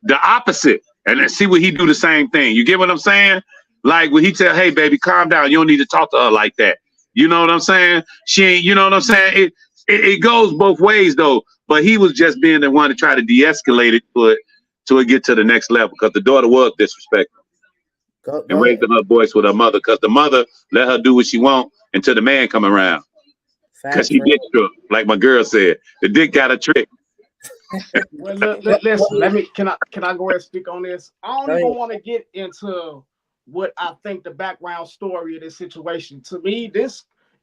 the opposite, and then see what he do the same thing. You get what I'm saying? Like when he tell, "Hey, baby, calm down. You don't need to talk to her like that." You know what I'm saying? She ain't. You know what I'm saying? It goes both ways though. But he was just being the one to try to de-escalate it to it get to the next level, because the daughter was disrespectful and raising her voice with her mother, because the mother let her do what she want until the man come around. Because she dick shook, like my girl said. The dick got a trick. Well, listen. Can I go ahead and speak on this? I don't even want to get into what I think the background story of this situation. To me,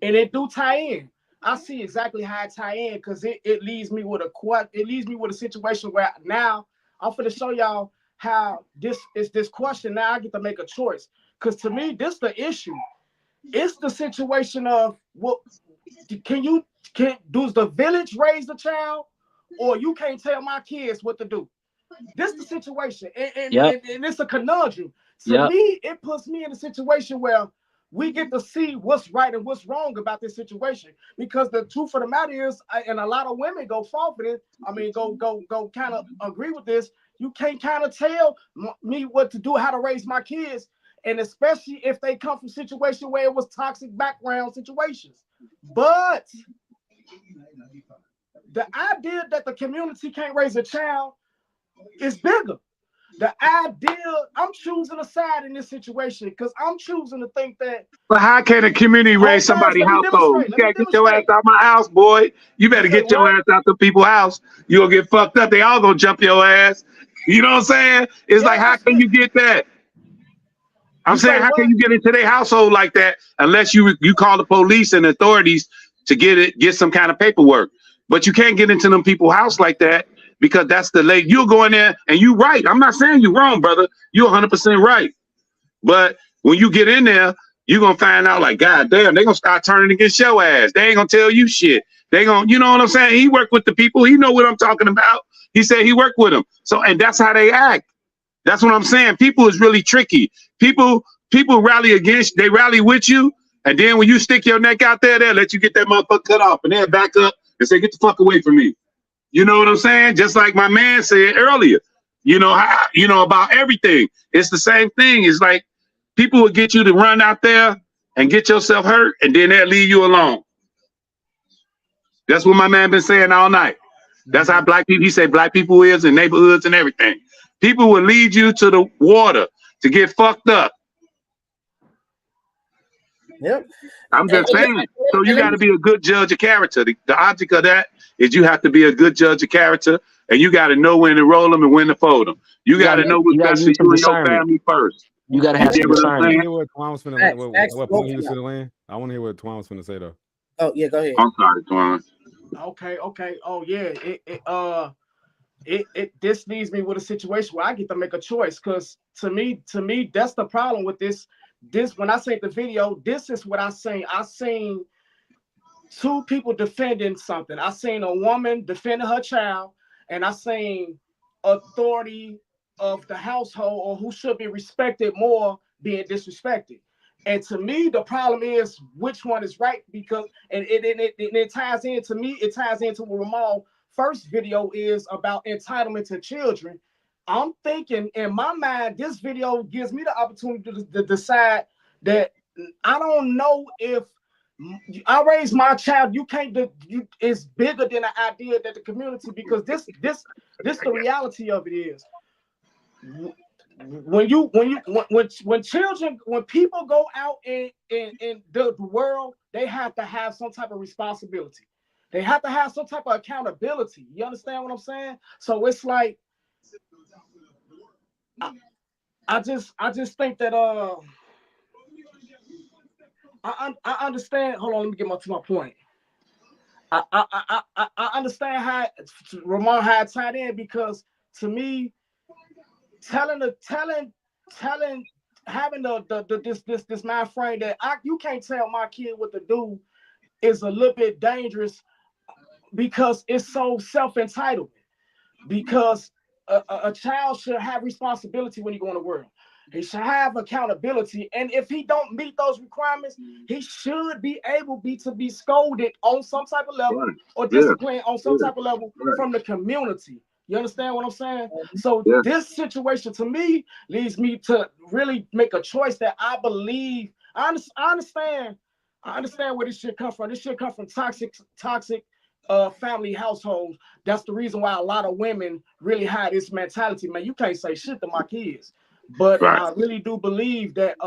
and it do tie in. I see exactly how it tie in because it leaves me with a situation where now I'm going to show y'all how this question. Now I get to make a choice, because to me this the issue. It's the situation of what does the village raise the child, or you can't tell my kids what to do. This is the situation, and it's a conundrum. To me, it puts me in a situation where we get to see what's right and what's wrong about this situation. Because the truth of the matter is, and a lot of women go fall for this. I mean, go kind of agree with this. You can't kind of tell me what to do, how to raise my kids, and especially if they come from situations where it was toxic background situations. But the idea that the community can't raise a child is bigger. The idea, I'm choosing a side in this situation because I'm choosing to think that. But how can a community raise somebody's household? You can't get your ass out my house, boy. You better get your ass out the people's house. You'll get fucked up. They all gonna jump your ass. You know what I'm saying? It's like, how can you get that? I'm saying, how can you get into their household like that unless you call the police and authorities to get some kind of paperwork? But you can't get into them people's house like that, because that's the late. You'll go in there and you right. I'm not saying you're wrong, brother. You're 100% right. But when you get in there, you're gonna find out like, God damn, they're gonna start turning against your ass. They ain't gonna tell you shit. They gonna, you know what I'm saying? He worked with the people. He know what I'm talking about. He said he worked with them. So, and that's how they act. That's what I'm saying. People is really tricky. People rally with you, and then when you stick your neck out there, they'll let you get that motherfucker cut off, and then back up and say, get the fuck away from me. You know what I'm saying? Just like my man said earlier, about everything. It's the same thing. It's like people will get you to run out there and get yourself hurt, and then they'll leave you alone. That's what my man been saying all night. That's how black people, he said black people is in neighborhoods and everything. People will lead you to the water to get fucked up. Yep. I'm just saying. So you got to be a good judge of character. The object of that is you have to be a good judge of character, and you got to know when to roll them and when to fold them. You got to know what's best for you and your family first. You got to have some discernment. I want to hear what Twan was finna what point he was finna land. I want to hear what Twan was finna say though. Oh yeah, go ahead. I'm sorry, Twan. Okay. Oh yeah. this leaves me with a situation where I get to make a choice. Because to me, that's the problem with this. When I say the video, this is what I seen. I seen two people defending something. I seen a woman defending her child, and I seen authority of the household or who should be respected more being disrespected. And to me, the problem is which one is right, because it ties into me. It ties into what Ramon's first video is about entitlement to children. I'm thinking in my mind, this video gives me the opportunity to decide that I don't know if I raise my child. You can't. It's bigger than the idea that the community, because this the reality of it is. When children, when people go out in the world, they have to have some type of responsibility. They have to have some type of accountability. You understand what I'm saying? So it's like, I just think that I understand. Hold on, let me get to my point. I understand how Ramon had tied in, because to me, having this mind frame that you can't tell my kid what to do is a little bit dangerous, because it's so self-entitled. Because a child should have responsibility when you go in the world. He should have accountability, and if he don't meet those requirements, he should be able to be scolded on some type of level, or disciplined on some type of level from the community. You understand what I'm saying? So this situation to me leads me to really make a choice that I believe. I understand where this shit come from. This shit come from toxic family households. That's the reason why a lot of women really have this mentality. Man, you can't say shit to my kids. But I really do believe that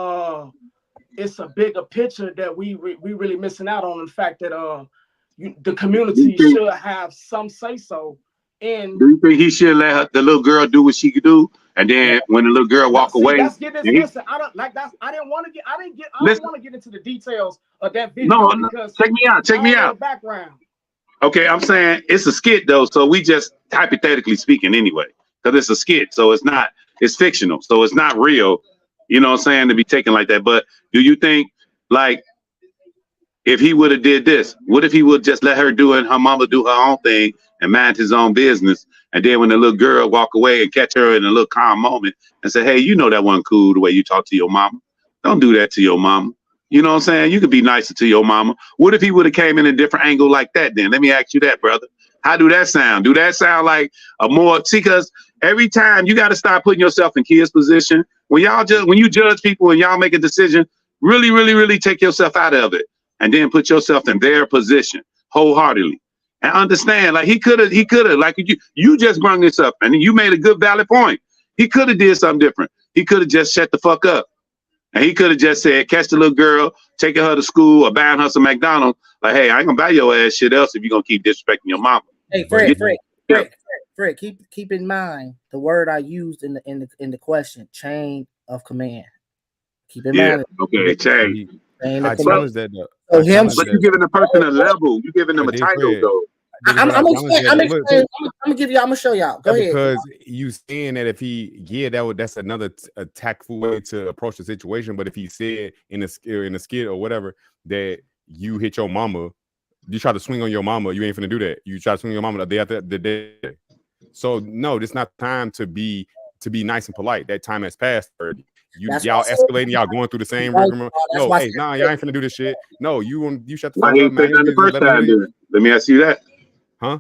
it's a bigger picture that we really missing out on. The fact that the community should have some say so. And do you think he should let the little girl do what she could do, and then when the little girl walk away? Listen, I don't like that. I don't want to get into the details of that video. No, check me out. Background. Okay, I'm saying it's a skit though, so we just hypothetically speaking anyway, because it's a skit, so it's fictional, so it's not real. You know what I'm saying, to be taken like that. But do you think, like, if he would have did this, what if he would just let her do it, her mama do her own thing and mind his own business, and then when the little girl walk away and catch her in a little calm moment and say, hey, you know that wasn't cool the way you talk to your mama. Don't do that to your mama. You know what I'm saying? You could be nicer to your mama. What if he would have came in a different angle like that then? Let me ask you that, brother. How do that sound? Do that sound like a more, see, because every time you got to start putting yourself in kids' position. When you judge people and y'all make a decision, really, really, really take yourself out of it and then put yourself in their position wholeheartedly. And understand, like he could have, like you just brung this up and you made a good valid point. He could have did something different. He could have just shut the fuck up. And he could have just said, catch the little girl, taking her to school or buying her some McDonald's. Like, hey, I ain't gonna buy your ass shit else if you're gonna keep disrespecting your mama. Hey, Fred, keep in mind the word I used in the question, chain of command. Keep in mind. Okay, chain. I challenge that though. So but you're giving the person a level. You're giving them a title though. I'm gonna show y'all. Go ahead. Because you saying that if that's another tactful way to approach the situation. But if he said in a skit or whatever that you hit your mama, you try to swing on your mama, you ain't finna do that. You try to swing on your mama the day after the day. So no, it's not time to be nice and polite. That time has passed already. Y'all escalating, y'all going through the same rigmarole. No, hey, y'all ain't finna do this shit. No, you shut the fuck up, man. The first time, let me ask you that. Huh?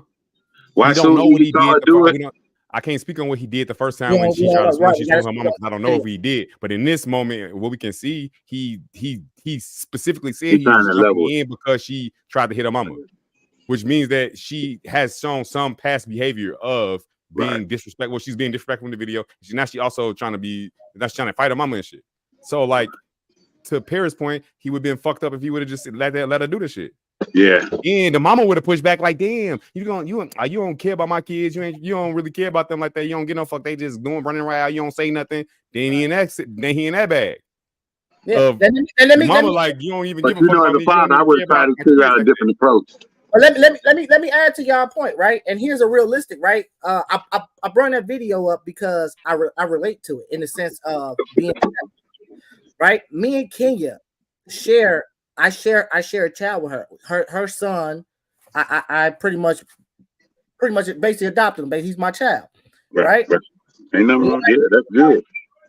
Why don't know what he did. I can't speak on what he did the first time when she tried to swing her mama, because I don't know if he did. But in this moment, what we can see, he specifically said he was in because she tried to hit her mama, which means that she has shown some past behavior of being disrespectful. Well, she's being disrespectful in the video. She also trying to fight her mama and shit. So, like, to Paris' point, he would have been fucked up if he would have just let her do the shit. Yeah. And the mama would have pushed back like, damn, you don't care about my kids. You don't really care about them like that. You don't get no fuck. They just running around. You don't say nothing. Then he in that bag. Yeah. Mama, like, you don't even give a fuck. The father, I would try to figure out a different approach. But let me add to y'all point, right? And here's a realistic, right? I brought that video up because I relate to it in the sense of being right. Me and Kenya share a child with her. Her son. I pretty much basically adopted him. He's my child, right? Ain't nothing wrong. Yeah, that's good.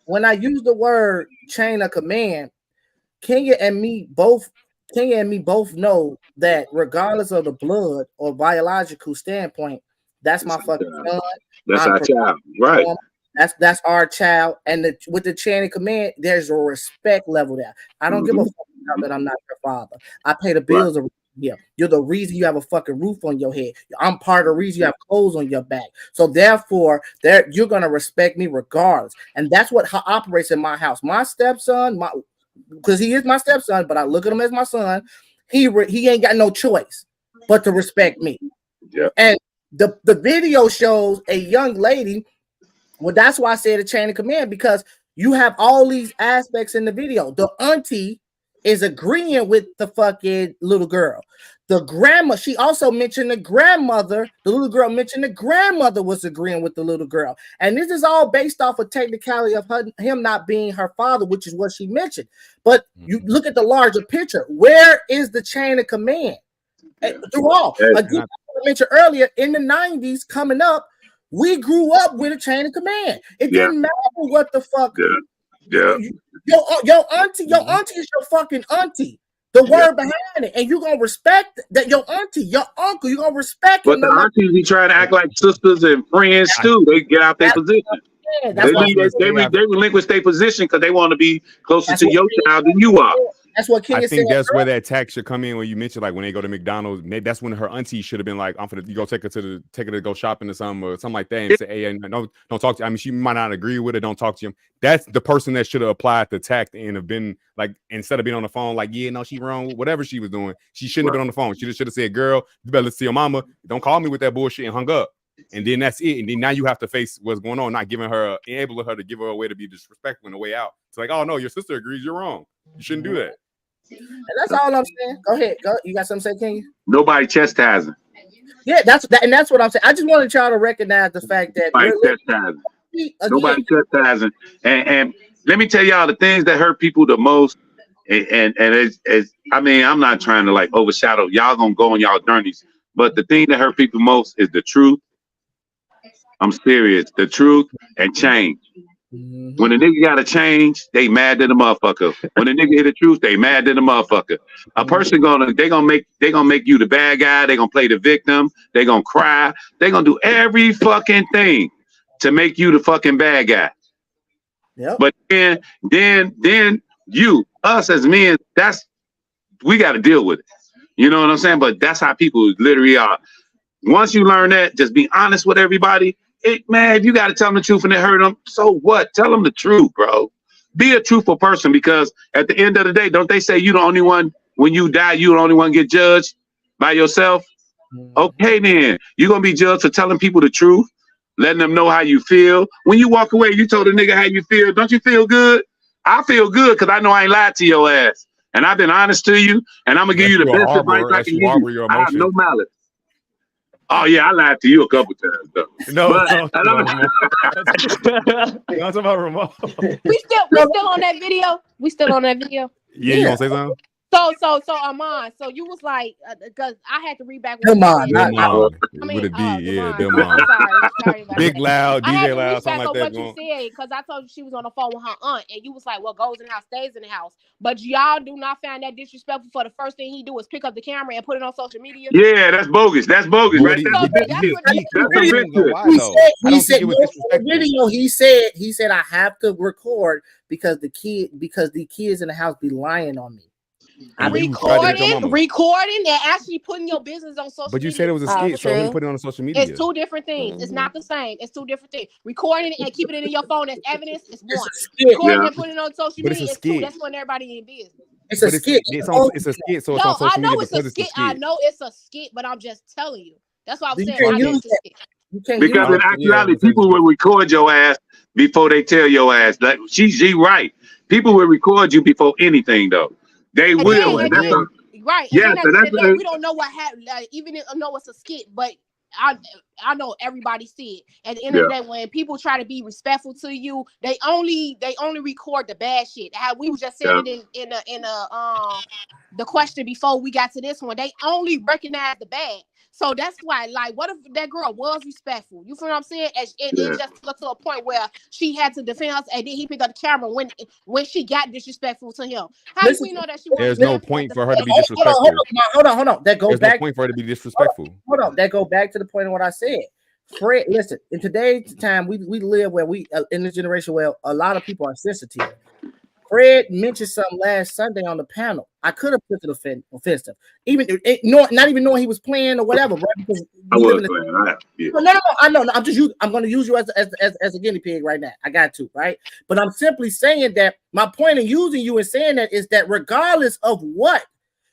When I use the word chain of command, Kenya and me both know that regardless of the blood or biological standpoint, that's my fucking son. That's our child, right? That's our child. And with the chain of command, there's a respect level there. I don't give a fuck that I'm not your father. I pay the bills. Yeah, you're the reason you have a fucking roof on your head. I'm part of the reason you have clothes on your back. So therefore, you're gonna respect me regardless, and that's what operates in my house. My stepson, because he is my stepson, but I look at him as my son. He ain't got no choice but to respect me. Yeah, and the video shows a young lady. Well, that's why I said a chain of command, because you have all these aspects in the video. The auntie is agreeing with the fucking little girl. The grandma, she also mentioned the grandmother. The little girl mentioned the grandmother was agreeing with the little girl. And this is all based off of technicality of him not being her father, which is what she mentioned. But you look at the larger picture. Where is the chain of command? Through all. Again, I mentioned earlier, in the 90s coming up, we grew up with a chain of command. It didn't matter what the fuck. Yeah. Your auntie is your fucking auntie. The word behind it, and you're gonna respect that your auntie, your uncle, you're gonna respect. But the aunties be trying to act like sisters and friends too. They get out their position. They relinquish their position because they want to be closer to your child than you are. That's what Kenya said. I think that's where that tax should come in when you mentioned like when they go to McDonald's. That's when her auntie should have been like, "I'm finna you go take her to go shopping or something like that," and say, "Hey, no, don't talk to." I mean, she might not agree with it. Don't talk to him. That's the person that should have applied the tact and have been like, instead of being on the phone, like, "Yeah, no, she wrong." Whatever she was doing, she shouldn't have been on the phone. She should have said, "Girl, you better listen to your mama. Don't call me with that bullshit," and hung up. And then that's it. And then now you have to face what's going on, not giving her, enabling her to give her a way to be disrespectful and a way out. It's like, oh no, your sister agrees, you're wrong. You shouldn't do that. And that's all I'm saying. Go ahead. Go. You got something to say, Kenya? Nobody chastising. Yeah, that's what I'm saying. I just wanted y'all to recognize the fact that nobody chastising. And let me tell y'all the things that hurt people the most. And it's I mean, I'm not trying to like overshadow. Y'all gonna go on y'all journeys. But the thing that hurt people most is the truth. I'm serious. The truth and change. When a nigga gotta change, they mad at the motherfucker. When a nigga hear the truth, they mad at the motherfucker. A person they gonna make you the bad guy. They gonna play the victim. They gonna cry. They gonna do every fucking thing to make you the fucking bad guy. Yep. But then us as men, we got to deal with it. You know what I'm saying? But that's how people literally are. Once you learn that, just be honest with everybody. Man, if you got to tell them the truth and it hurt them, so what? Tell them the truth, bro. Be a truthful person, because at the end of the day, don't they say you the only one, when you die, you the only one get judged by yourself? Okay, then. You're going to be judged for telling people the truth, letting them know how you feel. When you walk away, you told a nigga how you feel. Don't you feel good? I feel good because I know I ain't lied to your ass. And I've been honest to you, and I'm going to give you the best advice I can give you. I have no malice. Oh yeah, I lied to you a couple times though. No, I'm talking about Ramon. We still on that video. We still on that video. Yeah, you want to say something? So Armand, so you was like, because I had to read back. With a D, yeah, sorry Big Loud, DJ Loud, something like that. What you said, because I told you she was on the phone with her aunt, and you was like, "What goes in the house stays in the house." But y'all do not find that disrespectful. For the first thing he do is pick up the camera and put it on social media. Yeah, that's bogus. That's bogus, right? He said I have to record because the kids in the house be lying on me. Recording and actually putting your business on social media. But you said it was a skit, so he put it on social media. It's two different things. It's not the same. It's two different things. Recording it and keeping it in your phone as evidence is one. Recording and putting it on social media is two. That's when everybody in business. It's a skit. It's a skit, so it's on social media. I know it's a skit. I know it's a skit, but I'm just telling you. That's why I'm saying I know it's a skit. Because in actuality, people will record your ass before they tell your ass. Like she right. People will record you before anything, though. They will. Right, Right. Yeah, And then so at the end that's of the day, we don't know what happened. Like, even if I know it's a skit, but I know everybody see it. At the end of the day, when people try to be respectful to you, they only record the bad shit. How we were just saying it in the question before we got to this one. They only recognize the bad. So that's why, like, what if that girl was respectful? You feel what I'm saying? It just got to a point where she had to defend us, and then he picked up the camera when she got disrespectful to him. How do we know that she was? There's no point for her to be disrespectful. Hold on. That goes There's back. no point for her to be disrespectful. Hold on. That goes back to the point of what I said. Fred, listen. In today's time, we live where we in this generation where a lot of people are sensitive. Fred mentioned something last Sunday on the panel. I could have put it offensive, not even knowing he was playing or whatever. Right? Because I was playing. No, I know. I'm going to use you as a guinea pig right now. I got to, right? But I'm simply saying that my point in using you and saying that is that regardless of what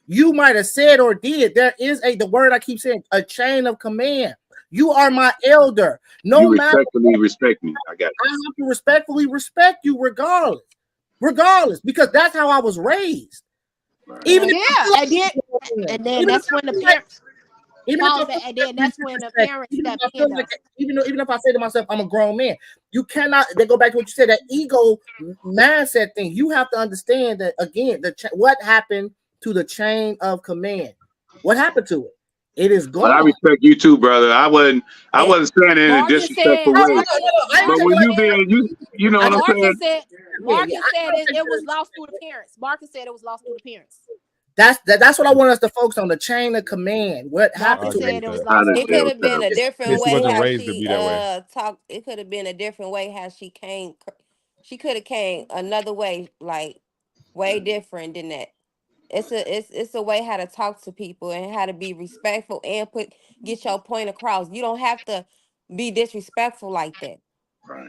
you might have said or did, there is the word I keep saying, a chain of command. You are my elder. No matter respectfully respect me. I got I have to respectfully respect you regardless, because that's how I was raised. Even and then that's when the parents. And then that's when the parents step in. Even if I say to myself, I'm a grown man, you cannot. They go back to what you said, that ego mindset thing. You have to understand that again. What happened to the chain of command? What happened to it? It is gone. But I respect you too, brother. I wasn't saying it in a disrespectful way. But when you being, you know what I'm saying? Marcus said it was lost through the parents. Marcus said it was lost through the parents. That's what I want us to focus on, the chain of command. What happened to it? It could have been a different way how raised to be that way. talked. It could have been a different way how she came. She could have came another way, like way different than that. It's a way how to talk to people and how to be respectful and get your point across. You don't have to be disrespectful like that. Right.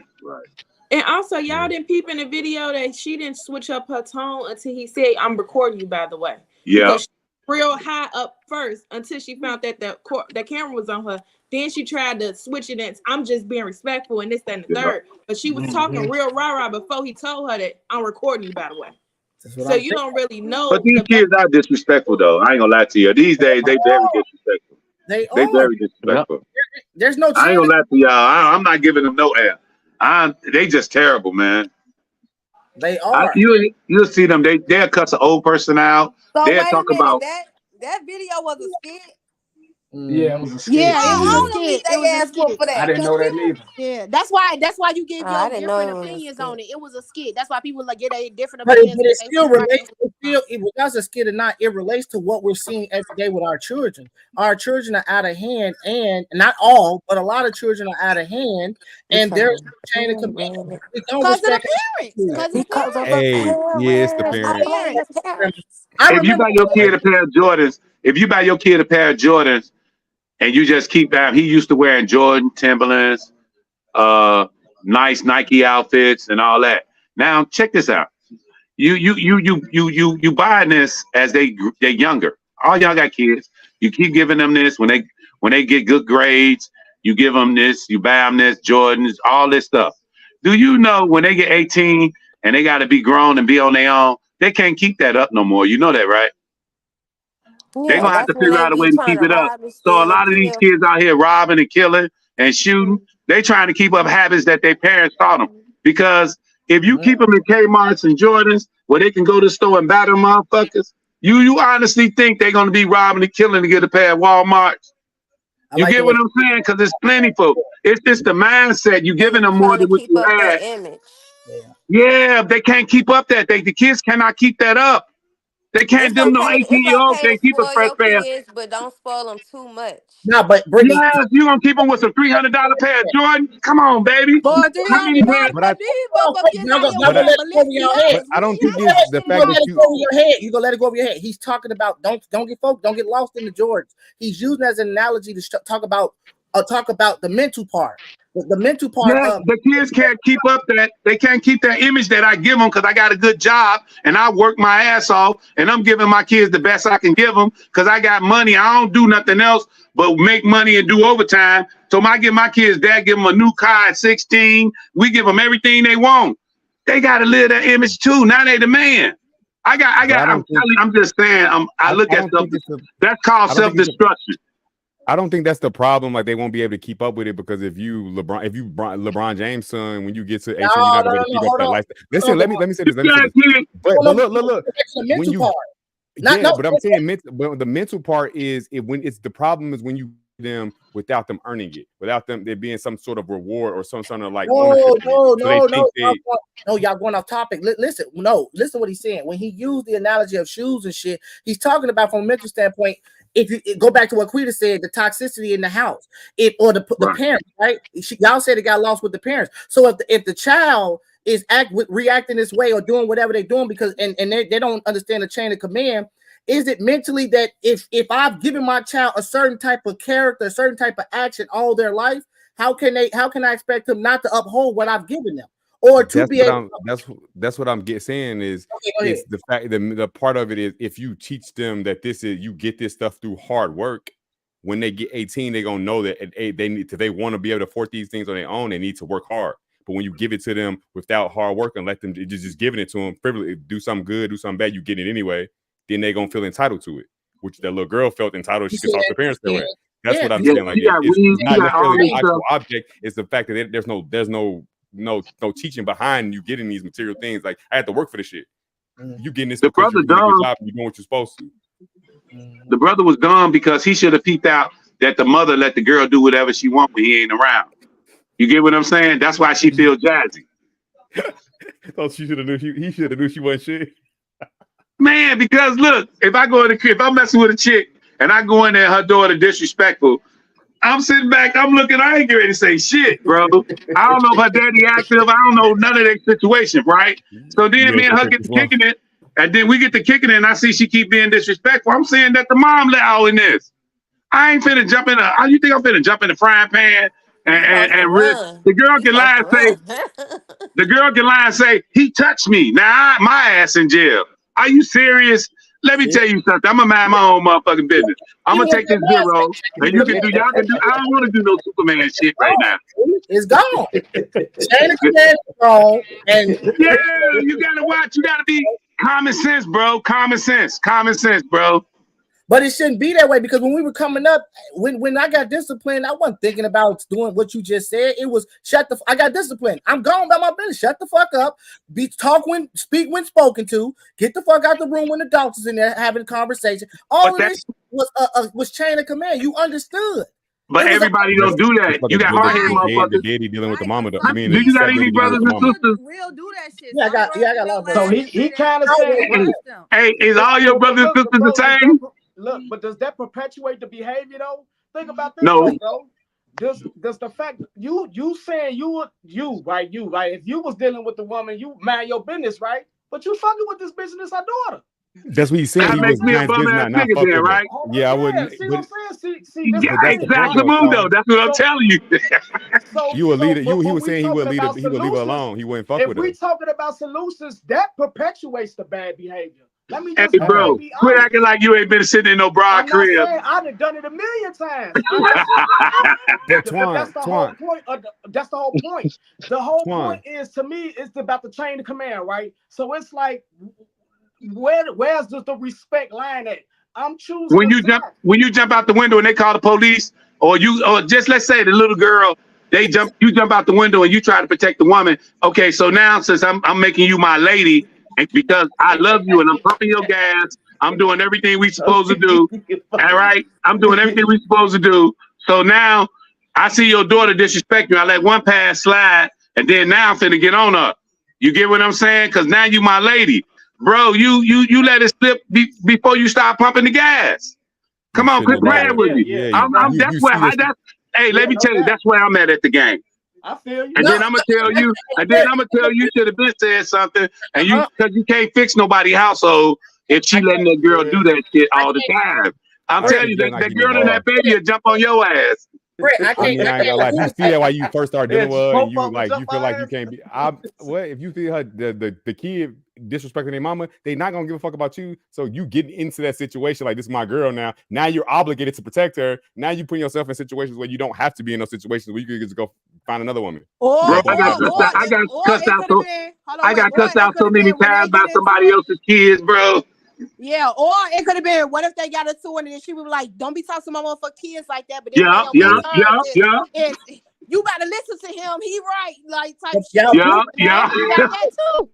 And also, y'all didn't peep in the video that she didn't switch up her tone until he said, "I'm recording you." By the way, yeah, real high up first until she found that the camera was on her. Then she tried to switch it and I'm just being respectful and this, that, and the third. But she was talking real rah-rah before he told her that I'm recording you. By the way. So you don't really know. But these kids are disrespectful, though. I ain't gonna lie to you. These days, they very disrespectful. They very disrespectful. There's no. I ain't gonna lie to y'all. I'm not giving them no air. They just terrible, man. They are. You'll see them. They'll cuss an old person out. So They'll wait talk a minute, about that video was a skit. Yeah, it was a skit. Yeah, I it was don't a believe skit. they It was a asked for skit. I didn't know that neither. Yeah, that's why you give I your didn't know different it was a opinions skit. on it. It was a skit. That's why people like get a different But opinions. it still relates. Whether a skit or not, it relates to what we're seeing every day with our children. Our children are out of hand, and not all, but a lot of children are out of hand, and there's a chain of command. Because of the parents. Because of the Hey, yes, the parents. if you buy your kid a pair of Jordans, and you just keep that, he used to wearing Jordan, Timberlands, nice Nike outfits, and all that. Now check this out. You buying this as they're younger. All y'all got kids. You keep giving them this when they get good grades. You give them this. You buy them this, Jordans, all this stuff. Do you know when they get 18 and they got to be grown and be on their own, they can't keep that up no more? You know that, right? They're gonna have to figure out a way to keep it up. So a lot of these kids out here robbing and killing and shooting, they trying to keep up habits that their parents taught them. Because if you keep them in Kmart's and Jordans where they can go to the store and buy them motherfuckers, you honestly think they're gonna be robbing and killing to get a pair of Walmarts? You get what I'm saying? Because there's plenty folk. It's just the mindset. You giving them more than what you had. Yeah, they can't keep up that. The kids cannot keep that up. They can't. Them no 18-year-olds can't keep a fresh pair. But don't spoil them too much. No, but yes, you gonna keep them with a $300 pair of Jordan? Come on, baby. But I don't think it's the fact that you gonna let it go over your head. He's talking about don't get lost in the Jordans. He's using it as an analogy to talk about the mental part. The mental part. Yeah, the kids can't keep up that. They can't keep that image that I give them because I got a good job and I work my ass off and I'm giving my kids the best I can give them because I got money. I don't do nothing else but make money and do overtime. So I give my kids, dad give them a new car at 16. We give them everything they want. They got to live that image too. Now they the man. I'm just saying. I look at stuff. That's called self-destruction. I don't think that's the problem. Like they won't be able to keep up with it because if LeBron James' son, when you get to 18, you're not going to keep up that lifestyle. Listen, let me say this. But look. When you, but I'm saying the mental part is when it's the problem is when you them without them earning it, without them there being some sort of reward or some sort of like ownership. No, y'all going off topic. Listen what he's saying. When he used the analogy of shoes and shit, he's talking about from a mental standpoint. If you go back to what Quita said, the toxicity in the house, the parents, right? Y'all said it got lost with the parents. So if the child is reacting this way or doing whatever they're doing because and they don't understand the chain of command, is it mentally that if I've given my child a certain type of character, a certain type of action all their life, how can I expect them not to uphold what I've given them? Or to that's what I'm saying is it's the fact that the part of it is if you teach them that you get this stuff through hard work, when they get 18, they're gonna know that they want to be able to afford these things on their own, they need to work hard. But when you give it to them without hard work and let them just giving it to them, frivolous, do something good, do something bad, you get it anyway, then they're gonna feel entitled to it, which that little girl felt entitled. She could talk to parents that way. That's what I'm saying. Like it's not necessarily an actual object. It's the fact that there's no teaching behind you getting these material things. Like I had to work for this shit. You getting this because you're doing a good job and you're doing what you're supposed to. The brother was dumb because he should have peeped out that the mother let the girl do whatever she wants when he ain't around. You get what I'm saying? That's why she feels jazzy. Oh, she should have knew. He should have knew she wasn't shit. Man, because look, if I go in the crib, if I'm messing with a chick and I go in there, her daughter disrespectful, I'm sitting back, I'm looking, I ain't getting ready to say shit, bro. I don't know if her daddy active, I don't know none of that situation, right? So then me and her get to kicking it, and then we get to kicking it, and I see she keep being disrespectful. I'm saying that the mom let all in this. I ain't finna jump in how you think I'm finna jump in the frying pan and risk? The girl can lie and say, he touched me. Now my ass in jail. Are you serious? Let me tell you something. I'm gonna mind my own motherfucking business. I'm gonna take this zero, and y'all can do. I don't want to do no Superman shit right now. It's gone. Chain of command is gone, and yeah, you gotta watch. You gotta be common sense, bro. Common sense, bro. But it shouldn't be that way because when we were coming up, when I got disciplined, I wasn't thinking about doing what you just said. It was I got disciplined. I'm gone by my business. Shut the fuck up. Speak when spoken to. Get the fuck out the room when the doctor's in there having a conversation. All of this was chain of command. You understood. But everybody don't do that. You got hard-headed motherfuckers. The daddy dealing with the mama. Do you got any brothers and sisters? Real do that shit. Yeah, I got a lot of brothers. So he kind of said, hey, is all your brothers and sisters the same? Look, but does that perpetuate the behavior though? Think about this, no. Bro. Does the fact you saying you right? If you was dealing with the woman, you mind your business, right? But you fucking with this bitch and it's her daughter. That's what he's saying. That makes me a bum ass nigga then, right? Yeah, I wouldn't. See what I'm saying? See exactly, Mundo. That's what I'm telling you. You a leader. He was saying he would leave her alone. He wouldn't fuck with her. If we talking about solutions, that perpetuates the bad behavior. Let me just bro, quit acting like you ain't been sitting in no broad crib. I've done it a million times. That's the whole point. That's the whole point. The whole point is, to me, it's about the chain of command, right? So it's like, where's the respect line at? I'm choosing. When you jump out the window and they call the police, or just let's say the little girl, you jump out the window and you try to protect the woman. Okay, so now since I'm making you my lady. Because I love you and I'm pumping your gas, I'm doing everything we supposed to do. All right, I'm doing everything we supposed to do. So now I see your daughter disrespect you. I let one pass slide, and then now I'm finna get on her. You get what I'm saying? Because now you my lady, bro. You let it slip before you start pumping the gas. Come on, quit playing with me. Hey, let me tell you, that's where I'm at the game. I feel you. And then I'm gonna tell you, you should have been said something, and because you can't fix nobody's household if she letting that girl do that shit all the time. I'm telling you, that girl and that baby will jump on your ass. I ain't gonna lie. You see that why you first start dealing with her, and you feel like you can't be. What if you see her the kid disrespecting their mama, they not gonna give a fuck about you. So you get into that situation like, this is my girl now. Now you're obligated to protect her. Now you put yourself in situations where you don't have to be in those situations where you can just go find another woman. Bro, I got cussed out so many times by somebody else's kids, bro. Yeah, or it could have been, what if they got into it and she was like, don't be talking to my motherfucking kids like that. But then you better listen to him. He right, like type shit. Yeah.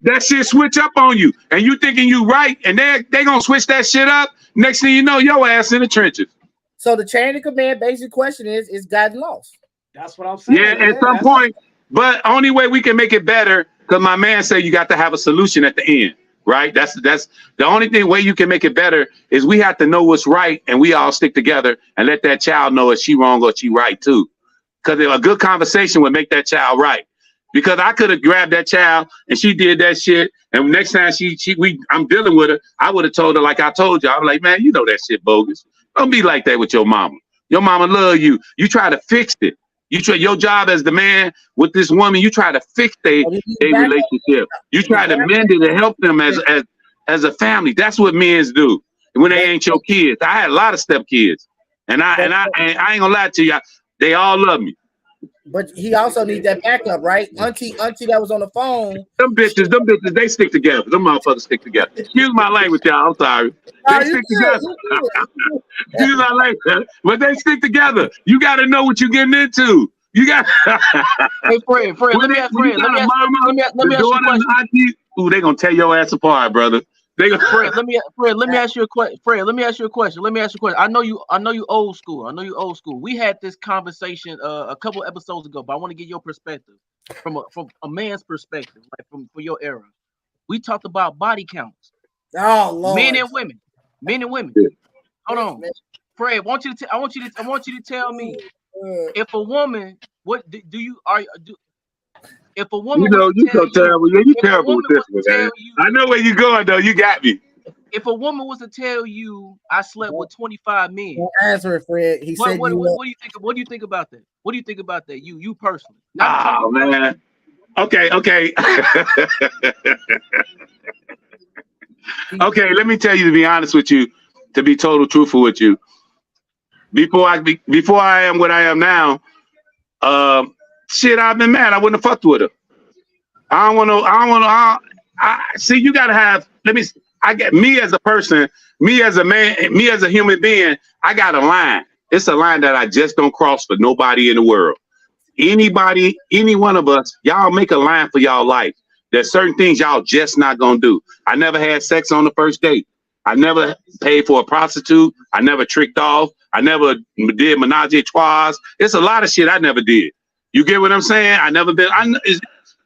That shit switch up on you, and you thinking you right, and they gonna switch that shit up. Next thing you know, your ass in the trenches. So the chain of command basic question is gotten lost. That's what I'm saying. Yeah, at some point, but only way we can make it better, because my man said you got to have a solution at the end, right? That's the only way you can make it better is we have to know what's right, and we all stick together and let that child know if she wrong or she right too. Because a good conversation would make that child right. Because I could have grabbed that child and she did that shit, and next time I'm dealing with her, I would have told her like I told you. I'm like, man, you know that shit bogus. Don't be like that with your mama. Your mama love you. You try to fix it. Your job as the man with this woman, you try to fix their relationship. You try to mend it and help them as a family. That's what men do when they ain't your kids. I had a lot of stepkids, and I ain't gonna lie to you. They all love me. But he also needs that backup, right? Auntie that was on the phone. Them bitches, they stick together. Them motherfuckers stick together. Excuse my language, y'all. I'm sorry. They stick together. Excuse my language, but they stick together. You got to know what you're getting into. You got. Hey, Fred. Let me ask you a question. Ooh, they gonna tear your ass apart, brother. Fred, let me ask you a question. Let me ask you a question. I know you old school. We had this conversation a couple episodes ago, but I want to get your perspective from a man's perspective, like from your era. We talked about body counts. Oh Lord. Men and women. Hold on, Fred. I want you to tell me if a woman, if a woman, you so terrible. You terrible with this one, man. I know where you're going though. You got me. If a woman was to tell you I slept with 25 men, don't answer it, Fred. What do you think? What do you think about that? What do you think about that? You personally? Oh man. Okay. Okay. Let me tell you, to be honest with you, to be total truthful with you. Before I am what I am now, shit, I've been mad. I wouldn't have fucked with her. I don't want to. See, you gotta have. I get me as a person, me as a man, me as a human being. I got a line. It's a line that I just don't cross for nobody in the world. Anybody, any one of us, y'all make a line for y'all life. There's certain things y'all just not gonna do. I never had sex on the first date. I never paid for a prostitute. I never tricked off. I never did menage a trois. It's a lot of shit I never did. You get what I'm saying?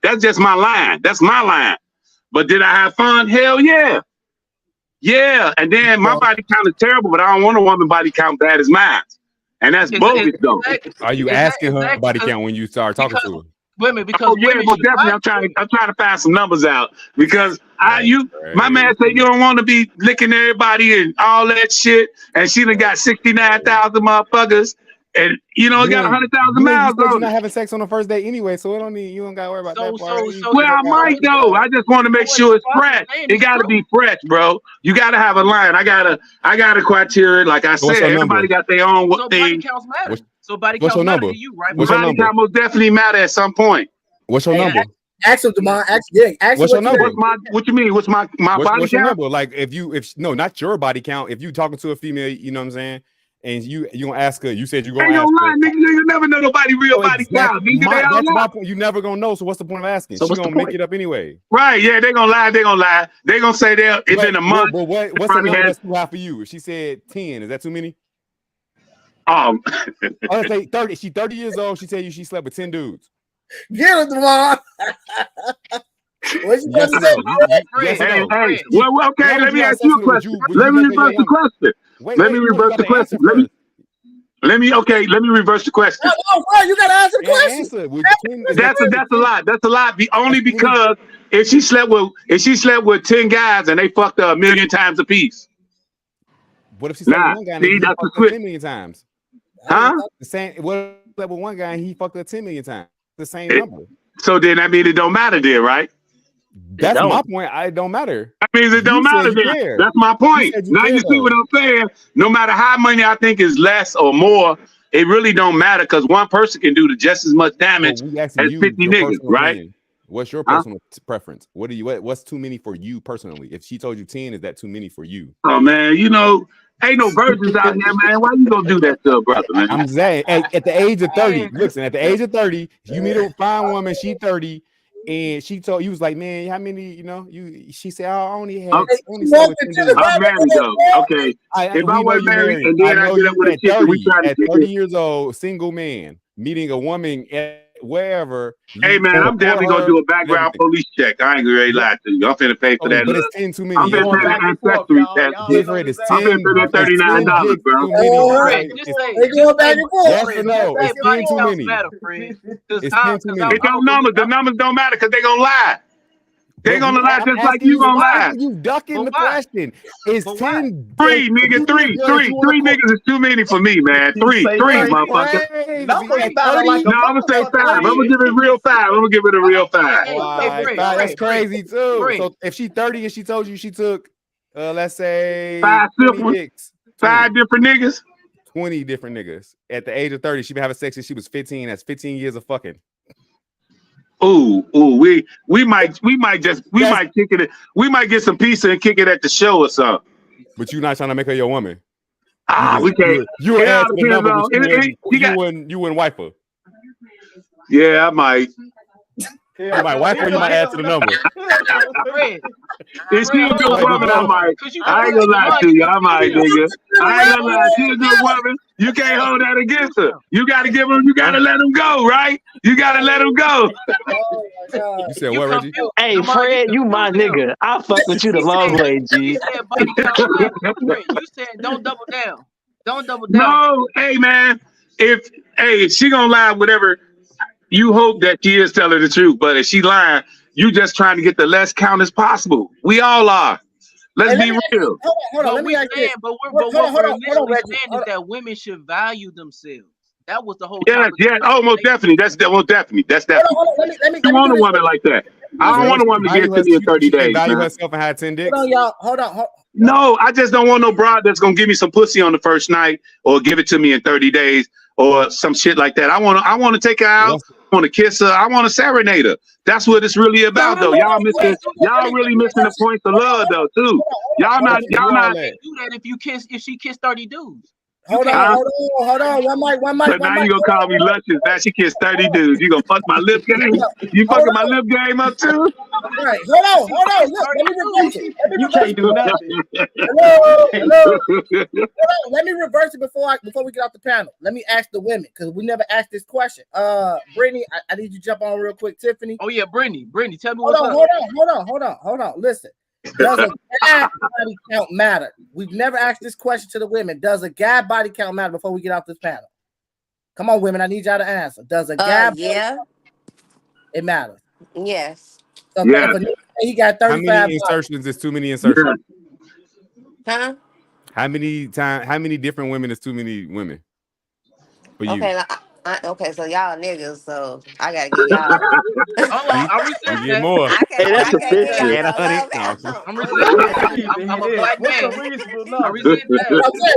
That's just my line. That's my line. But did I have fun? Hell yeah. Yeah. And then my body count is terrible, but I don't want a woman body count bad as mine. And that's bogus though. Are you asking her body count when you start talking to her? Women, because definitely. I'm trying to find some numbers out because my man said you don't want to be licking everybody and all that shit, and she done got 69,000 motherfuckers, and got 100,000 miles on. You're not having sex on the first date anyway, so you don't gotta worry about that part. Well, I might though. I just want to make sure it's fresh. It got to be fresh, bro. You got to have a line. I got a criteria. Like I said, everybody got their own thing. Body counts matter. So body counts matter to you, right? Body count most definitely matter at some point. What's your number? Ask him, Demond. Ask what's your number? What you mean? What's my body what's your count? number? Like no, not your body count. If you talking to a female, you know what I'm saying, and you gonna ask her. You said you gonna ask her. Nigga, you never know nobody real body count. That's my point. You never gonna know. So what's the point of asking? She's gonna make it up anyway. Right? Yeah, they gonna lie. They gonna say it's been a month. But what's the number that's too high for you? If she said 10, is that too many? I'll say 30. She's 30 years old. She tell you she slept with 10 dudes. Get it, Demond. What's you yes, say? Hey. Well, okay. Let me ask you a question. Let me reverse the question. Let me reverse the question. Let me reverse the question. Oh, you gotta answer the question. That's a lot. That's a lot. Only because if she slept with 10 guys and they fucked her 1 million times apiece. What if she slept with one guy and he fucked her 10 million times? Huh? The same. What if she slept with one guy and he fucked her 10 million times? The same number. So then that means it don't matter then, right? That's my point. It don't matter. That means it don't matter then. That's my point. Now you see what I'm saying? No matter how many I think is less or more, it really don't matter because one person can do just as much damage as 50 niggas, right? Opinion. What's your personal preference? What's too many for you personally? If she told you 10, is that too many for you? Oh man, you know, ain't no virgins out here, man. Why you gonna do that to a brother, man? I'm saying at the age of 30, listen, at the age of 30, you meet a fine woman, she 30, and she told you was like, man, how many, you know, she said, I only had I'm married though. Okay. If I was married and then I get up with a chick and we try to at 30 years old, single man, meeting a woman at wherever. Hey man, I'm definitely gonna do a background police check. I ain't gonna really lie to you. I'm finna pay for that. But it's 10 too many. I'm finna pay the ancestry test. I'm finna pay $39, bro. They go back and forth. Yes or no? It's 10 too many. It's 10 too many. It don't numbers. The numbers don't matter because they gonna lie. They gonna lie just like you gonna lie. You ducking the question. It's 10. Three, nigga. Three niggas is too many for me, man. Three, motherfucker. No, I'm gonna say 5. I'm gonna give it a real 5. I'm gonna give it a real 5. That's crazy too. So if she 30 and she told you she took, let's say 5 different niggas, 20 different niggas at the age of 30, she been having sex since she was 15. That's 15 years of fucking. Ooh, we might kick it. We might get some pizza and kick it at the show or something. But you're not trying to make her your woman. We can't. You add to the number. You wouldn't wife her. Yeah, I might. You might wife her. You might add to the number. If she a good woman, I might. I ain't gonna lie to you. I might, nigga. I ain't gonna lie. She a good woman. You can't hold that against her. You gotta give them. You gotta let them go, right? You gotta let them go. You said what, Reggie? Hey, Fred, you my nigga. I fuck with you the long way, G. You said don't double down. Don't double down. No, hey man. If she gonna lie, whatever. You hope that she is telling the truth, but if she lying, you just trying to get the less count as possible. We all are. Let's be real. Hold on. Let me ask you. But what we're initially saying is that women should value themselves. That was the whole. Yeah. Oh, most definitely. That's definitely. Let me you want a woman like that. I don't want a woman to get to me in 30 days. Value herself and have 10 dicks. Hold on, y'all. Hold on. No, I just don't want no broad that's gonna give me some pussy on the first night or give it to me in 30 days or some shit like that. I want to take her out. I want to kiss her. I want to serenade her. That's what it's really about, though. Y'all really missing the point of love, though, too. Y'all not. Do that if she kissed 30 dudes. Hold on. One mic. So now you gonna call me luscious? Now she kissed 30 dudes. You gonna fuck my lip game? You fucking my lip game up too? All right, hold on. Look, let me reverse it. You can't do nothing. Hello. Let me reverse it before we get off the panel. Let me ask the women because we never asked this question. Brittany, I need you to jump on real quick. Tiffany. Oh yeah, Brittany, tell me what's up. Hold on. Listen. Does a guy body count matter? We've never asked this question to the women. Does a guy body count matter before we get off this panel? Come on, women. I need y'all to answer. Does a guy it matters? Yes. So he got 35. How many insertions is too many insertions? Huh? How many different women is too many women? For you? Okay, so y'all niggas, so I gotta get y'all. You get more. That's a picture. I'm a black man.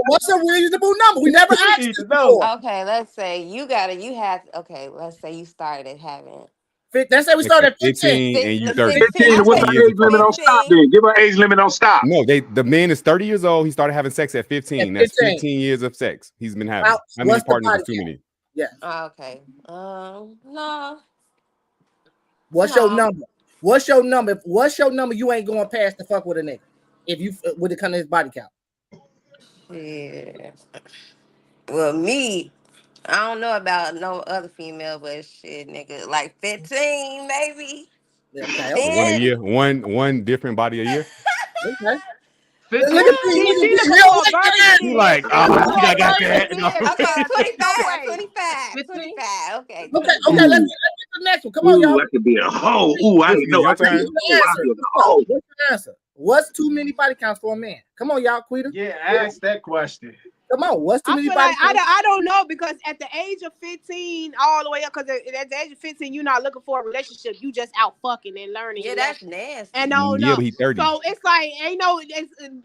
What's a reasonable number? We never asked this before. Okay, let's say let's say you started having. Let's say we started at 15 and you 30. 15. What's the age limit on stop then? Give her age limit on stop. No, the man is 30 years old. He started having sex at 15. That's 15 years of sex he's been having. How many partners is too many? Yeah. Okay. No. What's your number? What's your number? You ain't going past the fuck with a nigga if you with it come to his body count. Yeah. Well, me, I don't know about no other female, but shit, nigga, like 15 maybe. Okay. One a year. One different body a year. Okay. Like, oh, I got that. No. Okay, 25. Okay. Let's get the next one. Come on, y'all. That could be a hoe. Ooh, I know. What's your answer? What's too many body counts for a man? Come on, y'all, Quita. Yeah, ask that question. Come on, what's too I many feel body like counts? I don't know, because at the age of 15 all the way up, because at the age of 15 you're not looking for a relationship, you just out fucking and learning. Yeah, that's nasty. And no, Yeah, but he 30. So it's like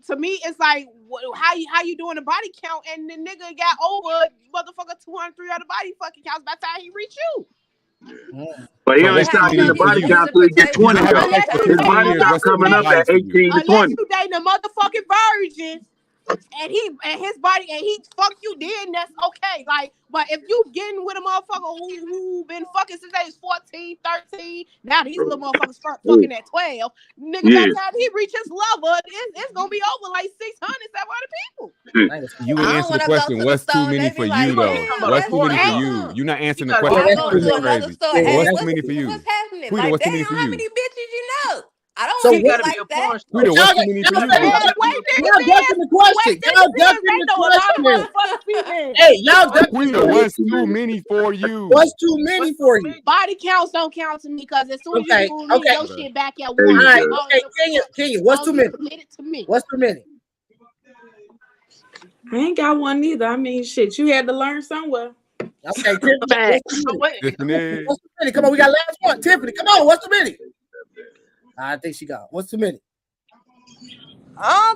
to me it's like how you doing a body count, and the nigga got over motherfucker 200, 300 body fucking counts by the time he reach you. But he only stopped in the body count till he get 20 though. His body stop coming up at 18 to Unless 20. you dating a motherfucking virgin and his body and he fuck you, then that's okay. Like, but if you getting with a motherfucker who been fucking since they was 14, 13, now these little motherfuckers start fucking at 12, nigga, by the time he reach his level, it's gonna be over like 600, 700 people. You would answer the question. What's too many for you though? What's too many for you? You're not answering the question. That's crazy. What's too many for you? What's happening? Quita, Like, what's too damn, many for how you? many bitches you know? I don't So want what- to like that. Quita, what's too many for you? Y'all ducking the question. Y'all ducking the question. Hey, y'all ducking Quita, what's too many for you? What's too many for you? Body counts don't count to me, because as soon as Okay, you do me, okay. your shit back at All one. right, okay, Kenya, what's too many? It to me. What's too many? I ain't got one neither. I mean, shit, you had to learn somewhere. Okay, Tiffany, what's too many? Tiffany. What's too many? Come on, we got last one. Tiffany, come on, what's too many? I think she got. What's too many?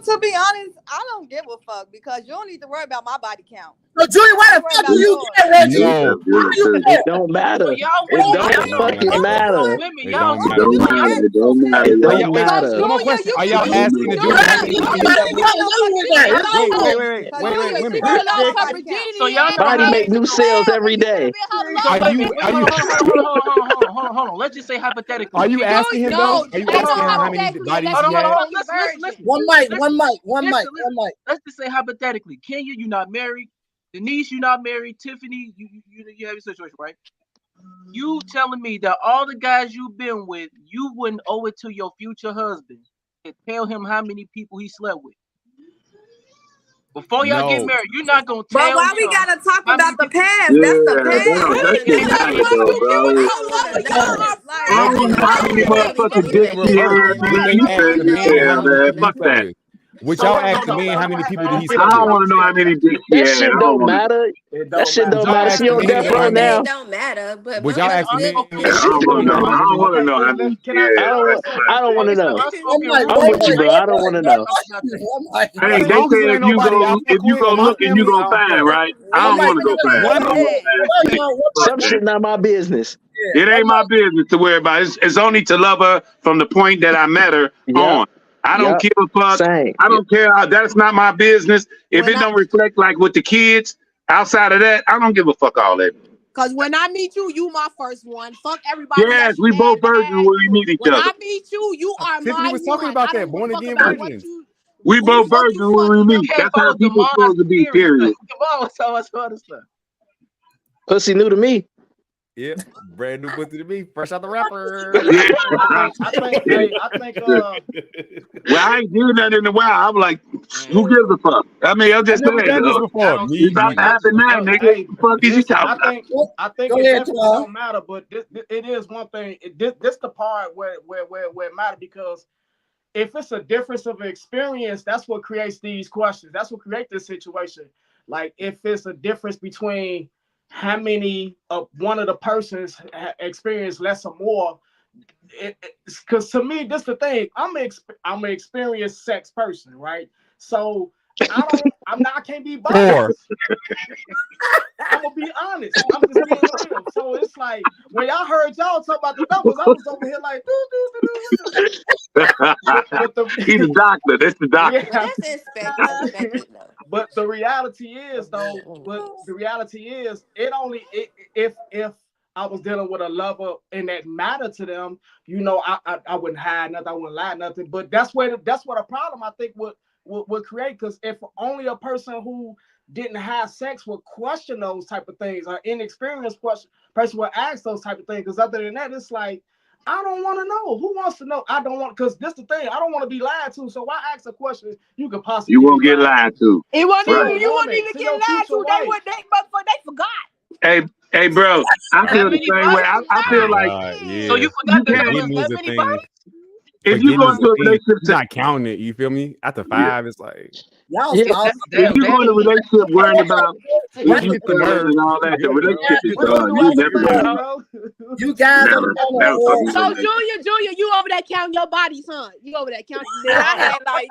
To be honest, I don't give a fuck, because you don't need to worry about my body count. So, Julie, why the fuck do you care, Reggie? No, Why do you care? it don't matter. Y'all It don't fucking matter. women, It y'all don't matter. It don't Are matter. one more question. Are y'all asking the dude? Wait, women. So y'all know Body how make new cells every day. Are you hold on. Let's just say hypothetically. are you asking him though? Are you asking him how many bodies Hold he on. has? Listen. One mic. Let's just say hypothetically, Kenya, you're not married. Denise, you're not married. Tiffany, you have your situation, right? You telling me that all the guys you've been with, you wouldn't owe it to your future husband and tell him how many people he slept with? Before y'all get No. married, you're not gonna tell But why him we gotta talk how many about the people- past? That's the That shit matters though, bro. I don't know how many motherfucking dicks he had, man. You said you said, man. Fuck that. Would y'all ask the man how many people did he I slept don't with? want to know how many dicks he That had. shit I don't wanna- matter. That shit don't Y'all matter. ask She the on man death row how many- now. It don't matter, but Would y'all ask the man? I don't want to know. I don't want to know how many. I don't want to know. One I'm with you, bro. I don't want to know. Hey, they say if you go looking, you gonna find, right? I don't want to go find. Some shit not my business. It ain't my business to worry about. It's only to love her from the point that I met her on. I don't give a fuck. Same. I don't care. That's not my business. If it don't reflect like with the kids, outside of that, I don't give a fuck all that. Because when I meet you, you my first one. Fuck everybody. Yes, we both virgins when we meet each When other. I meet you, you are Tiffany my was talking one. about I that don't born give a again fuck about what virgins. you. We both virgins when we meet. That's how people supposed to be. Period. Come on, so much other stuff. Pussy new to me. Yep, brand new pussy to me, fresh out the wrapper. I think. Well, I ain't doing that in a while. I'm like, who gives a fuck? I mean, I'm just I've never saying. done this before. Me, It's about to happen now, nigga. What the fuck is you talking about? I think Go it ahead, definitely Jamal. don't matter, but it is one thing. This the part where it matters, because if it's a difference of experience, that's what creates these questions. That's what creates this situation. Like if it's a difference between how many of one of the persons experienced less or more, because to me, this the thing. I'm an experienced sex person, right? So I can't be biased. I'm gonna be honest. I'm just being real. So it's like when I heard y'all talk about the numbers, I was over here like, He's the doctor. That's the doctor. Yeah. That's expected though. But the reality is, it only if I was dealing with a lover and that mattered to them, you know, I wouldn't hide nothing, I wouldn't lie nothing. But that's what a problem I think would create, because if only a person who didn't have sex would question those type of things, or inexperienced person would ask those type of things. Because other than that, it's like, I don't want to know. Who wants to know? I don't want, because this the thing. I don't want to be lied to. So why ask a question you could possibly? You won't get lied to. It wasn't Right. even, you wouldn't even get lied to. They forgot. Hey, bro. I feel the same way. I feel like So you forgot that there Forgetting was is that a many thing. bodies? if you go into a relationship, not counting it, you feel me? After 5, it's like Y'all, Yeah. y'all If you go in a relationship worrying about what you feel and all that, the relationship is done. You never gonna. You guys are Never fucking So gonna. Junior, you over there counting your bodies, huh? You over there counting? I had like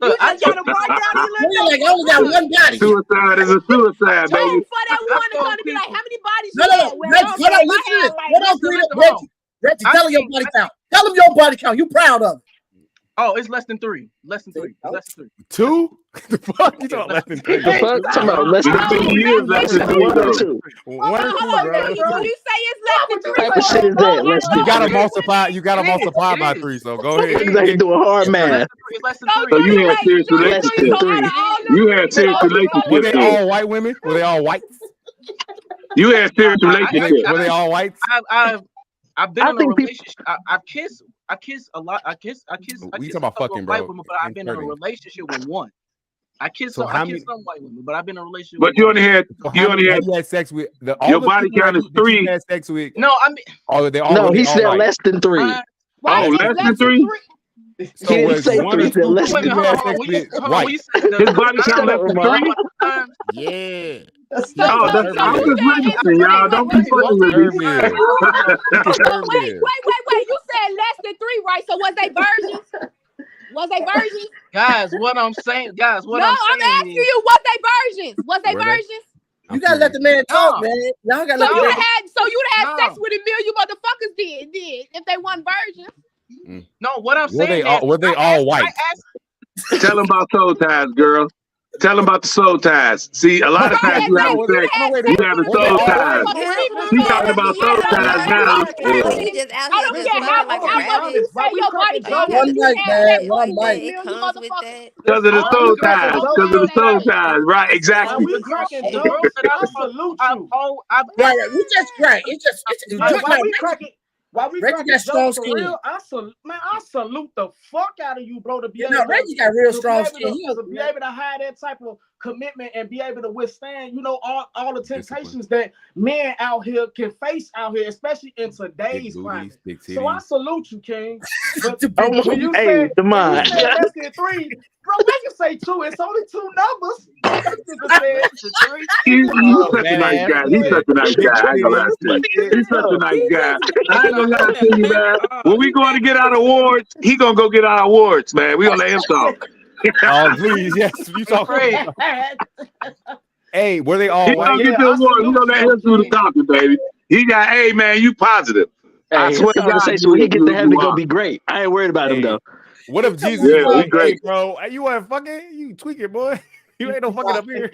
Look, you just got a right down your You're like, I only got one body. Suicide is a suicide, baby. for that one to come to be like, how many bodies No, you no, had? no. Well, Reggie, I'm hold on, saying listen to I this. had like Hold on, Reggie, tell him your body count. Tell him your body count. You proud of it. Oh, it's less than 3. Less than 3. Less than 3. 2? The fuck? You talking less than 3? The fuck? Talking about less than 2. Less than 3, 1 or though. 2. 1 or 2, bro. You say it's less than 3. What type of shit is that? Less than You gotta 3. multiply. You gotta multiply by 3. So go ahead. Niggas ain't doing hard math. It's less than So 3. So you had serious Less than relationships. 3. You had serious Were relationships. they all white women? Were they all whites? You had serious relationships. Were they all whites? I've been in a relationship. I kiss a lot. I kiss We talking about fucking, white bro. women, but I've been in a relationship with one. I kiss So some white women, but I've been in a relationship. But with you one. only had You had sex with your body count is 3. Had sex with. No, I mean, Oh, they all. No, he all said white. less than 3. Oh, less than 3? He didn't say 3. He said less than 3. His body count less than 3? Yeah. Oh, I'm just listening, y'all. Don't be fucking with me. Wait. You said less than 3, right? So was they virgins? Was they virgins? Guys, what I'm saying, I'm asking you, was they virgins? Was they virgins? You gotta let the man talk, man. Y'all gotta let the man. You'd have sex with a million motherfuckers did if they weren't virgins. No, what I'm saying were they all white? Tell them about soul ties, girl. Tell them about the soul ties. See, a lot of times you have sex, you have the soul ties. She's talking about soul ties now. She just out here just fucking like a rabbit. One night, man. One night. It comes with that. Because of the soul ties. Because of the soul ties. Right, exactly. We cracking jokes. I salute you. Right. You just right. It's just Why we cracking? Why we Reggie cracking got strong jokes for skin. real? I salute the fuck out of you, bro. To be able Reggie got real to strong be skin. able to be able to have that type of commitment and be able to withstand, all the temptations that men out here can face out here, especially in today's climate. So I salute you, King. But when you said less than 3, bro, we can say 2. It's only 2 numbers. He's such a nice guy. He's such a nice guy. I ain't gonna lie to you. He's such a nice guy. I ain't gonna lie to you, man. When we going to get our awards, he gonna go get our awards, man. We gonna let him talk. Oh, please, yes. You talk. Hey, were they all He white? gonna get the award. We gonna let him do the talking, baby. He got, hey, man, you positive. I swear to God, conversation when he get to heaven gonna be great. I ain't worried about him though. What if Jesus? Yeah, was we like, great. hey, bro, you want fucking? You tweaking, boy. You ain't no fucking up here.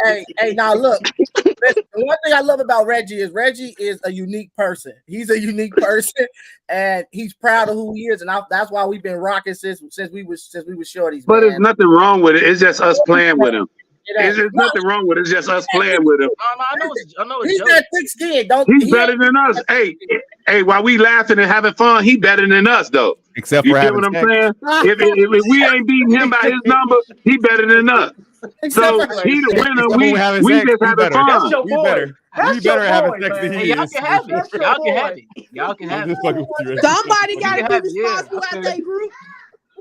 Hey, now look. The one thing I love about Reggie is a unique person. He's a unique person, and he's proud of who he is, and that's why we've been rocking since we was shorties. But man. there's nothing wrong with it. It's just us playing with him. There's nothing wrong with it. It's just us playing with him. I know He's got thick skin. He's better than us. Hey, while we laughing and having fun, he better than us though. Except you for get what I'm saying? If we ain't beating him by his number, he better than us. So he the winner. We just having fun. That's your boy. We better have sex than he y'all is. can have it. Y'all can have it. Y'all can have it. Somebody gotta be responsible out their group.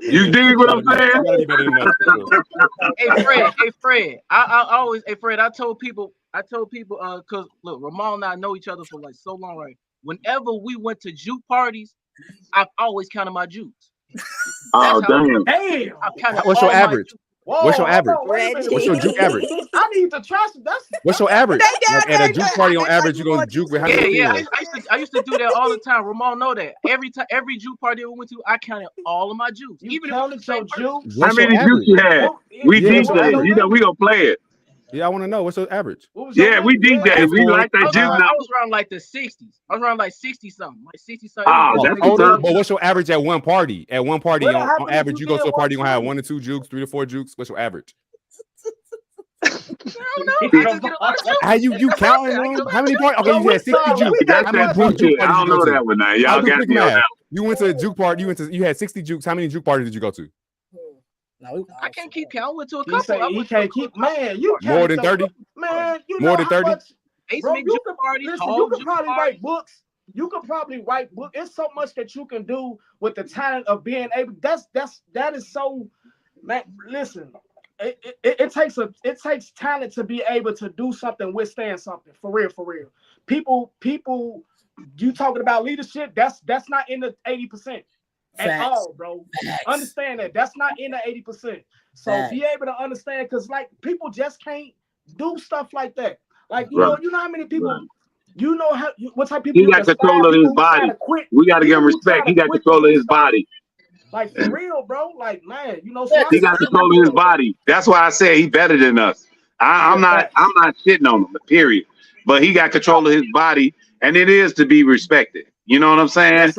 You dig what I'm saying? Hey Fred. I always, Fred. I told people, cause look, Ramon and I know each other for like so long, right? Whenever we went to juke parties, I've always counted my jukes. Oh damn! What's your average? Whoa, What's your average? What's your juke average? I need to trust. What's your average? Like at a juke party on average, you're gonna juke with how many people? I used to do that all the time. Ramon know that. Every juke party we went to, I counted all of my jukes. Even if it's your jukes. How many jukes you had? We DJ. You know we gonna play it. Yeah, I want to know what's your average. Yeah, we DJ. We like that juke. I was around like the 60s. I was around like 60 something, like 60 something. But what's your average at one party? At one party, on average, you go to a party, you're gonna have 1 to 2 jukes, 3 to 4 jukes. What's your average? How you counting them? How many parties? Okay, you had 60 jukes. How many juke I don't know that one now. Y'all got me on that. You went to a juke party. You had 60 jukes. How many juke parties did you go to? I can't keep count. Went to a couple. He can't keep. Man, you more than 30. Man, you more know than 30. Bro, you could probably write books. You could probably write books. It's so much that you can do with the talent of being able. That is so. Man, listen. It takes talent to be able to do something, withstand something. For real. People. You talking about leadership? That's not in the 80% at all, bro. Understand that. That's not in the 80%. So be able to understand, because like people just can't do stuff like that. Like you know how many people. You know what type of people. He got control of his body. We got to give him respect. He got control of his body. Like for real, bro. Like man, you know. He got control of his body. That's why I said he better than us. I'm not shitting on him. Period. But he got control of his body, and it is to be respected. You know what I'm saying?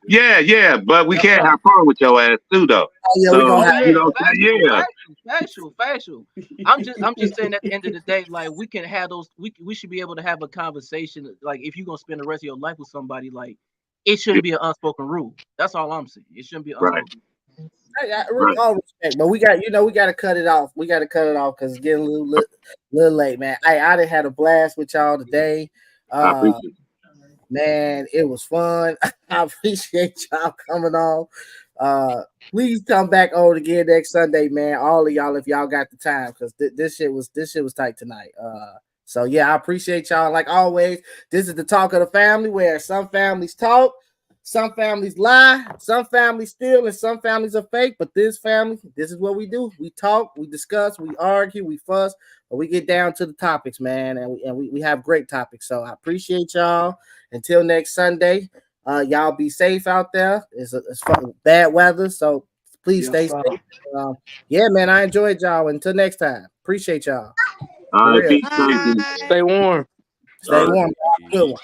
Yes, yeah. But we can't have fun with your ass too, though. Factual. I'm just saying at the end of the day, like we can have those. We should be able to have a conversation. Like if you're gonna spend the rest of your life with somebody, like it shouldn't be an unspoken rule. That's all I'm saying. It shouldn't be unspoken. All respect, but we got to cut it off. We got to cut it off because it's getting a little late, man. I done had a blast with y'all today. I appreciate it. Man, it was fun. I appreciate y'all coming on. Please come back on again next Sunday, man. All of y'all, if y'all got the time, because this shit was tight tonight. So yeah, I appreciate y'all. Like always, this is the Talk of the Family, where some families talk, some families lie, some families steal, and some families are fake. But this family, this is what we do. We talk, we discuss, we argue, we fuss, but we get down to the topics, man, and we have great topics. So I appreciate y'all. Until next Sunday, y'all be safe out there. It's bad weather, so please stay safe. Yeah, man, I enjoyed y'all. Until next time, appreciate y'all. All right, peace. Stay warm. Stay warm. Good one.